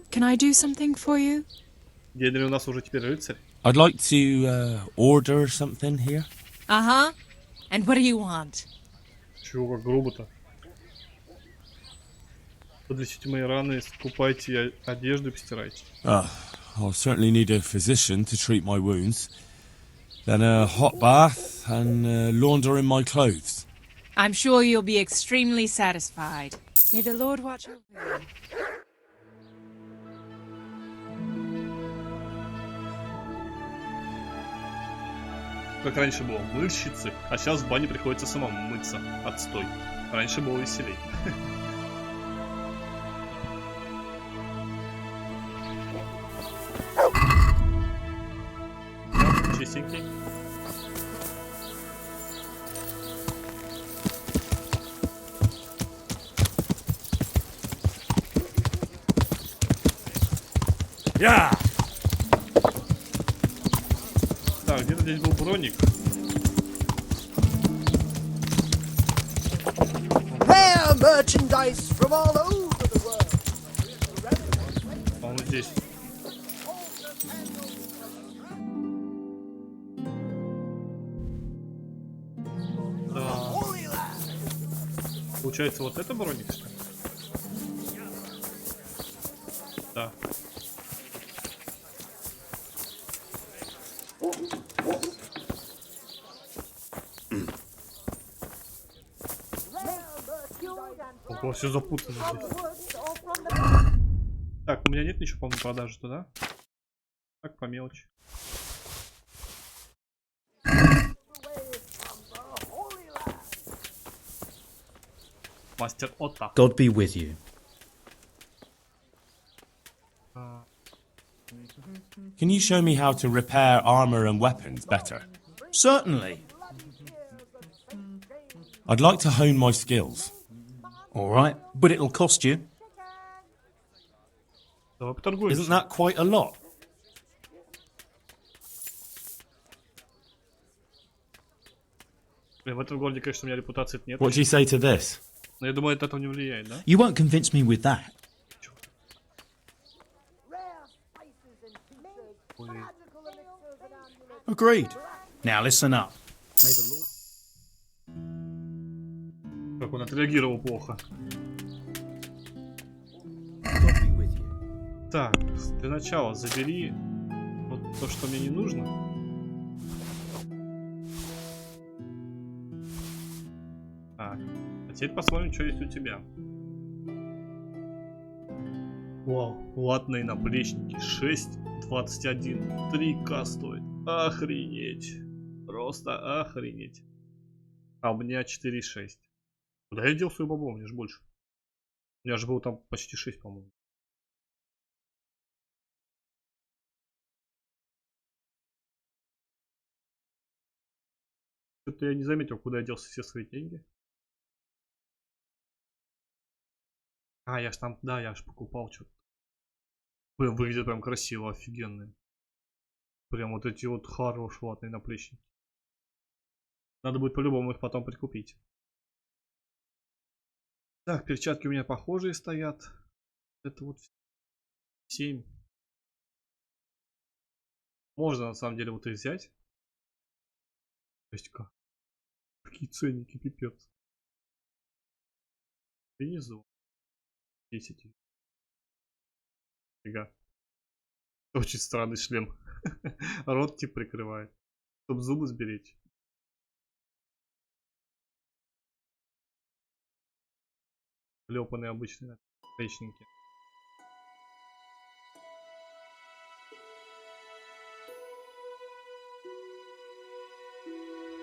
Can I do something for you? Генри у нас уже теперь рыцарь. I'd like to order something here. Uh-huh. And what do you want? Чего как грубо-то? Подлечите мои раны, скупайте одежду и постирайте. I'll certainly need a physician to treat my wounds. Then a hot bath and laundering my clothes. I'm sure you'll be extremely satisfied. May the Lord watch over you. Как раньше было мыльщицы, а сейчас в бане приходится самому мыться. Отстой. Раньше было веселей. Чистенький. Я! Так, где-то здесь был броник. Rare merchandise from all over the world. По-моему, здесь. Да. Получается, вот это броник, что ли? Да. Ого, все запутано здесь. Так, у меня нет ничего, по-моему, продажи туда. Так, по мелочи. Мастер Отто. God be with you. Can you show me how to repair armor and weapons better? Certainly. I'd like to hone my skills. All right, but it'll cost you. Давай поторгуемся. Isn't that quite a lot? Блин, в этом городе, конечно, у меня репутации нет. What do you say to this? Но я думаю, это этого не влияет, да? You won't convince me with that. Agreed. Now listen up. Как он отреагировал плохо. Так, для начала забери вот то, что мне не нужно. Так, а теперь посмотрим, что есть у тебя. Вау, латные наплечники 6,21, 3К стоит. Охренеть. Просто охренеть. А у меня 4,6. Куда я дел свою бабло? У меня же больше. У меня же было там почти 6, по-моему. Что-то я не заметил, куда я делся все свои деньги. А, я ж там, да, я ж покупал что-то. Блин, выглядит прям красиво, офигенно. Прям вот эти вот хорошие латные наплечники. Надо будет по-любому их потом прикупить. Так, перчатки у меня похожие стоят. Это вот 7. Можно на самом деле вот их взять. То есть как? Какие ценники, пипец. Внизу. 10. Фига. Очень странный шлем. Рот типа прикрывает. Чтоб зубы сберечь. Лёпаные обычные наплечники.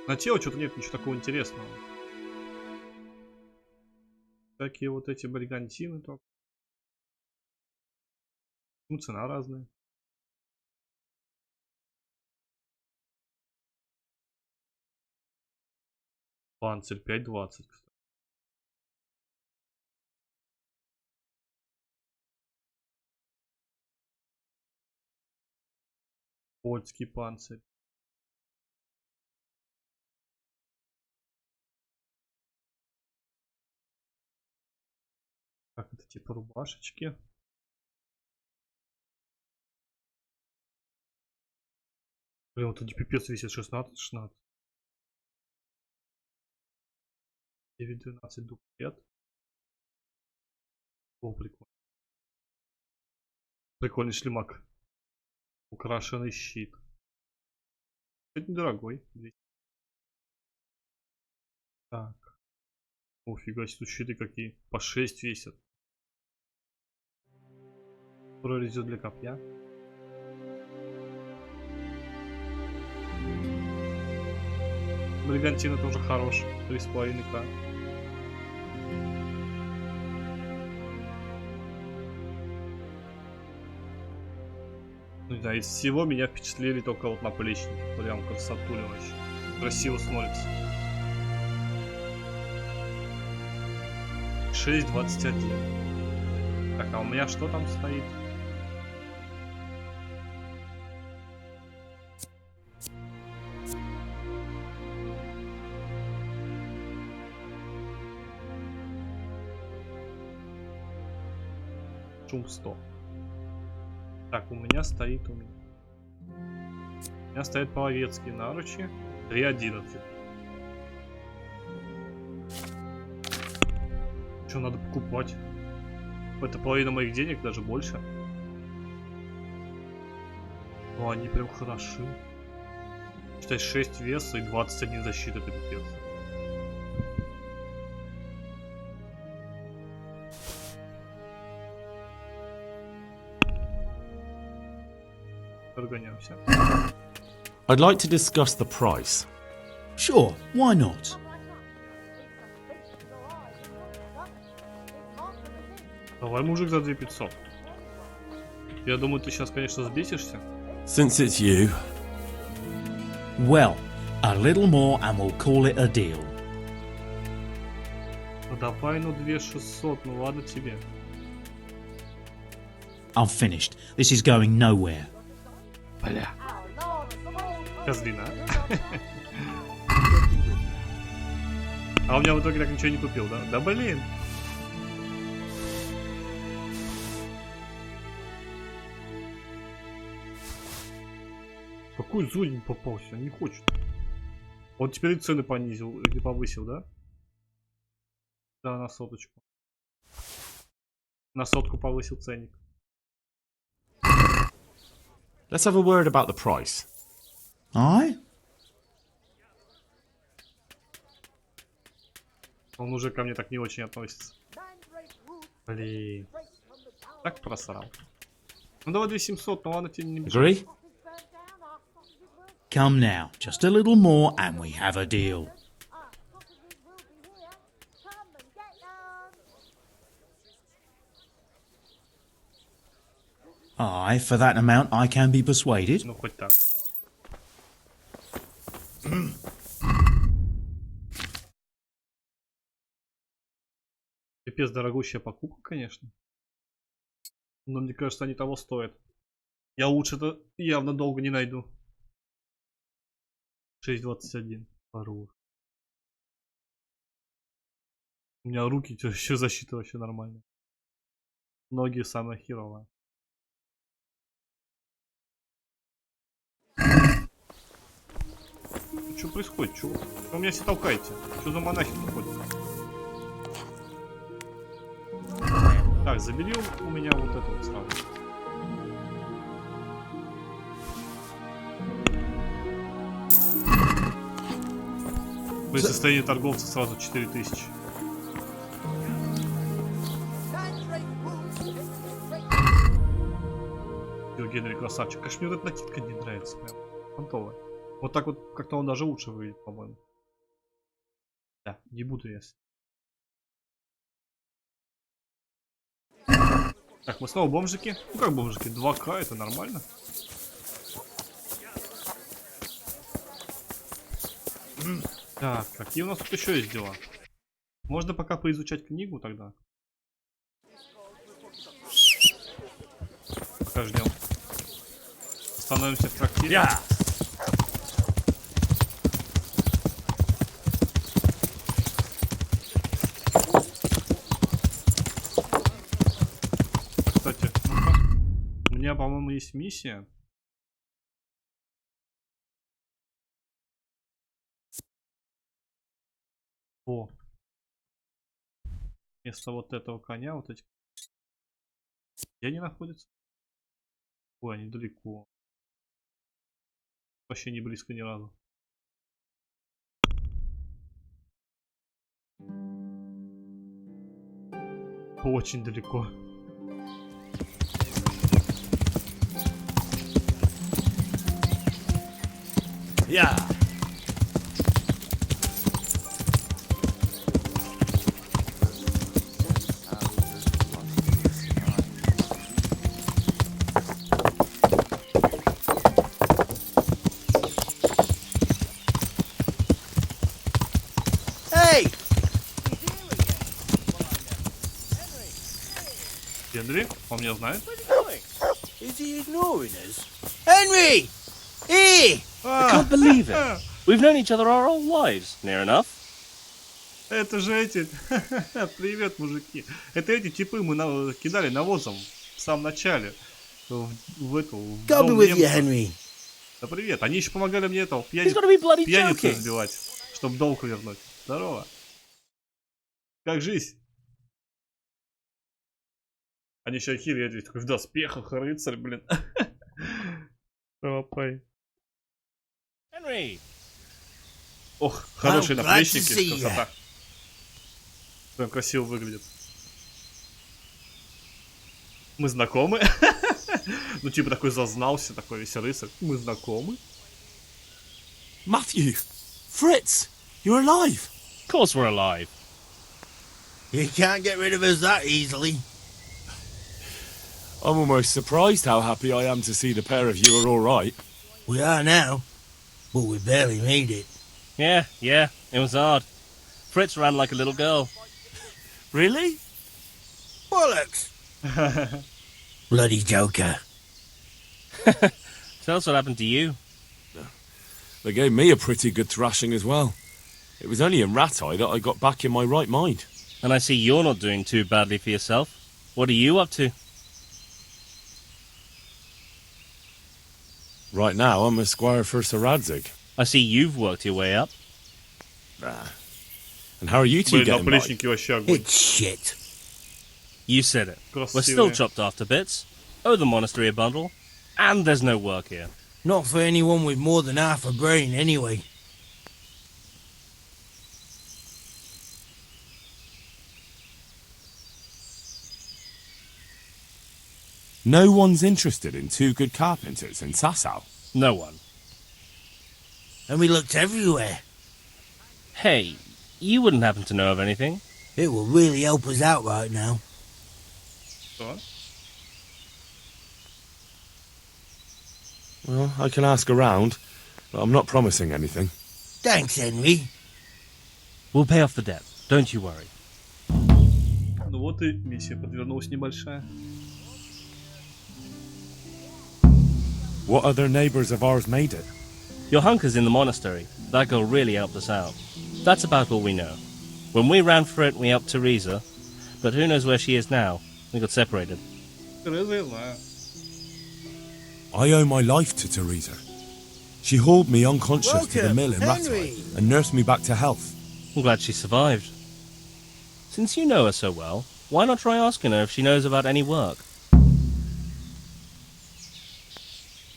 На тело что-то нет ничего такого интересного. Такие вот эти бригантины только. Ну, цена разная. Панцирь 5,20, кстати. Польский панцирь. Как это, типа рубашечки? Блин, вот эти пипец весит 16. 9-12 дуплет. О, прикольно. Прикольный шлемак. Украшенный щит. Это недорогой. Так. О, фига себе, тут щиты какие. По 6 весят. Прорезет для копья. Бригантина тоже хорош. 3,5К. Ну да, из всего меня впечатлили только вот наплечники. Прям красотуля вообще. Красиво смотрится. 6,21. Так, а у меня что там стоит? Шум 100. Так, у меня стоит У меня стоят половецкие наручи. 3,11. Что надо покупать? Это половина моих денег, даже больше. О, они прям хороши. Считай, 6 веса и 21 защиты, это пипец. Разгоняемся. I'd like to discuss the price. Sure, why not? Давай, мужик, за 2500. Я думаю, ты сейчас, конечно, взбесишься. Since it's you. Well, a little more and we'll call it a deal. Ну давай, ну 2600, ну ладно тебе. I'm finished. This is going nowhere. Бля. Козлина. А у меня в итоге так ничего не купил, да? Да блин. Какой злодень попался? Не хочет. Он теперь и цены понизил или повысил, да? Да, на соточку. На сотку повысил ценник. Let's have a word about the price. Aye? Он уже ко мне так не очень относится. Блин. Так просрал. Ну давай 2700, ну ладно, тебе не бежит. Agree? Come now, just a little more and we have a deal. Aye, for that amount I can be persuaded. Ну хоть так. Пипец дорогущая покупка, конечно. Но мне кажется, они того стоят. Я лучше-то явно долго не найду. 6.21. Хорош. У меня руки, еще защита вообще нормальная. Ноги самая херовая. Что происходит? Что вы меня все толкаете? Что за монахи тут ходят? Так, забери у меня вот это вот сразу. При состоянии торговца сразу 4000. Генри красавчик. Конечно, мне вот эта накидка не нравится. Прям фантовая. Вот так вот как-то он даже лучше выглядит, по-моему. Да, не буду я. Так, мы снова бомжики. Ну как бомжики? 2К, это нормально. Так, какие у нас тут еще есть дела? Можно пока поизучать книгу тогда. Пока ждем. Становимся в трактире. Кстати, ну-ка. У меня, по-моему, есть миссия. О. Вместо вот этого коня, вот эти. Где они находятся? Ой, они далеко. Вообще не близко ни разу. Очень далеко. Yeah. Генри, он меня знает? Is he ignoring us? Henry! Here! I can't believe it. We've known each other our whole lives, near enough. Это же эти... Привет, мужики. Это эти типы мы кидали навозом в самом начале. В эту... Go be with you, Henry. Да привет. Они еще помогали мне этого пьяницу избивать, чтобы долг вернуть. Здорово. Как жизнь? Они еще охерели, такой в доспехах, рыцарь, блин. Пропай. Henry. Ох, хорошие наплечники, красота. Прям красиво выглядит. Мы знакомы? Ну типа такой зазнался, такой весь рыцарь. Мы знакомы? Matthew! Fritz! You're alive! Of course we're alive. You can't get rid of us that easily. I'm almost surprised how happy I am to see the pair of you are all right. We are now, but we barely made it. Yeah, it was hard. Fritz ran like a little girl. Really? Bollocks! Bloody joker. Tell us what happened to you. They gave me a pretty good thrashing as well. It was only in Ratai that I got back in my right mind. And I see you're not doing too badly for yourself. What are you up to? Right now, I'm a squire for Sir Radzig. I see you've worked your way up. And how are you two getting by? It's shit. You said it. We're still chopped off to bits. Owe the monastery a bundle. And there's no work here. Not for anyone with more than half a brain, anyway. No one's interested in two good carpenters in Sasau. No one. And we looked everywhere. Hey, you wouldn't happen to know of anything? It will really help us out right now. What? Well, I can ask around, but I'm not promising anything. Thanks, Henry. We'll pay off the debt, don't you worry. Ну вот и миссия подвернулась небольшая. What other neighbours of ours made it? Your hunker's in the monastery. That girl really helped us out. That's about all we know. When we ran for it, we helped Teresa, but who knows where she is now? We got separated. Тереза я знаю. I owe my life to Teresa. She hauled me unconscious to the mill in Henry. Rattay and nursed me back to health. I'm glad she survived. Since you know her so well, why not try asking her if she knows about any work?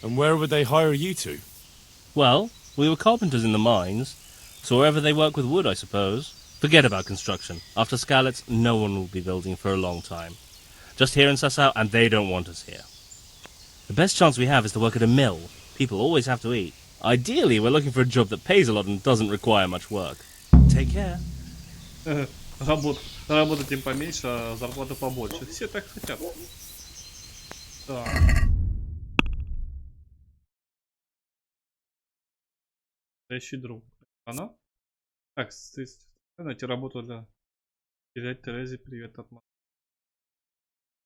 And where would they hire you to? Well, we were carpenters in the mines, so wherever they work with wood, I suppose. Forget about construction. After Skalitz, no one will be building for a long time. Just here in Sasau, and they don't want us here. The best chance we have is to work at a mill. People always have to eat. Ideally, we're looking for a job that pays a lot and doesn't require much work. Take care. Работать им поменьше, а зарплата побольше. Все так хотят. Так. Настоящий друг. Она? Так, найти работу для... Передать Терезе привет от мамы.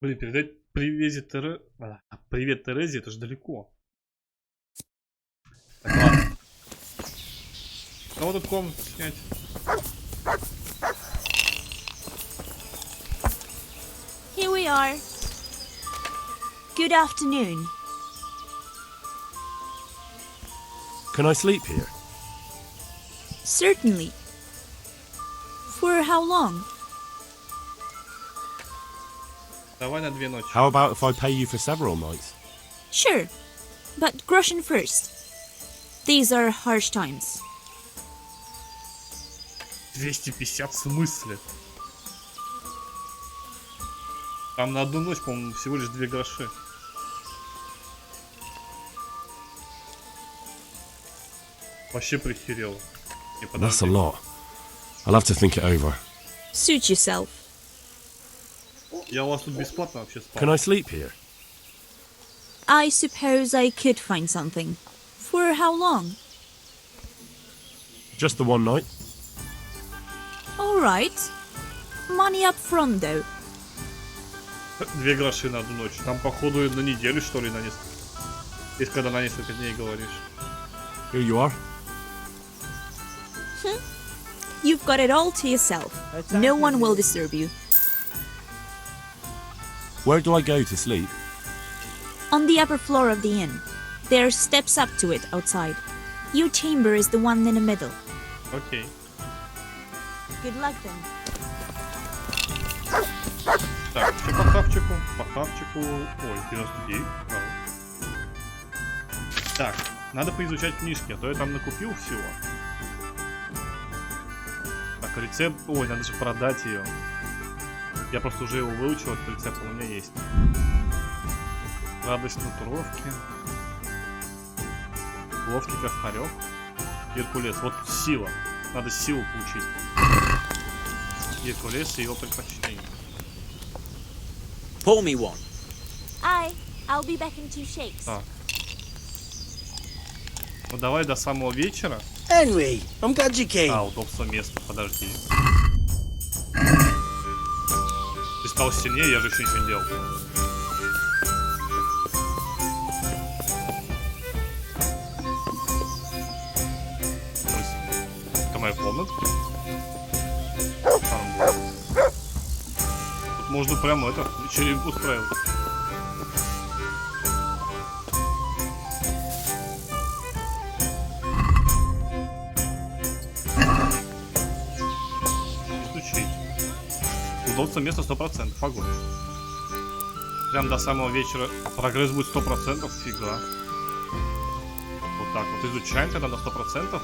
Блин, передать привет Терезе, это же далеко. Так, ладно. Кого тут комнату снять? Here we are. Good afternoon. Can I sleep here? Certainly. For how long? Давай на 2 ночи. How about if I pay you for several nights? Sure, but groschen first. These are harsh times. 250 в смысле? Там на одну ночь, по-моему, всего лишь 2 гроши. Вообще прихерело. That's a lot. I'll have to think it over. Suit yourself. Я у вас тут бесплатно вообще спал. Can I sleep here? I suppose I could find something. For how long? Just the one night. All right. Money up front, though. 2 гроши на одну ночь. Там, походу, на неделю, что ли, на несколько. Если когда на несколько дней говоришь. Here you are. You've got it all to yourself. No one will disturb you. Where do I go to sleep? On the upper floor of the inn. There are steps up to it outside. Your chamber is the one in the middle. Окей. Good luck then. Так, что по хавчику? По хавчику... Ой, 99. Так, надо поизучать книжки, а то я там накупил всего. Так, рецепт... Ой, надо же продать ее. Я просто уже его выучил, этот рецепт у меня есть. Радость натуровки. Ловкий как хорек. Геркулес. Вот сила. Надо силу получить. Геркулес и его предпочтение. Pour me one. I'll be back in 2 shakes. Так. Ну давай до самого вечера. Henry, I'm glad you came. А, удобство места, подожди. Ты стал сильнее, я же еще ничего не делал. Это моя комната. Тут можно прямо это, вечеринку устраивать. сдаться место 100%. Огонь. Прям до самого вечера прогресс будет 100%. Фига. Вот так вот. Изучаем тогда на 100%.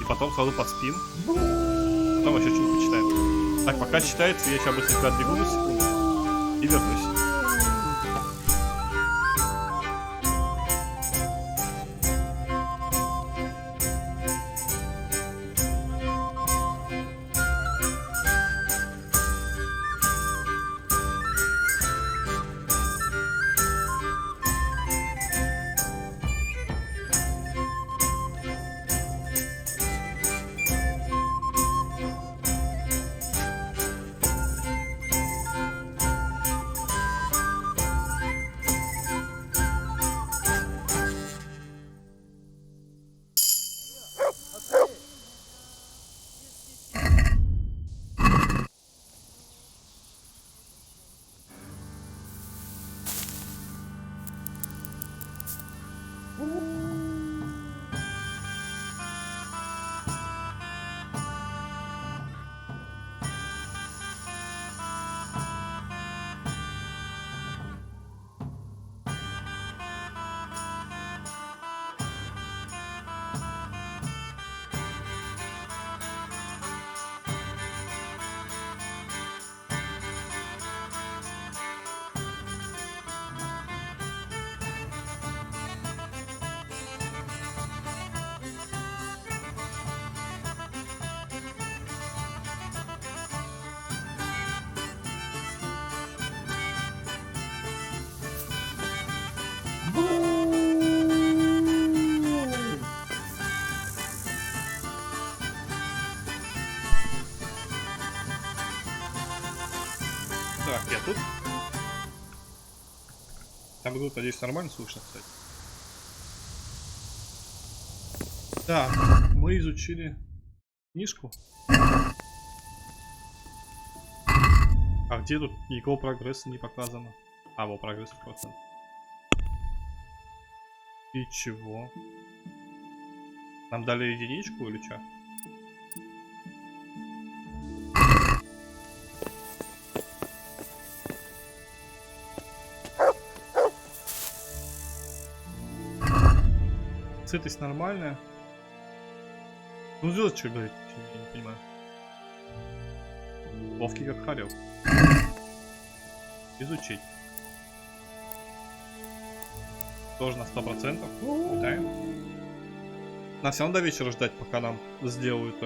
И потом сразу поспим. Потом еще что-нибудь почитаем. Так, пока читается, я сейчас быстренько отбегу на секунду. И вернусь. Так, я тут. Там игру, надеюсь, нормально слышно, кстати. Так, мы изучили книжку. А где тут никакого прогресса не показано? А, вот прогресс в процент. И чего? Нам дали единичку или что? Сытость нормальная. Ну, звезд что говорить, я не понимаю. Ловкий как хорек. Изучить. Тоже на 100%. Читаем. Нам все равно до вечера ждать, пока нам сделают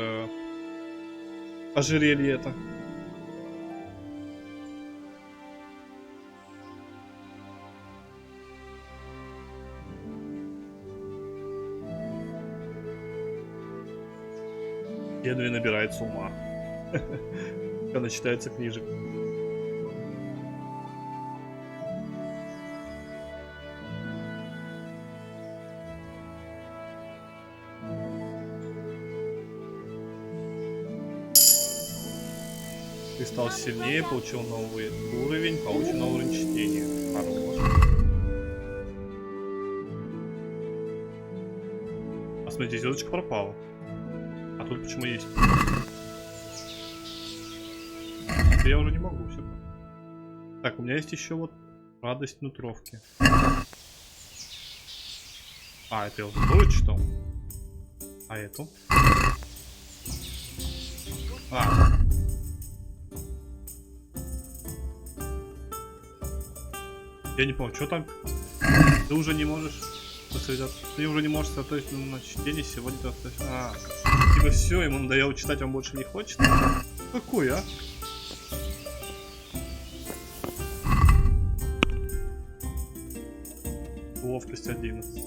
ожерелье это. Генри набирается ума. Когда читается книжек. Ты стал сильнее, получил новый уровень, получил новый уровень чтения. Хорош. А смотрите, звездочка пропала. А тут почему есть? Я уже не могу все. Так, у меня есть еще вот радость нутровки. А, это я уже тоже читал. А эту? А. Я не помню, что там? Ты уже не можешь сосредоточиться. Ты уже не можешь сосредоточиться на чтении сегодня. А, типа все, ему надоело читать, он больше не хочет. Какой, а? Ловкость 11.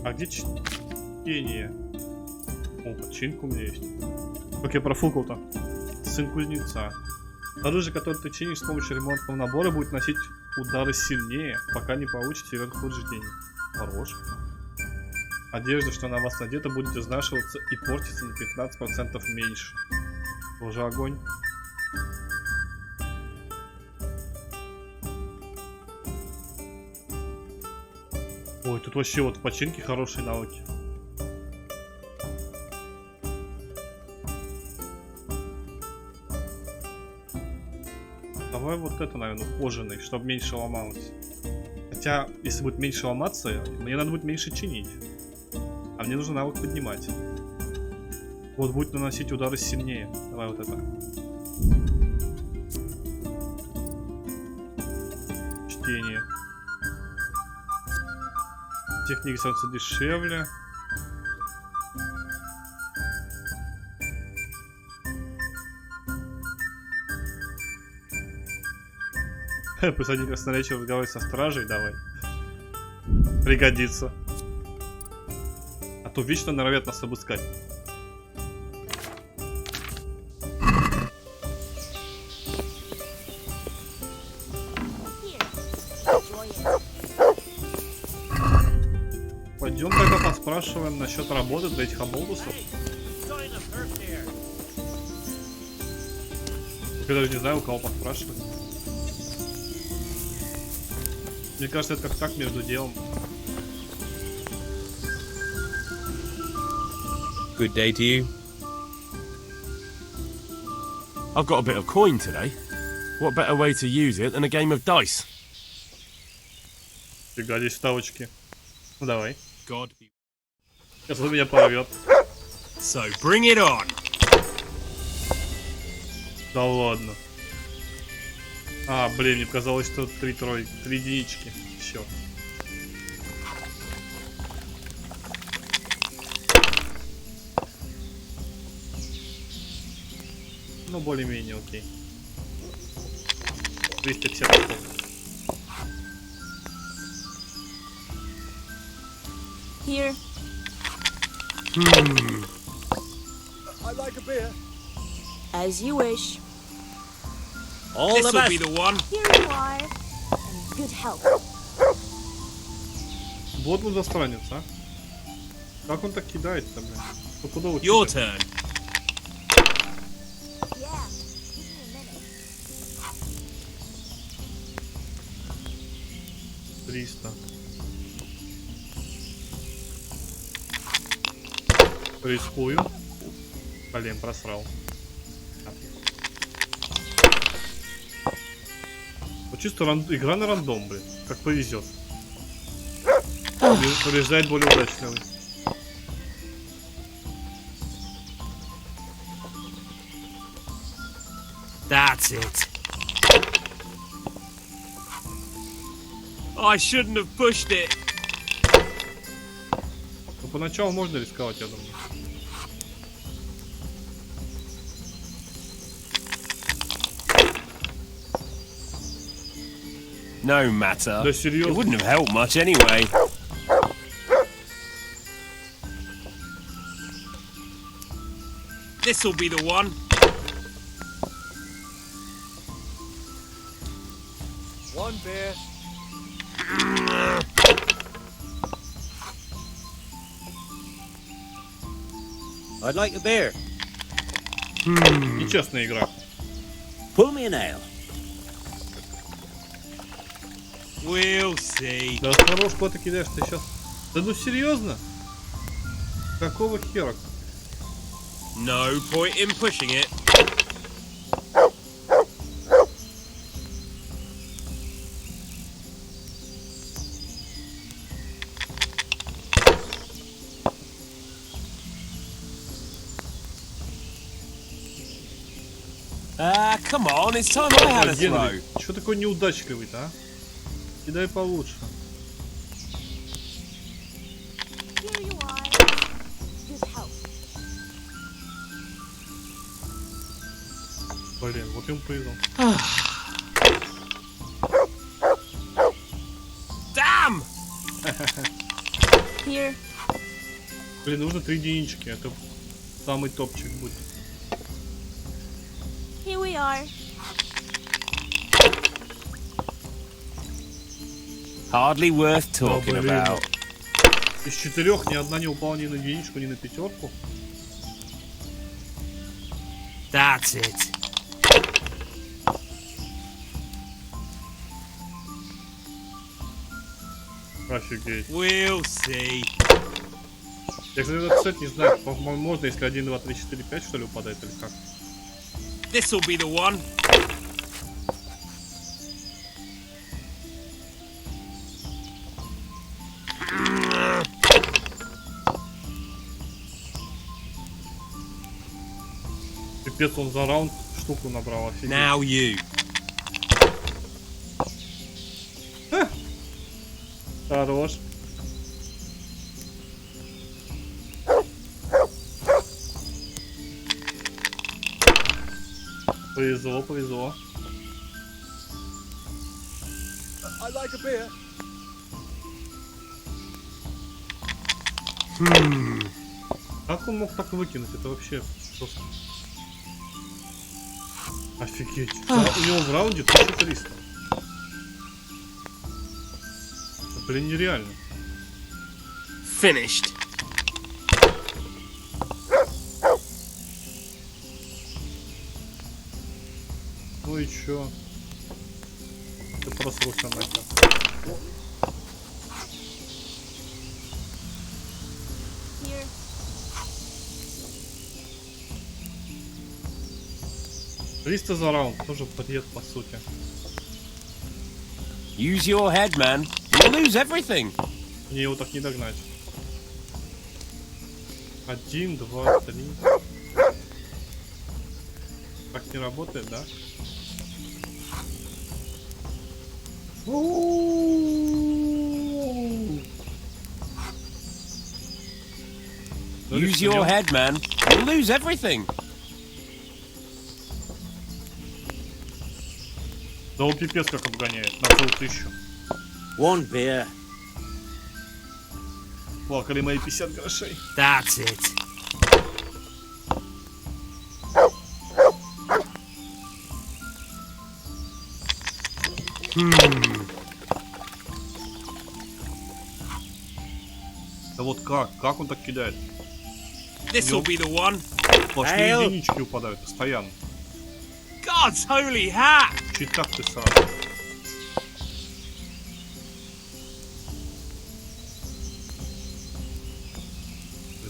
А где чтение? О, починка у меня есть. Как я профукал-то? Сын кузнеца. Оружие, которое ты чинишь с помощью ремонтного набора, будет носить удары сильнее, пока не получите его повреждений. Хорош. Одежда, что на вас надета, будет изнашиваться и портиться на 15% меньше. Тоже огонь. Ой, тут вообще вот в починке хорошие навыки. Давай вот это, наверное, кожаный, чтобы меньше ломалось. Хотя, если будет меньше ломаться, мне надо будет меньше чинить. А мне нужно навык поднимать. Вот будет наносить удары сильнее. Давай вот это. Чтение. Техника становится дешевле. Посади красноречие разговаривать со стражей, давай. Пригодится. А то вечно норовят нас обыскать. Пойдем тогда поспрашиваем насчет работы для этих оболтусов. Я даже не знаю, у кого поспрашивать. Мне кажется, это как так между делом. Good day to you. I've got a bit of coin today. What better way to use it than a game of dice? Фига, здесь ставочки. Ну давай. God. Сейчас он меня порвет. So bring it on. Да ладно. А, блин, мне показалось, что 3 единички. Все. Ну, более-менее окей. 250 очков. Here. I'd like a beer. As you wish. All the best. Be the one. Here you are. And good health. Вот он застранец, а? Как он так кидает-то, блин? Стопудово Your кидает. turn. Yeah. 300. Рискую. Блин, просрал. Вот чисто игра на рандом, блин. Как повезет. Побеждает более удачливый. That's it. I shouldn't have pushed it. Ну, поначалу можно рисковать, я думаю. No matter. Да серьезно. It wouldn't have helped much anyway. This'll be the one. One beer. I'd like a beer. Нечестная игра. Pull me an ale. We'll see. Да хорош, куда ты кидаешь, ты сейчас... Да ну серьезно? Какого хера? No point in pushing it. Come on, it's time I had a throw. Чё такой неудачливый-то, а? Кидай получше. Here you are. Good health. Блин, вот им повезло. Damn! Here. Блин, нужно 3 единички, это самый топчик будет. Here we are. Hardly worth talking about. Из 4 ни одна не упала ни на единичку, ни на 5. That's it. Офигеть. We'll see. Я, кстати, этот сет не знаю, по-моему, можно, если 1, 2, 3, 4, 5, что ли, упадает, или как? This'll be the one. Пипец, он за раунд штуку набрал, офигеть. Now you. Хорош. Повезло, повезло. I like a beer. Как он мог так выкинуть? Это вообще просто... Офигеть. У него в раунде 1300. Блин, нереально. Finished. Ну и чё? Ты просрался нахер. Триста за раунд, тоже бред по сути. Use your head, man. You'll lose everything. Мне его так не догнать. 1, 2, 3. Так не работает, да? Use your head, man. You'll lose everything. Да он пипец как обгоняет, на целую 1000. One beer. Плакали мои 50 грошей. That's it. Да вот как он так кидает? This will be the one. Сплошные единички упадают постоянно. God's holy hat! Чуть так ты сразу.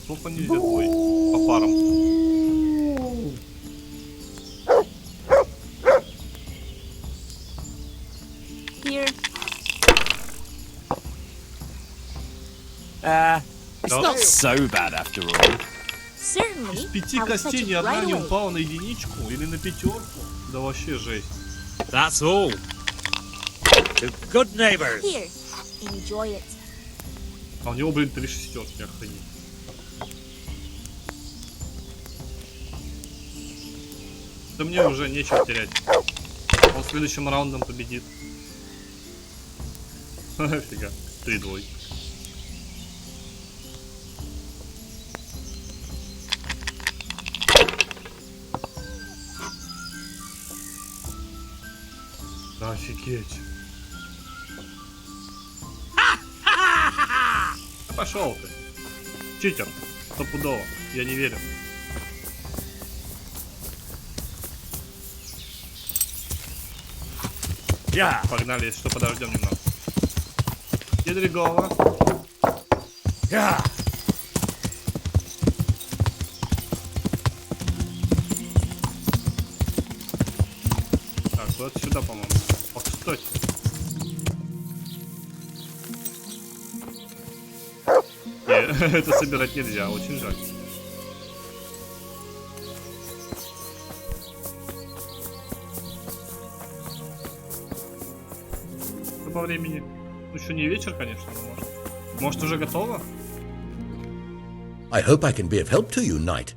Плохо нельзя бой по парам. Here. It's not so bad after all. Certainly. Из 5 I will костей fetch ни it одна right не away. упала на единичку или на 5. Да вообще жесть. That's all. To good neighbors. Here. Enjoy it. А у него, блин, 3 шестерки, охренеть. Да мне уже нечего терять. Он следующим раундом победит. Фига. 3 двойки. Да офигеть. Пошел ты. Читер. Стопудово. Я не верю. Погнали, если что, подождем немного. Кедригова. Так, вот сюда, по-моему. О, кстати. Это собирать нельзя, очень жаль. По времени. Ну, еще не вечер, конечно, но может. Может, уже готово? I hope I can be of help to you, knight.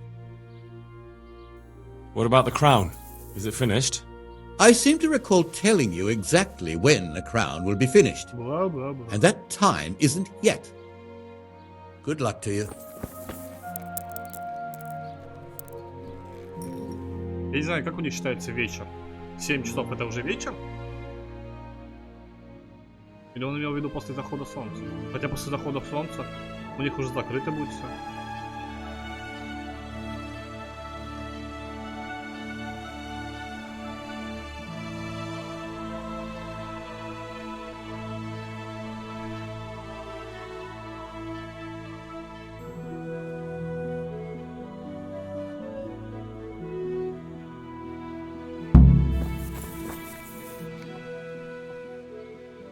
What about the crown? Is it finished? I seem to recall telling you exactly when the crown will be finished. Blah, blah, blah. And that time isn't yet. Good luck to you. Я не знаю, как у них считается вечер. 7 часов это уже вечер? Или он имел в виду после захода солнца? Хотя после захода солнца у них уже закрыто будет все.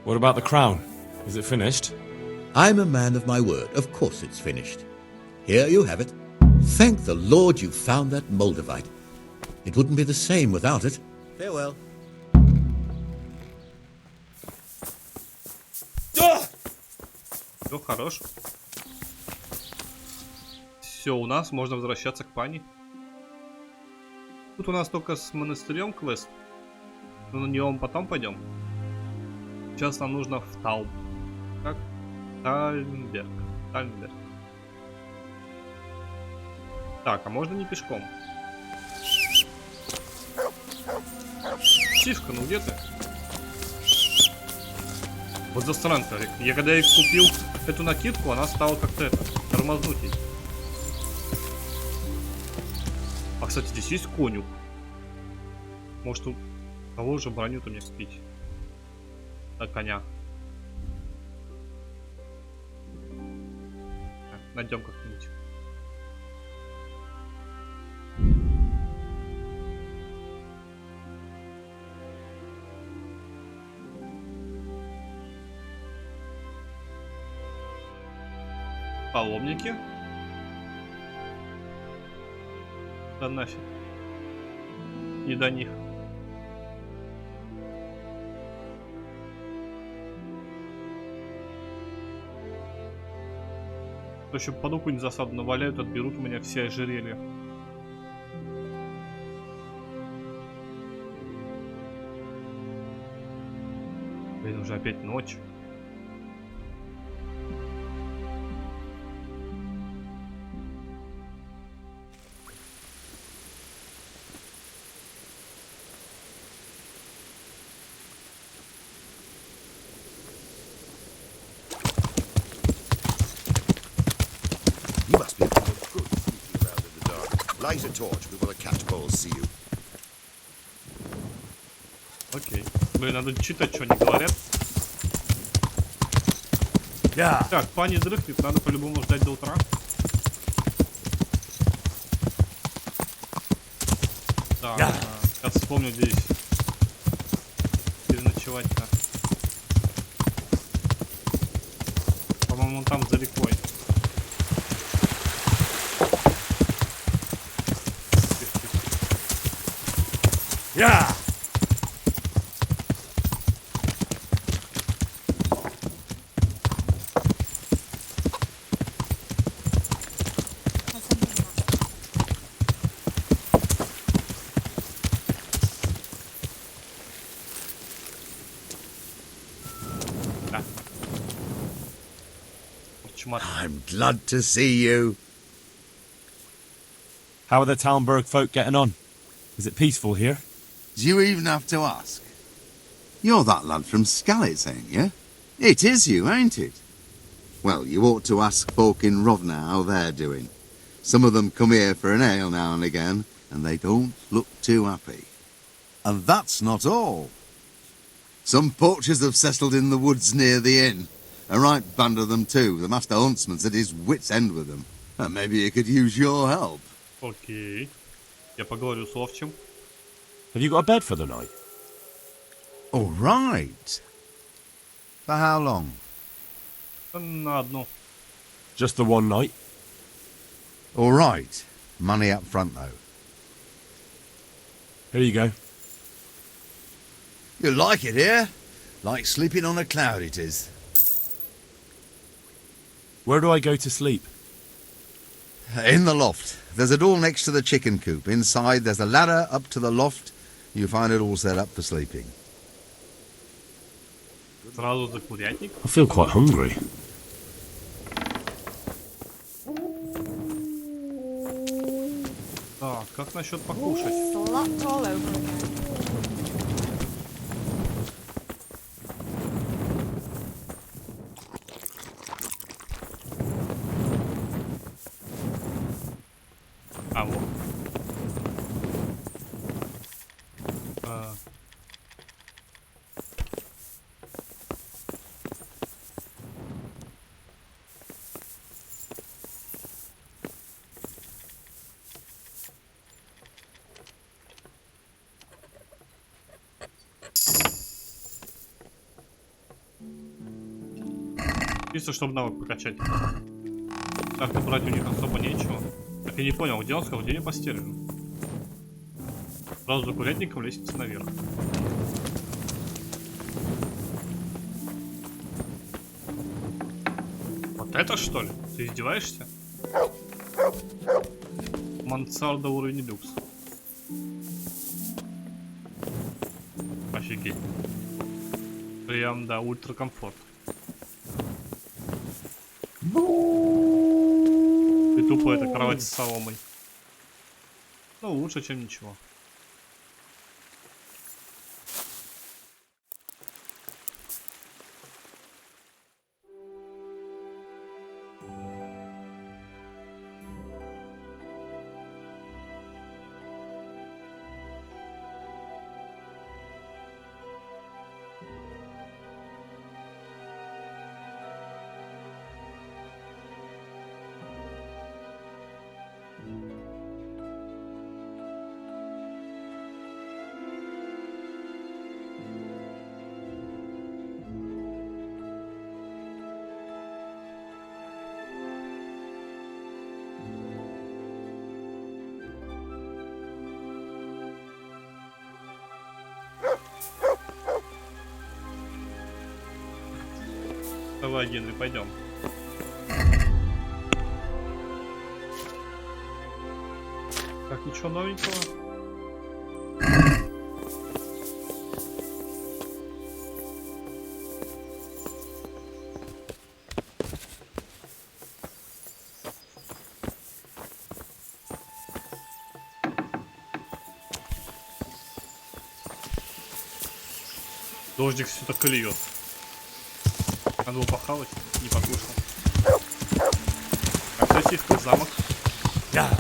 What about the crown? Is it finished? I'm a man of my word. Of course it's finished. Here you have it. Thank the Lord you found that Moldavite. It wouldn't be the same without it. Farewell. Все, хорош. Все, у нас можно возвращаться к Пани. Тут у нас только с монастырем квест. Но на него мы потом пойдем. Сейчас нам нужно в Таум. Как? Тальнберг. Тальнберг. Так, а можно не пешком? Сивка, ну где ты? Вот засранка. Я когда я купил эту накидку, она стала как-то это, тормознуть ей. А, кстати, здесь есть конюх. Может, у кого же броню-то мне купить? На коня. Найдем как-нибудь. Паломники. Да нафиг. Не до них. То еще под какую-нибудь засаду наваляют, отберут у меня все ожерелья. Блин, уже опять ночь. You must be a good sneaking around in the dark. Light a torch before the catballs see you. Окей. Блин, надо читать, что они говорят. Так, Пани дрыхнет, надо по-любому ждать до утра. Да, сейчас вспомню здесь переночевать-то. По-моему, он там за рекой. I'm glad to see you. How are the Talmberg folk getting on? Is it peaceful here? Do you even have to ask? You're that lad from Skalitz, ain't you? It is you, ain't it? Well, you ought to ask folk in Rovna how they're doing. Some of them come here for an ale now and again, and they don't look too happy. And that's not all. Some poachers have settled in the woods near the inn. A right band of them too. The master huntsman's at his wit's end with them. And maybe he could use your help. Окей. Я поговорю с ловчим. Have you got a bed for the night? All right. For how long? На одну. Just the one night? All right. Money up front, though. Here you go. You like it here? Like sleeping on a cloud it is. Where do I go to sleep? In the loft. There's a door next to the chicken coop. Inside there's a ladder up to the loft. You find it all set up for sleeping. Сразу за курятник. I feel quite hungry. Так, как насчет покушать? А вот. Чисто, чтобы навык прокачать. Так-то брать у них особо нечего. Так я не понял, где он сказал, где я постель? Сразу за курятником лестница наверх. Вот это что ли? Ты издеваешься? Мансарда уровень люкс. Офигеть. Прям, да, ультракомфорт. И тупо это кровать с соломой. Ну, лучше, чем ничего. Давай, Генри, пойдем. Так, ничего новенького. Дождик все так и льет. Надо было похавать, не покушал. А, кстати, в замок. Да.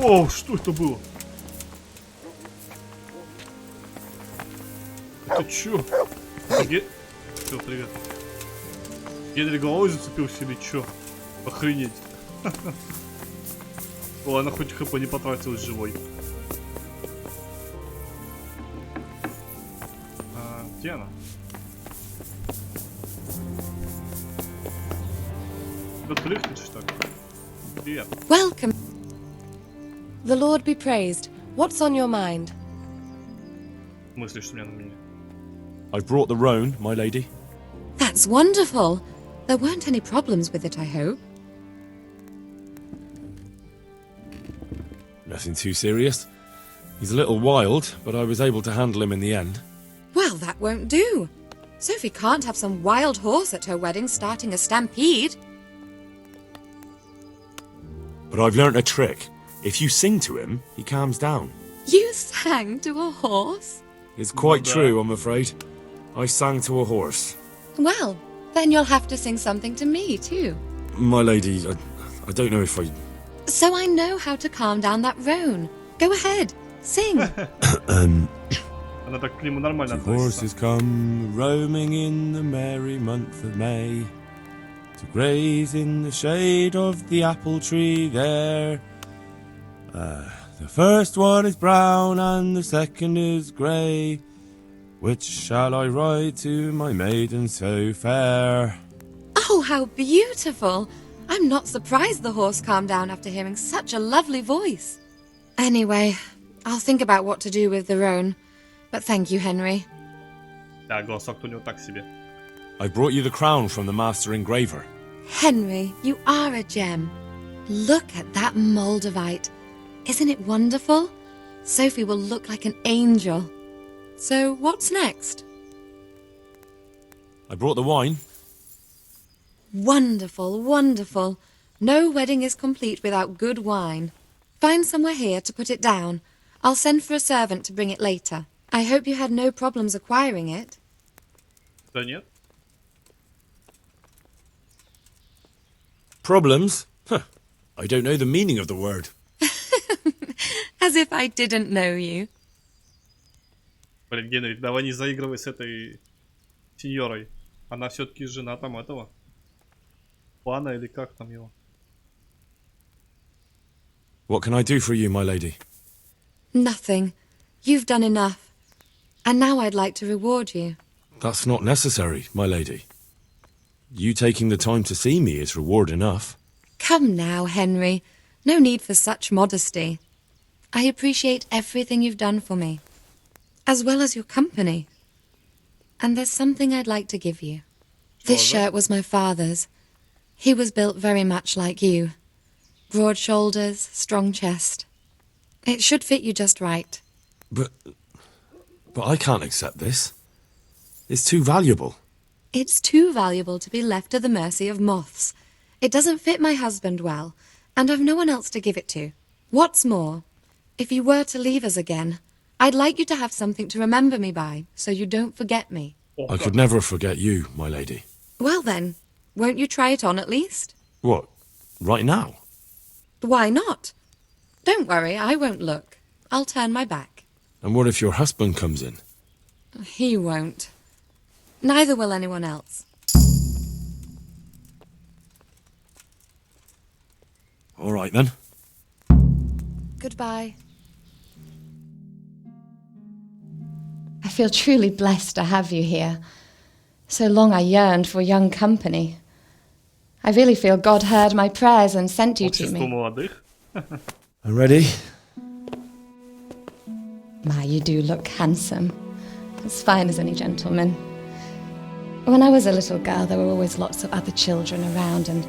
Оу, что это было? Это чё? Всё, привет. Генри головой зацепился или чё? Охренеть. Ладно, хоть хп не потратилась живой. Где она? Тут лифт, что ли? Привет. Welcome. The Lord be praised. What's on your mind? В смысле, что у меня на меня? I brought the roan, my lady. That's wonderful. There weren't any problems with it, I hope. Nothing too serious. He's a little wild, but I was able to handle him in the end. Well, that won't do. Sophie can't have some wild horse at her wedding starting a stampede. But I've learnt a trick. If you sing to him, he calms down. You sang to a horse? It's quite true, I'm afraid. I sang to a horse. Well, then you'll have to sing something to me, too. My lady, I don't know if I... So I know how to calm down that roan. Go ahead, sing. Она так к нему нормально The относится. horses come roaming in the merry month of May to graze in the shade of the apple tree there. The first one is brown and the second is grey. Which shall I ride to, my maiden so fair? Oh, how beautiful! I'm not surprised the horse calmed down after hearing such a lovely voice. Anyway, I'll think about what to do with the roan. But thank you, Henry. Да, голосок у него так себе. I brought you the crown from the master engraver. Henry, you are a gem. Look at that Moldavite. Isn't it wonderful? Sophie will look like an angel. So, what's next? I brought the wine. Wonderful, wonderful. No wedding is complete without good wine. Find somewhere here to put it down. I'll send for a servant to bring it later. I hope you had no problems acquiring it. Да нет. Problems? Huh. I don't know the meaning of the word. As if I didn't know you. Блин, Генри, давай не заигрывай с этой сеньорой. Она все-таки жена там этого. Пана или как там его? What can I do for you, my lady? Nothing. You've done enough. And now I'd like to reward you. That's not necessary, my lady. You taking the time to see me is reward enough. Come now, Henry. No need for such modesty. I appreciate everything you've done for me, as well as your company. And there's something I'd like to give you. This shirt was my father's. He was built very much like you. Broad shoulders, strong chest. It should fit you just right. But I can't accept this. It's too valuable. It's too valuable to be left to the mercy of moths. It doesn't fit my husband well, and I've no one else to give it to. What's more, if you were to leave us again, I'd like you to have something to remember me by, so you don't forget me. I could never forget you, my lady. Well then, won't you try it on at least? What? Right now? Why not? Don't worry, I won't look. I'll turn my back. And what if your husband comes in? He won't. Neither will anyone else. All right, then. Goodbye. I feel truly blessed to have you here. So long I yearned for young company. I really feel God heard my prayers and sent you to me. I'm ready. My, you do look handsome. As fine as any gentleman. When I was a little girl, there were always lots of other children around and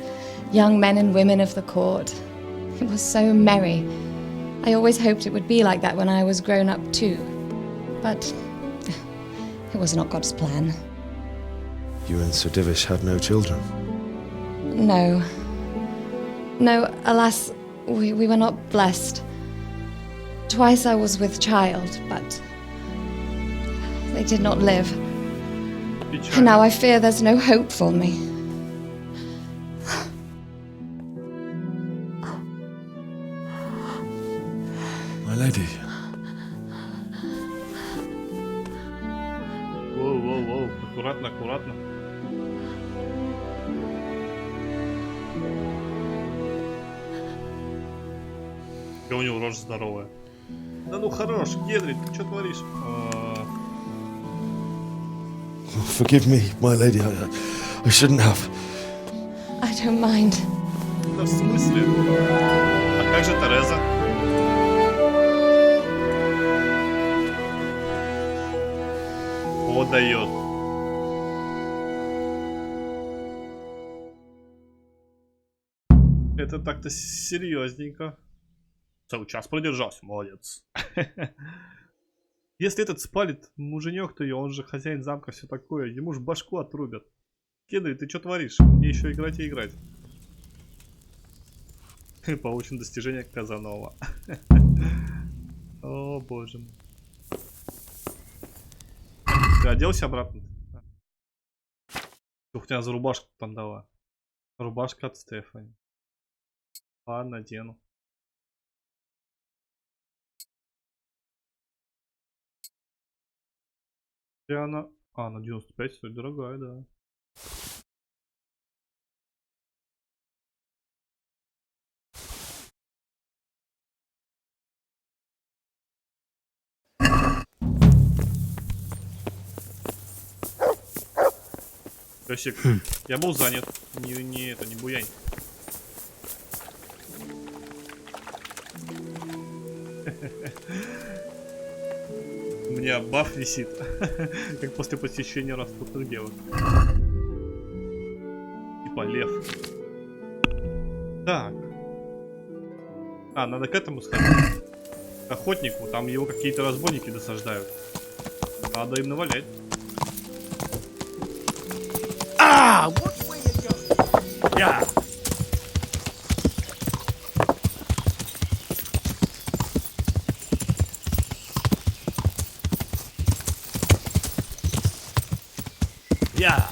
young men and women of the court. It was so merry. I always hoped it would be like that when I was grown up too. But it was not God's plan. You and Sir Divish had no children? No. No, alas, we were not blessed. Twice I was with child, but they did not live. And now I fear there's no hope for me. My lady. Воу, аккуратно, аккуратно. И у него рожа здоровая. Да ну хорош, Генри, ты что творишь? Forgive me, my lady. I shouldn't have. I don't mind. Да в смысле? А как же Тереза? О, дает. Это так-то серьезненько. Целый час продержался, молодец. Если этот спалит муженек, то и он же хозяин замка, все такое. Ему ж башку отрубят. Кеды, ты что творишь? Мне еще играть и играть. Получен достижение Казанова. О, боже мой. Ты оделся обратно? Ух, тебя за рубашку там дала. Рубашка от Стефани. Ладно, надену. И она... А, на 95 стоит, дорогая, да. Песик, я был занят. Не буянь. У меня баф висит, как после посещения распутных девок. Типа лев. Так. А, надо к этому сходить. К охотнику, там его какие-то разбойники досаждают. Надо им навалять. Ah! What way you go? Yeah. Yeah.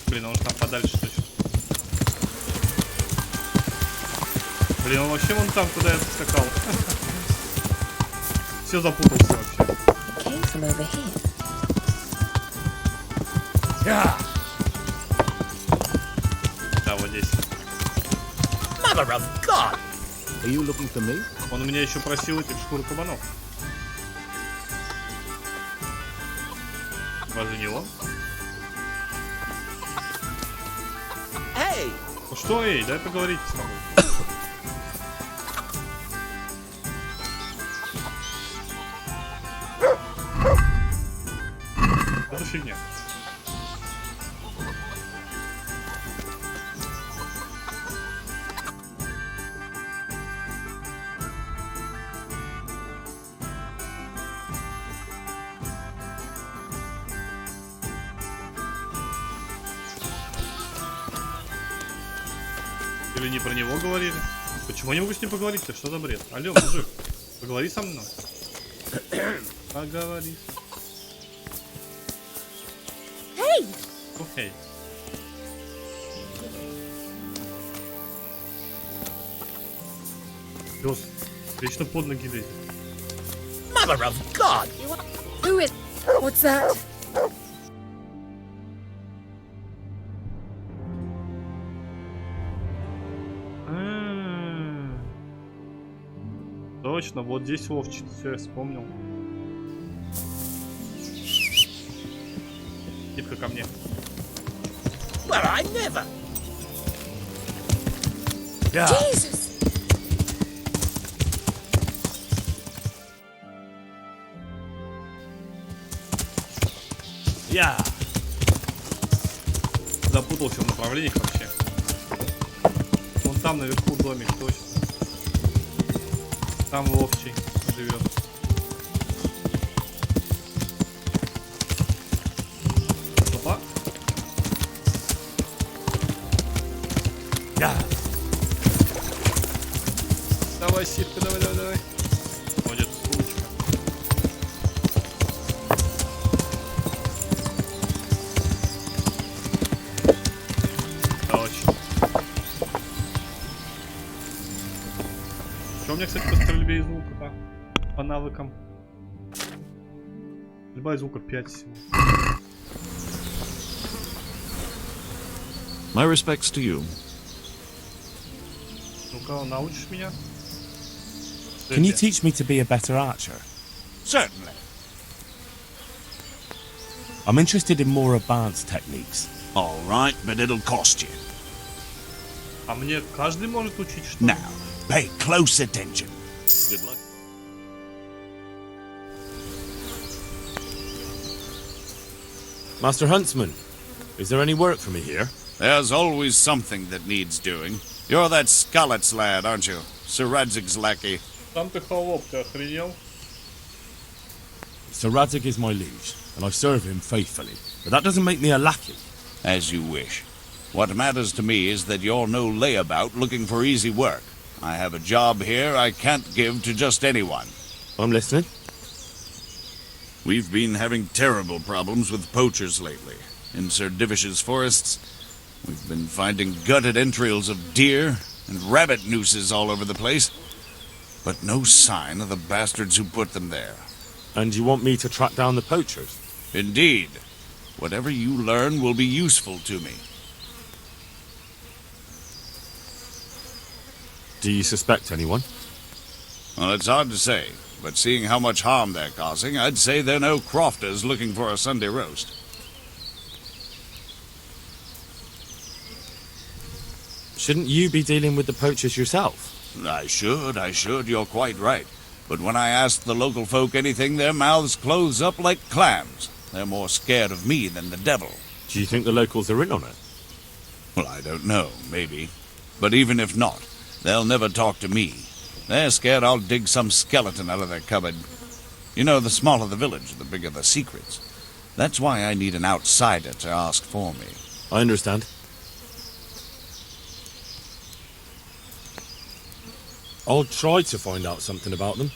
Блин, он там подальше точно. Блин, он вообще вон там, куда я скакал. все запутался вообще. Careful over here. Yeah. Да, вот здесь. Mother of God! Are you looking for me? Он у меня еще просил этих шкур кабанов. Разве не он? Hey! Ну что, эй, дай поговорить с тобой. Это фигня. Или не про него говорили? Почему я не могу с ним поговорить-то? Что за бред? Алло, мужик, поговори со мной. Поговори. Hey! Окей. Пёс, вечно под ноги лезет. Mother of God! Who is... What's that? Точно, вот здесь Вовчик, все, я вспомнил. Китка ко мне. Well, I never. Yeah. Jesus! Yeah. Запутался в направлениях вообще. Вон там наверху домик, точно. Там Вовчий живет. Опа. Yeah. Давай, Ситка, давай. Ходит сучка. Точно. Что у меня, кстати, по стрельбе из лука по навыкам? Стрельба из лука 5 всего. My respects to you. Ну-ка, научишь меня? Can you teach me to be a better archer? Certainly. I'm interested in more advanced techniques. All right, but it'll cost you. А мне каждый может учить, что ли? Now, pay close attention. Good luck. Master Huntsman, is there any work for me here? There's always something that needs doing. You're that Scarlet's lad, aren't you? Sir Radzig's lackey. Сам ты холоп, ты охренел? Sir Radzig is my liege, and I serve him faithfully. But that doesn't make me a lackey. As you wish. What matters to me is that you're no layabout looking for easy work. I have a job here I can't give to just anyone. I'm listening. We've been having terrible problems with poachers lately. In Sir Divish's forests, we've been finding gutted entrails of deer and rabbit nooses all over the place. But no sign of the bastards who put them there. And you want me to track down the poachers? Indeed. Whatever you learn will be useful to me. Do you suspect anyone? Well, it's hard to say, but seeing how much harm they're causing, I'd say they're no crofters looking for a Sunday roast. Shouldn't you be dealing with the poachers yourself? I should, you're quite right. But when I ask the local folk anything, their mouths close up like clams. They're more scared of me than the devil. Do you think the locals are in on it? Well, I don't know, maybe. But even if not, they'll never talk to me. They're scared I'll dig some skeleton out of their cupboard. You know, the smaller the village, the bigger the secrets. That's why I need an outsider to ask for me. I understand. I'll try to find out something about them.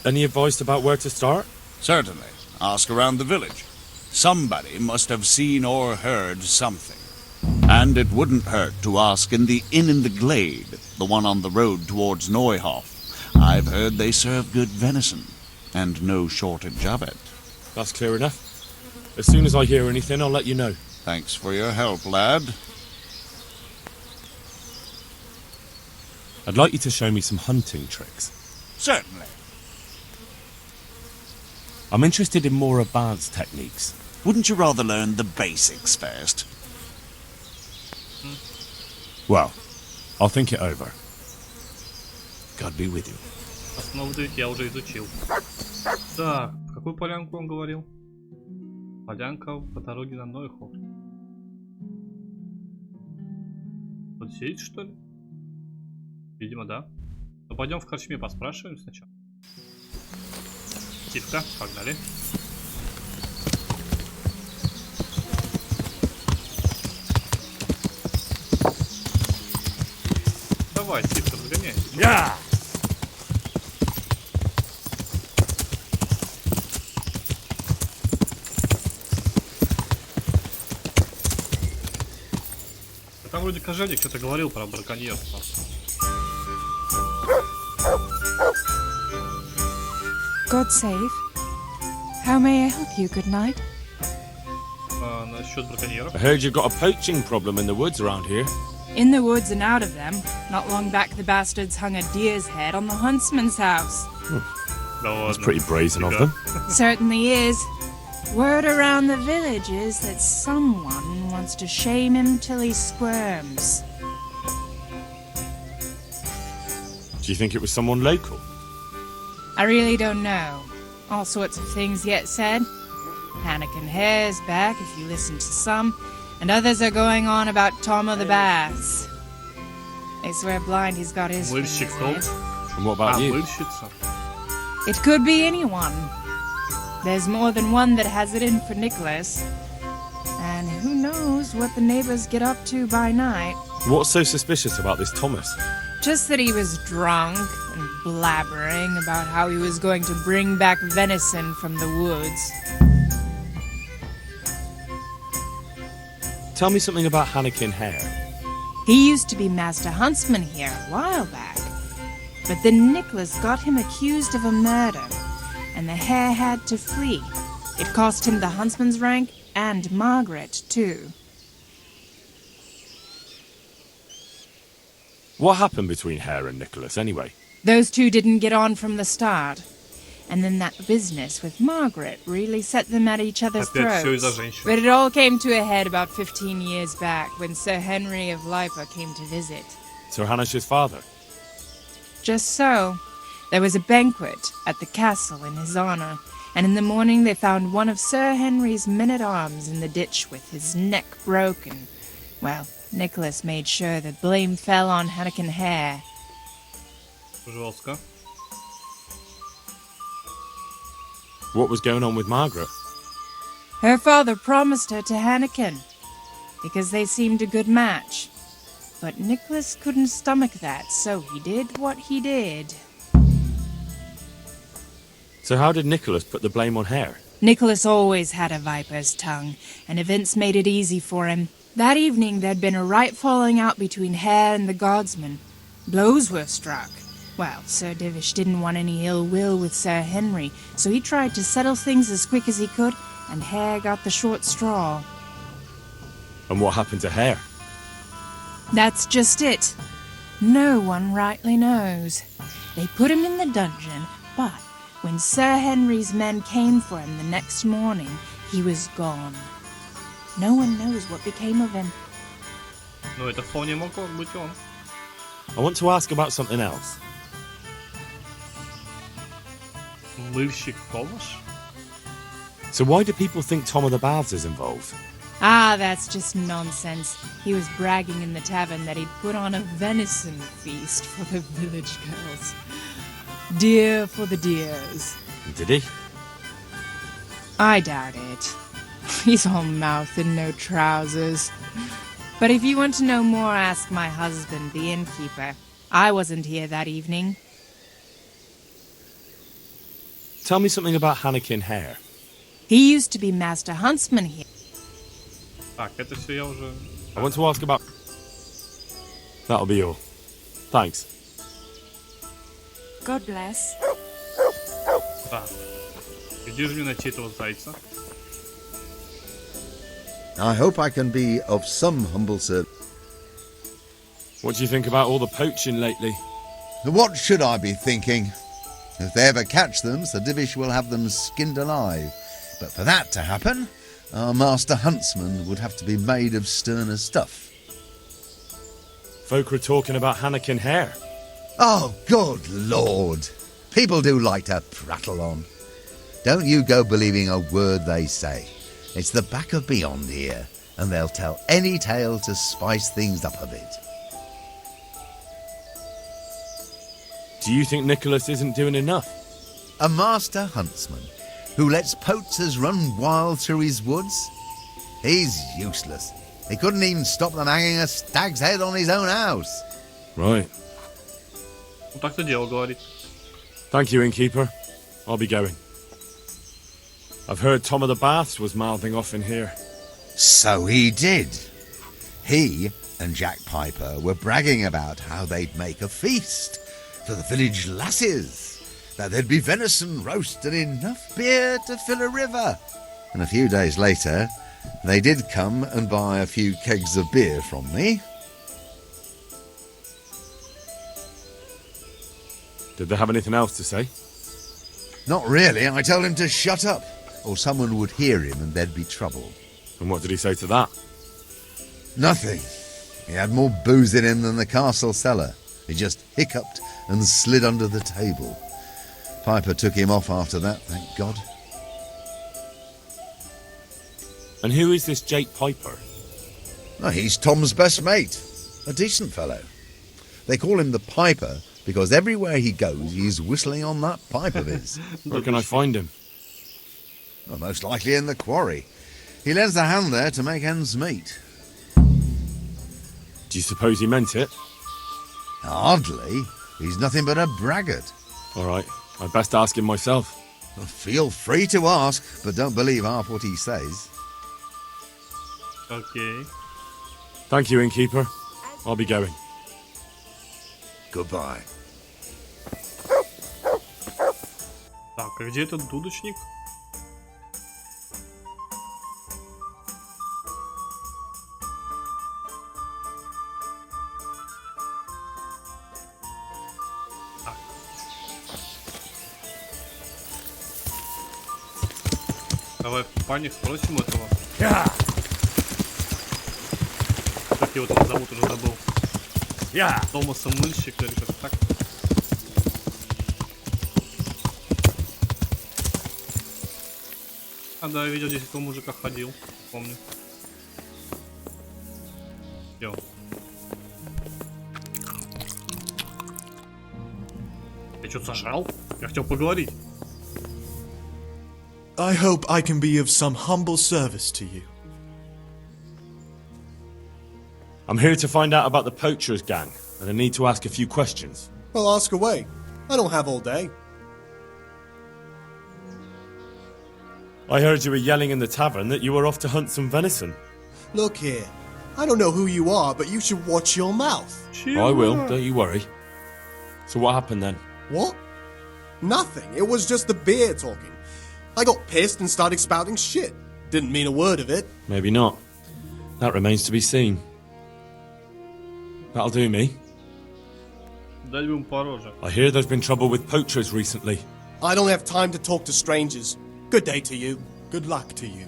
Any advice about where to start? Certainly. Ask around the village. Somebody must have seen or heard something. And it wouldn't hurt to ask in the inn in the glade, the one on the road towards Neuhof. I've heard they serve good venison. And no shortage of it. That's clear enough. As soon as I hear anything, I'll let you know. Thanks for your help, lad. I'd like you to show me some hunting tricks. Certainly. I'm interested in more advanced techniques. Wouldn't you rather learn the basics first? Well, I'll think it over. God be with you. Основы я уже изучил. Так, какую полянку он говорил? Полянка по дороге на Нойхоф. Вот здесь, что ли? Видимо, да. Но пойдем в корчме поспрашиваем сначала. Тихо, погнали. Давай, тихо, разгоняй. Я! Там вроде кожевник что-то говорил про браконьерство. God save. How may I help you? Good night. Насчет браконьеров. I heard you got a poaching problem in the woods around here. In the woods and out of them. Not long back the bastards hung a deer's head on the huntsman's house. That's pretty brazen of them. Certainly is. Word around the village is that someone wants to shame him till he squirms. Do you think it was someone local? I really don't know. All sorts of things get said. Hannikin Hare's back if you listen to some, and others are going on about Tom of the Baths. They swear blind he's got his fingers in it. And what about you? It could be anyone. There's more than one that has it in for Nicholas. And who knows what the neighbors get up to by night. What's so suspicious about this Thomas? Just that he was drunk and blabbering about how he was going to bring back venison from the woods. Tell me something about Hannikin Hare. He used to be master huntsman here a while back. But then Nicholas got him accused of a murder, and the hare had to flee. It cost him the huntsman's rank and Margaret, too. What happened between Hare and Nicholas, anyway? Those two didn't get on from the start. And then that business with Margaret really set them at each other's throats. But it all came to a head about 15 years back when Sir Henry of Lipa came to visit. Sir Hanish's father? Just so. There was a banquet at the castle in his honour, and in the morning they found one of Sir Henry's men-at-arms in the ditch with his neck broken. Well, Nicholas made sure the blame fell on Hannikin Hare. Жестко. What was going on with Margaret? Her father promised her to Hannikin, because they seemed a good match. But Nicholas couldn't stomach that, so he did what he did. So how did Nicholas put the blame on Hare? Nicholas always had a viper's tongue, and events made it easy for him. That evening there'd been a right falling out between Hare and the guardsman. Blows were struck. Well, Sir Divish didn't want any ill will with Sir Henry, so he tried to settle things as quick as he could, and Hare got the short straw. And what happened to Hare? That's just it. No one rightly knows. They put him in the dungeon, but when Sir Henry's men came for him the next morning, he was gone. No one knows what became of him. Ну, это вполне мог быть он. I want to ask about something else. Мыльщик Томаш? So why do people think Tom of the Baths is involved? Ah, that's just nonsense. He was bragging in the tavern that he'd put on a venison feast for the village girls. Deer for the deers. Did he? I doubt it. He's all mouth and no trousers. But if you want to know more, ask my husband, the innkeeper. I wasn't here that evening. Tell me something about Hannikin Hare. He used to be master huntsman here. Так, это все я уже... I want to ask about... That'll be all. Thanks. God bless. Так. Где же мне найти этого зайца? I hope I can be of some humble service. What do you think about all the poaching lately? What should I be thinking? If they ever catch them, Sir Divish will have them skinned alive. But for that to happen, our master huntsman would have to be made of sterner stuff. Folk are talking about Hannikin hair. Oh, good Lord! People do like to prattle on. Don't you go believing a word they say. It's the back of beyond here, and they'll tell any tale to spice things up a bit. Do you think Nicholas isn't doing enough? A master huntsman who lets poachers run wild through his woods? He's useless. He couldn't even stop them hanging a stag's head on his own house. Right. Ну так-то дело, говорит. Thank you, innkeeper. I'll be going. I've heard Tom of the Baths was mouthing off in here. So he did. He and Jack Piper were bragging about how they'd make a feast for the village lasses, that there'd be venison roast and enough beer to fill a river. And a few days later, they did come and buy a few kegs of beer from me. Did they have anything else to say? Not really. I told him to shut up, or someone would hear him and there'd be trouble. And what did he say to that? Nothing. He had more booze in him than the castle cellar. He just hiccuped and slid under the table. Piper took him off after that, thank God. And who is this Jake Piper? Oh, he's Tom's best mate. A decent fellow. They call him the Piper because everywhere he goes he's whistling on that pipe of his. Where can I find him? Well, most likely in the quarry. He lends a hand there to make ends meet. Do you suppose he meant it? Hardly. He's nothing but a braggart. All right, I'd best ask him myself. Well, feel free to ask, but don't believe half what he says. Okay. Thank you, innkeeper. I'll be going. Goodbye. Так, а где этот дудочник? Давай Пани спросим этого. Как его там зовут, уже забыл. Томаса Мыльщика или как так. А да, я видел, здесь этого мужика ходил, помню. Йо. Я что-то сожрал? Я хотел поговорить. I hope I can be of some humble service to you. I'm here to find out about the poachers gang, and I need to ask a few questions. Well, ask away. I don't have all day. I heard you were yelling in the tavern that you were off to hunt some venison. Look here. I don't know who you are, but you should watch your mouth. I will, don't you worry. So what happened then? What? Nothing. It was just the beer talking. I got pissed and started spouting shit. Didn't mean a word of it. Maybe not. That remains to be seen. That'll do me. I hear there's been trouble with poachers recently. I don't have time to talk to strangers. Good day to you. Good luck to you.